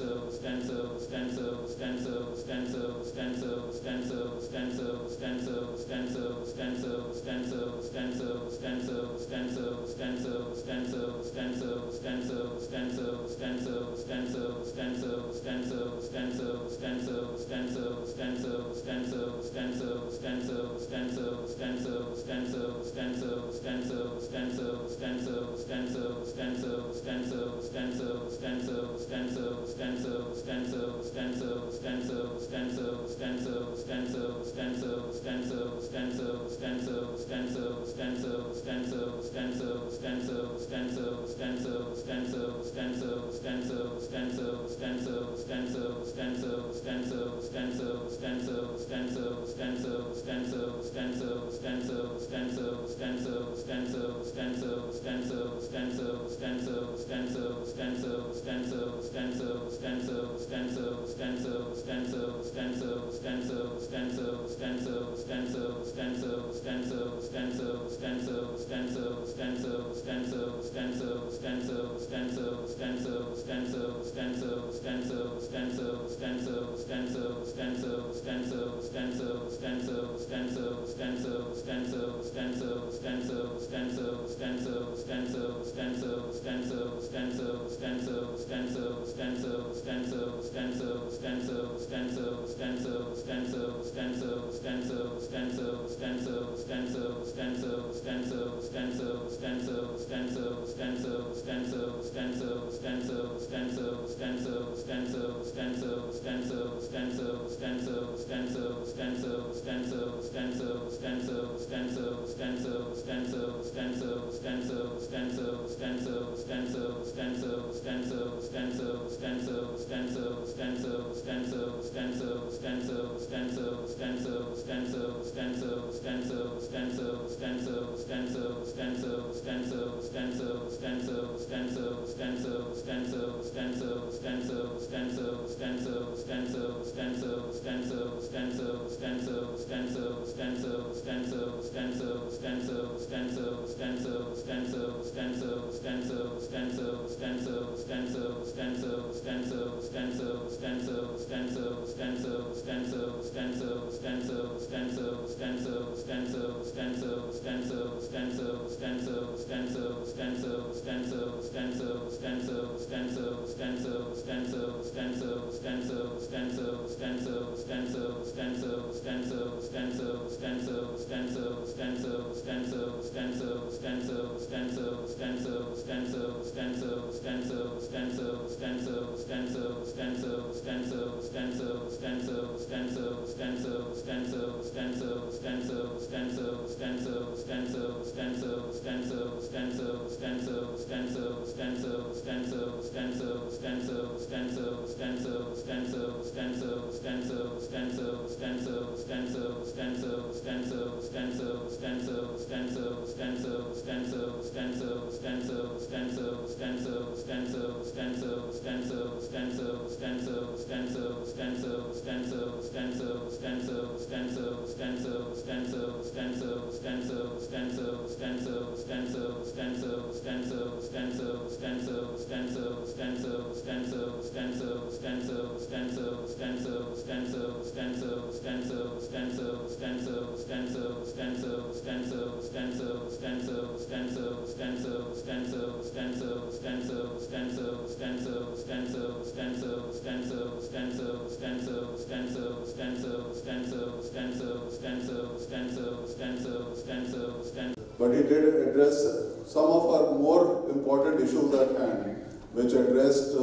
But he did address some of our more important issues at hand, which addressed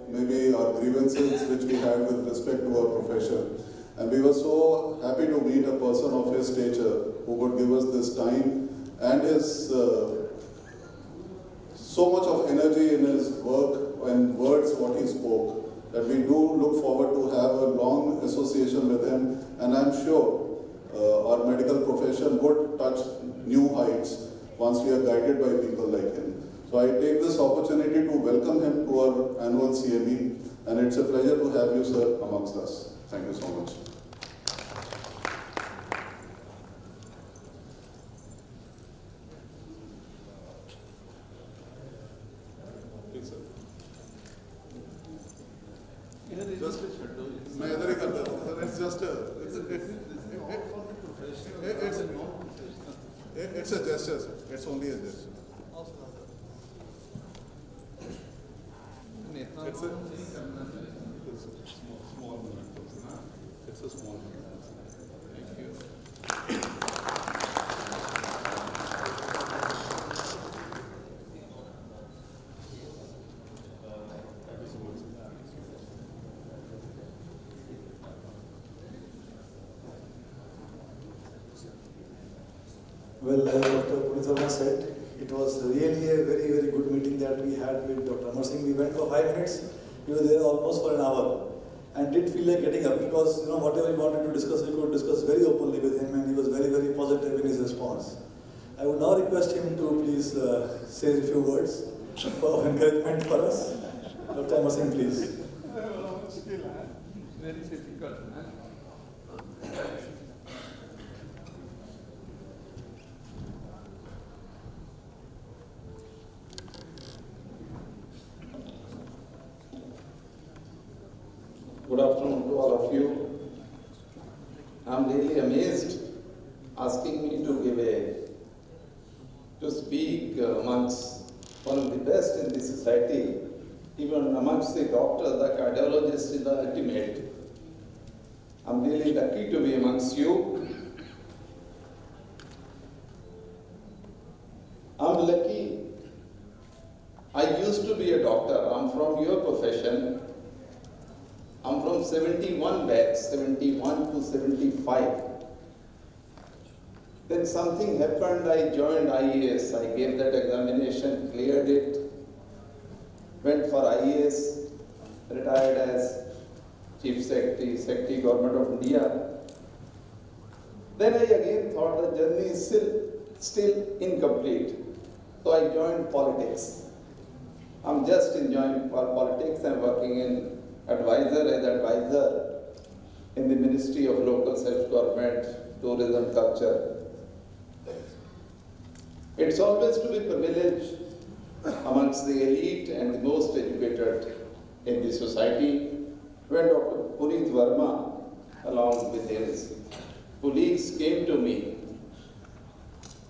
maybe our grievances which we had with respect to our profession. And we were so happy to meet a person of his stature who would give us this time and his so much of energy in his work and words what he spoke, that we do look forward to have a long association with him, and I'm sure our medical profession would touch new heights once we are guided by people like him. So I take this opportunity to welcome him to our annual CME, and it's a pleasure to have you, sir, amongst us. Thank you so much. It's a gesture, sir. It's only a gesture. It's a small movement. It's a small movement. Thank you. Well, as Dr. Puneet said, it was really a very, very good meeting that we had with Dr. Amar Singh. We went for 5 minutes. We were there almost for an hour and did feel like getting up because, whatever we wanted to discuss, we could discuss very openly with him, and he was very, very positive in his response. I would now request him to please say a few words of encouragement for us. Dr. Amar Singh, please. Very difficult. Good afternoon to all of you. I'm really amazed asking me to speak amongst one of the best in the society, even amongst the doctors, the cardiologists is the ultimate. I'm really lucky to be amongst you. I'm lucky. I used to be a doctor. I'm from your profession. I'm from 71 batch, 71 to 75. Then something happened, I joined IAS. I gave that examination, cleared it, went for IAS, retired as Chief Secretary, Government of India. Then I again thought the journey is still incomplete. So I joined politics. I'm just enjoying politics. I'm working as advisor in the Ministry of Local Self-Government, Tourism, Culture. It's always to be privileged amongst the elite and the most educated in the society. When Dr. Puneet Verma along with his colleagues came to me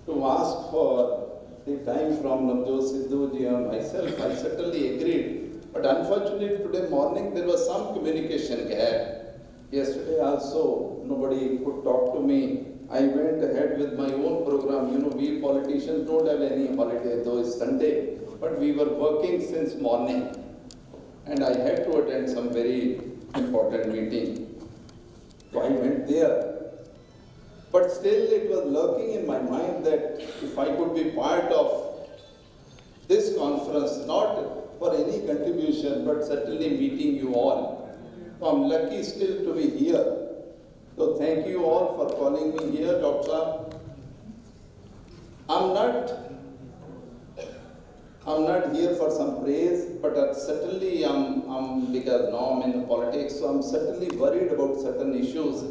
to ask for the time from Navjot Sidhu ji and myself. I certainly agreed. But unfortunately today morning there was some communication gap. Yesterday also nobody could talk to me. I went ahead with my own program. You know, we politicians don't have any holiday, though it's Sunday. But we were working since morning. And I had to attend some very important meeting. So I went there. But still it was lurking in my mind that if I could be part of this conference, not for any contribution, but certainly meeting you all. So I'm lucky still to be here. So thank you all for calling me here, Doctor. I'm not here for some praise, but certainly because now I'm in politics, so I'm certainly worried about certain issues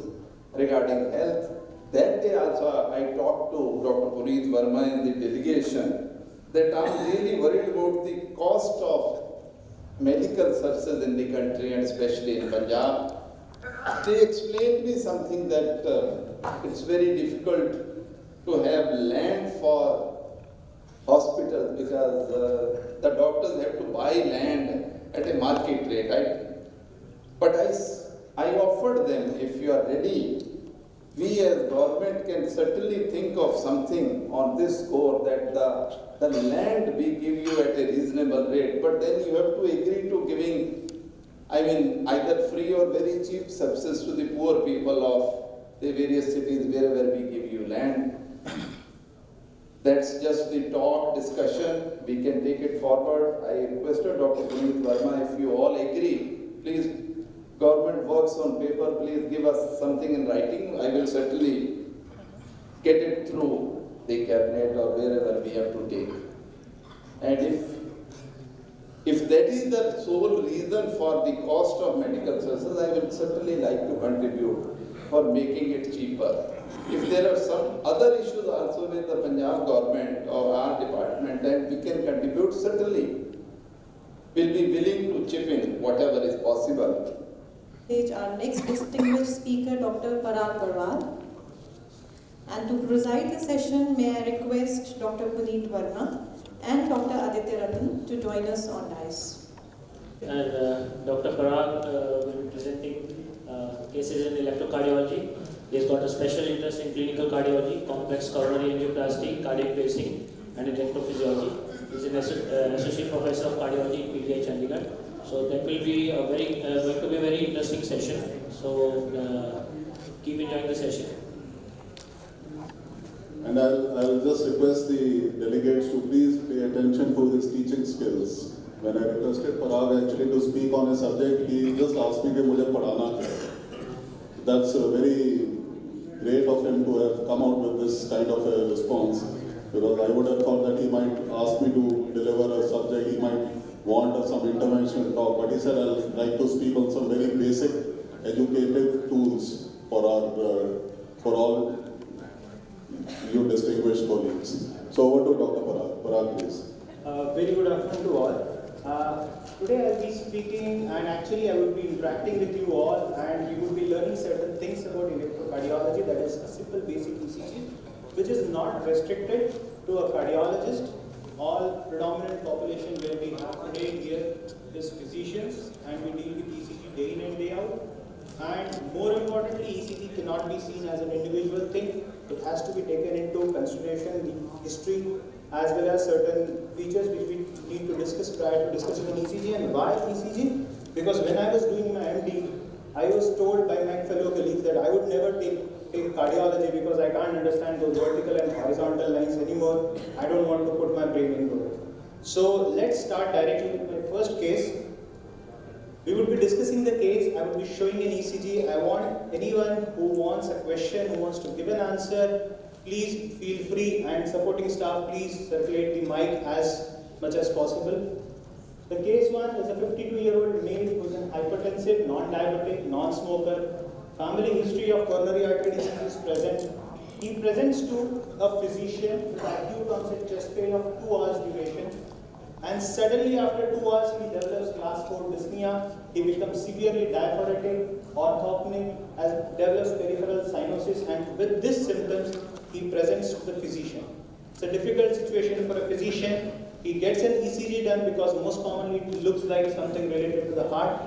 regarding health. That day also I talked to Dr. Puneet Verma in the delegation that I'm really worried about the cost of medical services in the country and especially in Punjab. They explained me something that it's very difficult to have land for hospitals because the doctors have to buy land at a market rate, right? But I offered them, if you are ready, we as government can certainly think of something on this score that the land we give you at a reasonable rate, but then you have to agree to giving, either free or very cheap services to the poor people of the various cities wherever we give you land. That's just the talk, discussion. We can take it forward. I requested Dr. Puneet Verma, if you all agree, please, government works on paper, please give us something in writing. I will certainly get it through the cabinet or wherever we have to take. And if that is the sole reason for the cost of medical services, I will certainly like to contribute for making it cheaper. If there are some other issues also with the Punjab government or our department, and we can contribute, certainly we'll be willing to chip in whatever is possible. Our next distinguished speaker, Dr. Parag Barwal. And to preside the session, may I request Dr. Puneet Verma and Dr. Aditya Ratan to join us on dais. And Dr. Parag will be presenting cases in electrocardiology. He's got a special interest in clinical cardiology, complex coronary angioplasty, cardiac pacing, and electrophysiology. He's an associate professor of cardiology in PTI Chandigarh. So that will be a very going to be a very interesting session. So keep enjoying the session. And I'll just request the delegates to please pay attention to his teaching skills. When I requested Parag actually to speak on a subject, he just asked me कि मुझे पढ़ाना क्या. That's very great of him to have come out with this kind of a response, because I would have thought that he might ask me to deliver a subject, he might want some intervention talk, but he said I'd like to speak on some very basic educative tools for all you distinguished colleagues. So over to Dr. Parag. Parag, please. Very good afternoon to all. Today I'll be speaking, and actually I will be interacting with you all, and you will be learning certain things about electrocardiology, that is a simple basic ECG, which is not restricted to a cardiologist. All predominant population where we have today here is physicians, and we deal with ECG day in and day out. And more importantly, ECG cannot be seen as an individual thing. It has to be taken into consideration the history as well as certain features which we need to discuss prior to discussing an ECG. And why ECG? Because when I was doing my MD, I was told by my fellow colleagues that I would never take cardiology because I can't understand those vertical and horizontal lines anymore. I don't want to put my brain into it. So let's start directly with my first case. We will be discussing the case. I will be showing an ECG. I want anyone who wants a question, who wants to give an answer, please feel free, and supporting staff, please circulate the mic as much as possible. The case one is a 52-year-old male who is an hypertensive, non-diabetic, non-smoker. Family history of coronary artery disease is present. He presents to a physician with acute onset chest pain of 2 hours duration. And suddenly after 2 hours, he develops class 4 dyspnea, he becomes severely diaphoretic, orthopnic, develops peripheral cyanosis, and with these symptoms, he presents to the physician. It's a difficult situation for a physician. He gets an ECG done because most commonly it looks like something related to the heart,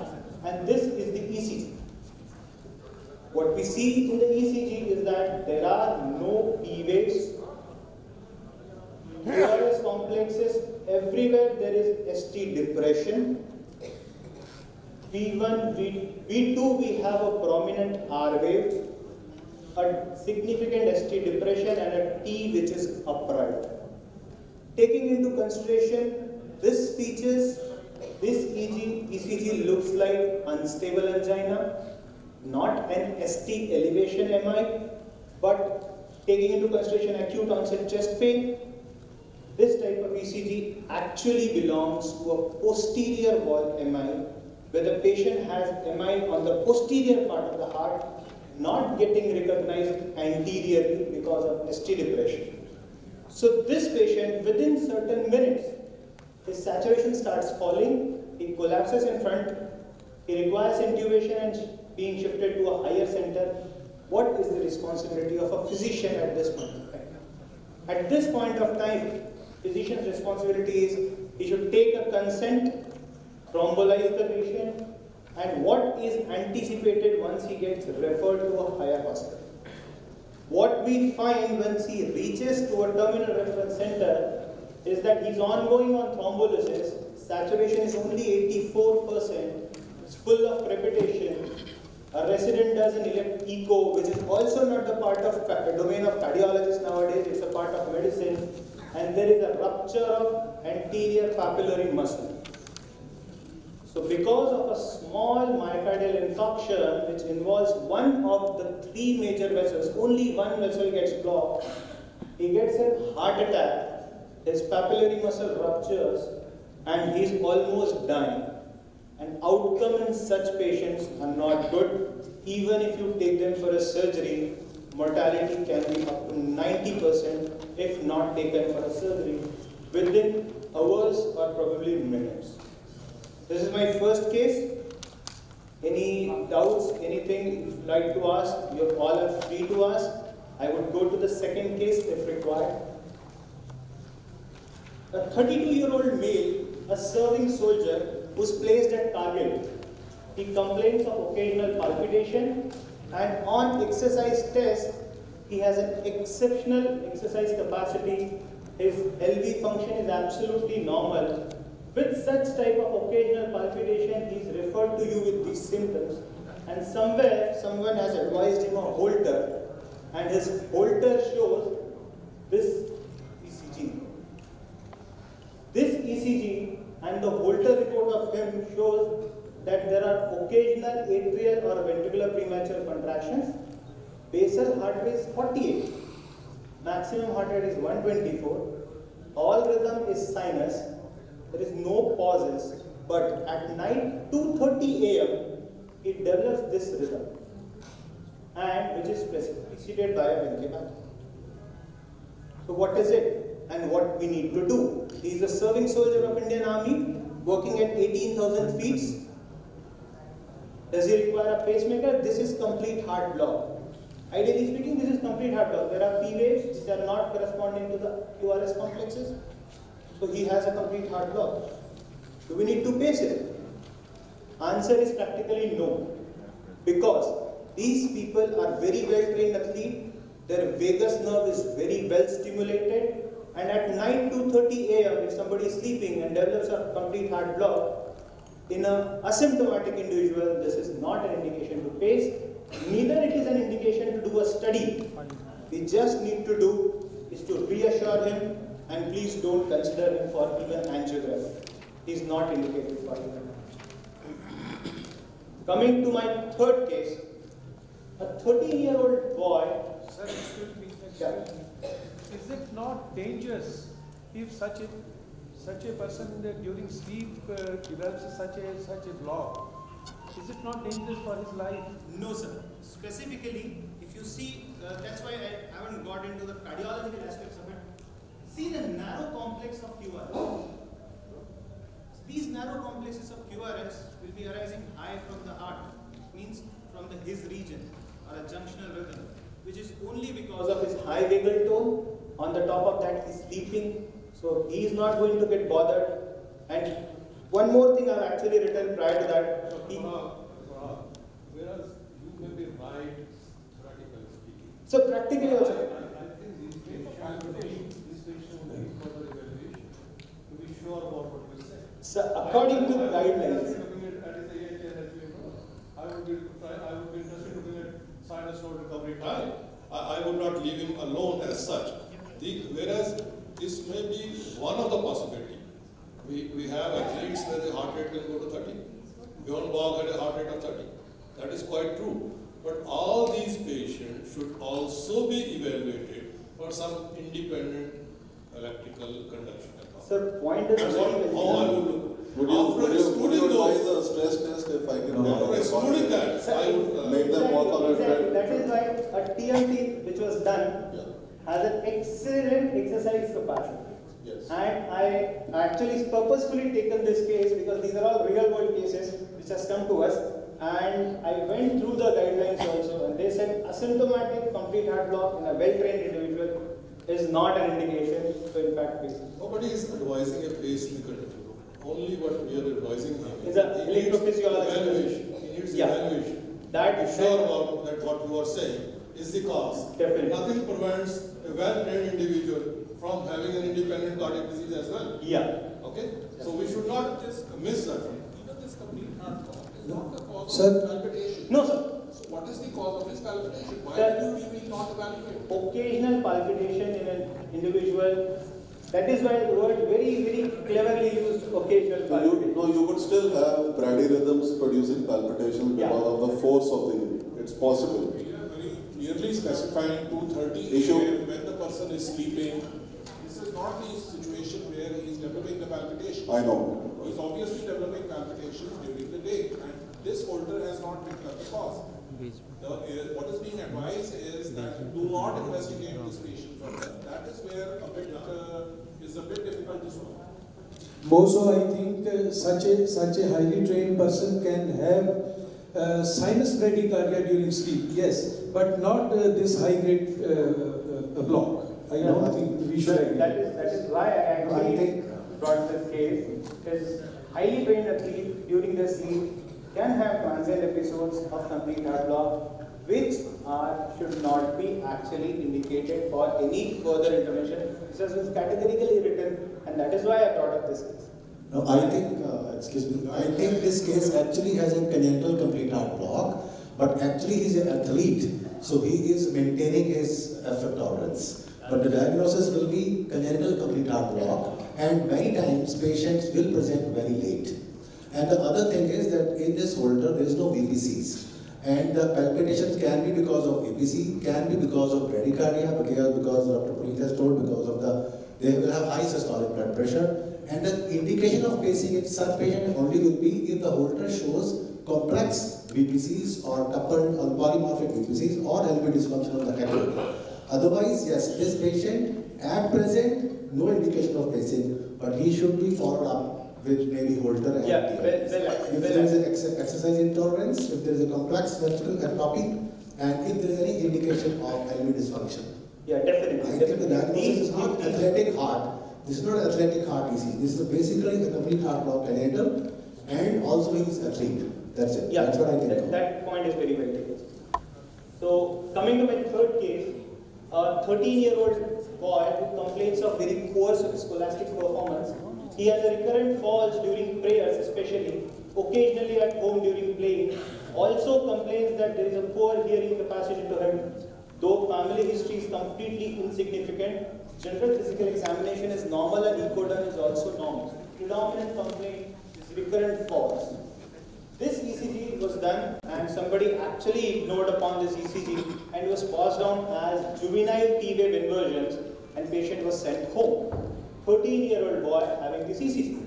and this is the ECG. What we see in the ECG is that there are no P waves, QRS complexes, everywhere there is ST depression. V1, V2 we have a prominent R wave, a significant ST depression and a T which is upright. Taking into consideration this features, this ECG looks like unstable angina, not an ST elevation MI, but taking into consideration acute onset chest pain, this type of ECG actually belongs to a posterior wall MI, where the patient has MI on the posterior part of the heart, not getting recognized anteriorly because of ST depression. So this patient, within certain minutes, his saturation starts falling, he collapses in front, he requires intubation and being shifted to a higher center. What is the responsibility of a physician at this point of time? At this point of time, physician's responsibility is he should take a consent, thrombolize the patient, and what is anticipated once he gets referred to a higher hospital. What we find once he reaches to a terminal reference center is that he's ongoing on thrombolysis, saturation is only 84%, it's full of crepitation. A resident does an echo, which is also not the part of domain of cardiologists nowadays, it's a part of medicine, and there is a rupture of anterior papillary muscle. So because of a small myocardial infarction, which involves one of the 3 major vessels, only one vessel gets blocked, he gets a heart attack, his papillary muscle ruptures, and he is almost dying. And outcome in such patients are not good. Even if you take them for a surgery, mortality can be up to 90% if not taken for a surgery within hours or probably minutes. This is my first case. Any doubts, anything you'd like to ask, you all are free to ask. I would go to the second case if required. A 32-year-old male, a serving soldier, who's placed at Kargil. He complains of occasional palpitation, and on exercise test, he has an exceptional exercise capacity. His LV function is absolutely normal. With such type of occasional palpitation, he is referred to you with these symptoms, and somewhere someone has advised him a Holter, and his Holter shows this ECG. This ECG and the Holter report of him shows that there are occasional atrial or ventricular premature contractions. Basal heart rate is 48. Maximum heart rate is 124. All rhythm is sinus. There is no pauses. But at night, 2:30 a.m., it develops this rhythm, and which is preceded by a ventricular. So what is it? And what we need to do? He is a serving soldier of Indian Army, working at 18,000 feet. Does he require a pacemaker? This is complete heart block. Ideally speaking, this is complete heart block. There are P waves which are not corresponding to the QRS complexes. So he has a complete heart block. Do we need to pace it? Answer is practically no. Because these people are very well trained athletes. Their vagus nerve is very well stimulated. And at night 2:30 a.m., if somebody is sleeping and develops a complete heart block, in an asymptomatic individual, this is not an indication to pace. Neither it is an indication to do a study. We just need to do is to reassure him, and please don't consider him for even angiography. He is not indicated for even. Coming to my third case, a 13-year-old boy. Sir, excuse me. Is it not dangerous if such a person during sleep develops such a block? Is it not dangerous for his life? No, sir. Specifically, if you see, that's why I haven't got into the cardiological aspects of it. See the narrow complex of QRS. These narrow complexes of QRS will be arising high from the heart, means from his region or a junctional rhythm, which is only because of his high vagal tone. On the top of that, he's sleeping, so he is not going to get bothered. And one more thing I've actually written prior to that. Whereas you may be right, practically speaking. So practically also. I think these patients need further evaluation to be sure about what we say. So according to guidelines. I would be interested in looking at sinus node recovery time. I would not leave him alone as such. Whereas this may be one of the possibilities. We have athletes where the heart rate can go to 30. Bjorn Borg had a heart rate of 30. That is quite true. But all these patients should also be evaluated for some independent electrical conduction. Sir, point is That's how I would look. Would you advise a stress test if I can excluding that, I would make them walk on a treadmill? That is why a TMT which was done has an excellent exercise capacity. Yes. And I actually purposefully taken this case because these are all real world cases which has come to us, and I went through the guidelines also, and they said asymptomatic complete heart block in a well-trained individual is not an indication to impact patient. Nobody is advising a pacemaker. Only what we are advising him is an electrophysiology evaluation. He needs evaluation. That to be sure about that what you are saying is the cause. Definitely. Nothing prevents a well-trained individual from having an independent cardiac disease as well. Yeah. Okay? So we should not miss that. Even this complete heart block is not the cause Sir? of palpitation. No, sir. So what is the cause of his palpitation? Why Sir, do we not evaluate? occasional palpitation in an individual. That is why the word very cleverly used, occasional palpitation. You could still have bradyrhythms producing palpitations because of the force of the unit. It's possible. We are very clearly specifying 2:30 Issue. AM when the person is sleeping. This is not the situation where he is developing the palpitation. I know. He is obviously developing palpitations during the day, and this holder has not picked up the cause. What is being advised is that do not investigate this patient further. That is where is a bit difficult to solve. Also, I think such a highly trained person can have sinus bradycardia during sleep, yes, but not this high grade block. I don't think we should agree. That is why I actually brought this case, because highly trained athlete during their sleep can have transient episodes of complete heart block, which should not be actually indicated for any further intervention. This has been categorically written, and that is why I brought up this case. No, I think, I think this case actually has a congenital complete heart block, but actually he's an athlete, so he is maintaining his effort tolerance. But the diagnosis will be congenital complete heart block, and many times patients will present very late. And the other thing is that in this holder there is no VPCs. And the palpitations can be because of APC, can be because of bradycardia, because Dr. Puneet has told, because of they will have high systolic blood pressure. And the indication of pacing in such patient only will be if the holder shows complex VPCs or coupled or polymorphic VPCs or LV dysfunction of the echo. Otherwise, yes, this patient at present, no indication of pacing, but he should be followed up with maybe holder and if there is an exercise intolerance, if there is a complex ventricle ectopy, and if there is any indication of LV dysfunction. Yeah, definitely. I think the diagnosis is not athletic heart. This is not an athletic heart ECG. This is basically a complete heart block congenital, and also he is athlete. That's it. Yeah, that's what I think. that point is very well taken. So, coming to my third case, a 13-year-old boy who complains of very poor scholastic performance. He has a recurrent falls during prayers, especially, occasionally at home during playing. Also complains that there is a poor hearing capacity to him. Though family history is completely insignificant, general physical examination is normal and ECODER is also normal. Predominant complaint is recurrent falls. This ECG was done and somebody actually ignored upon this ECG and was passed down as juvenile T-wave inversions, and patient was sent home. 13-year-old boy having this ECG.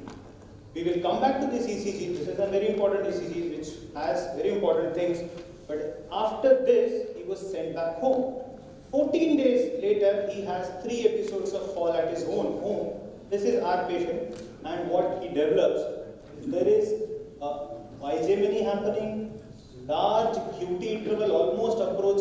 We will come back to this ECG. This is a very important ECG which has very important things. But after this, he was sent back home. 14 days later, he has 3 episodes of fall at his own home. This is our patient, and what he develops there is hegemony happening, large QT interval almost approaching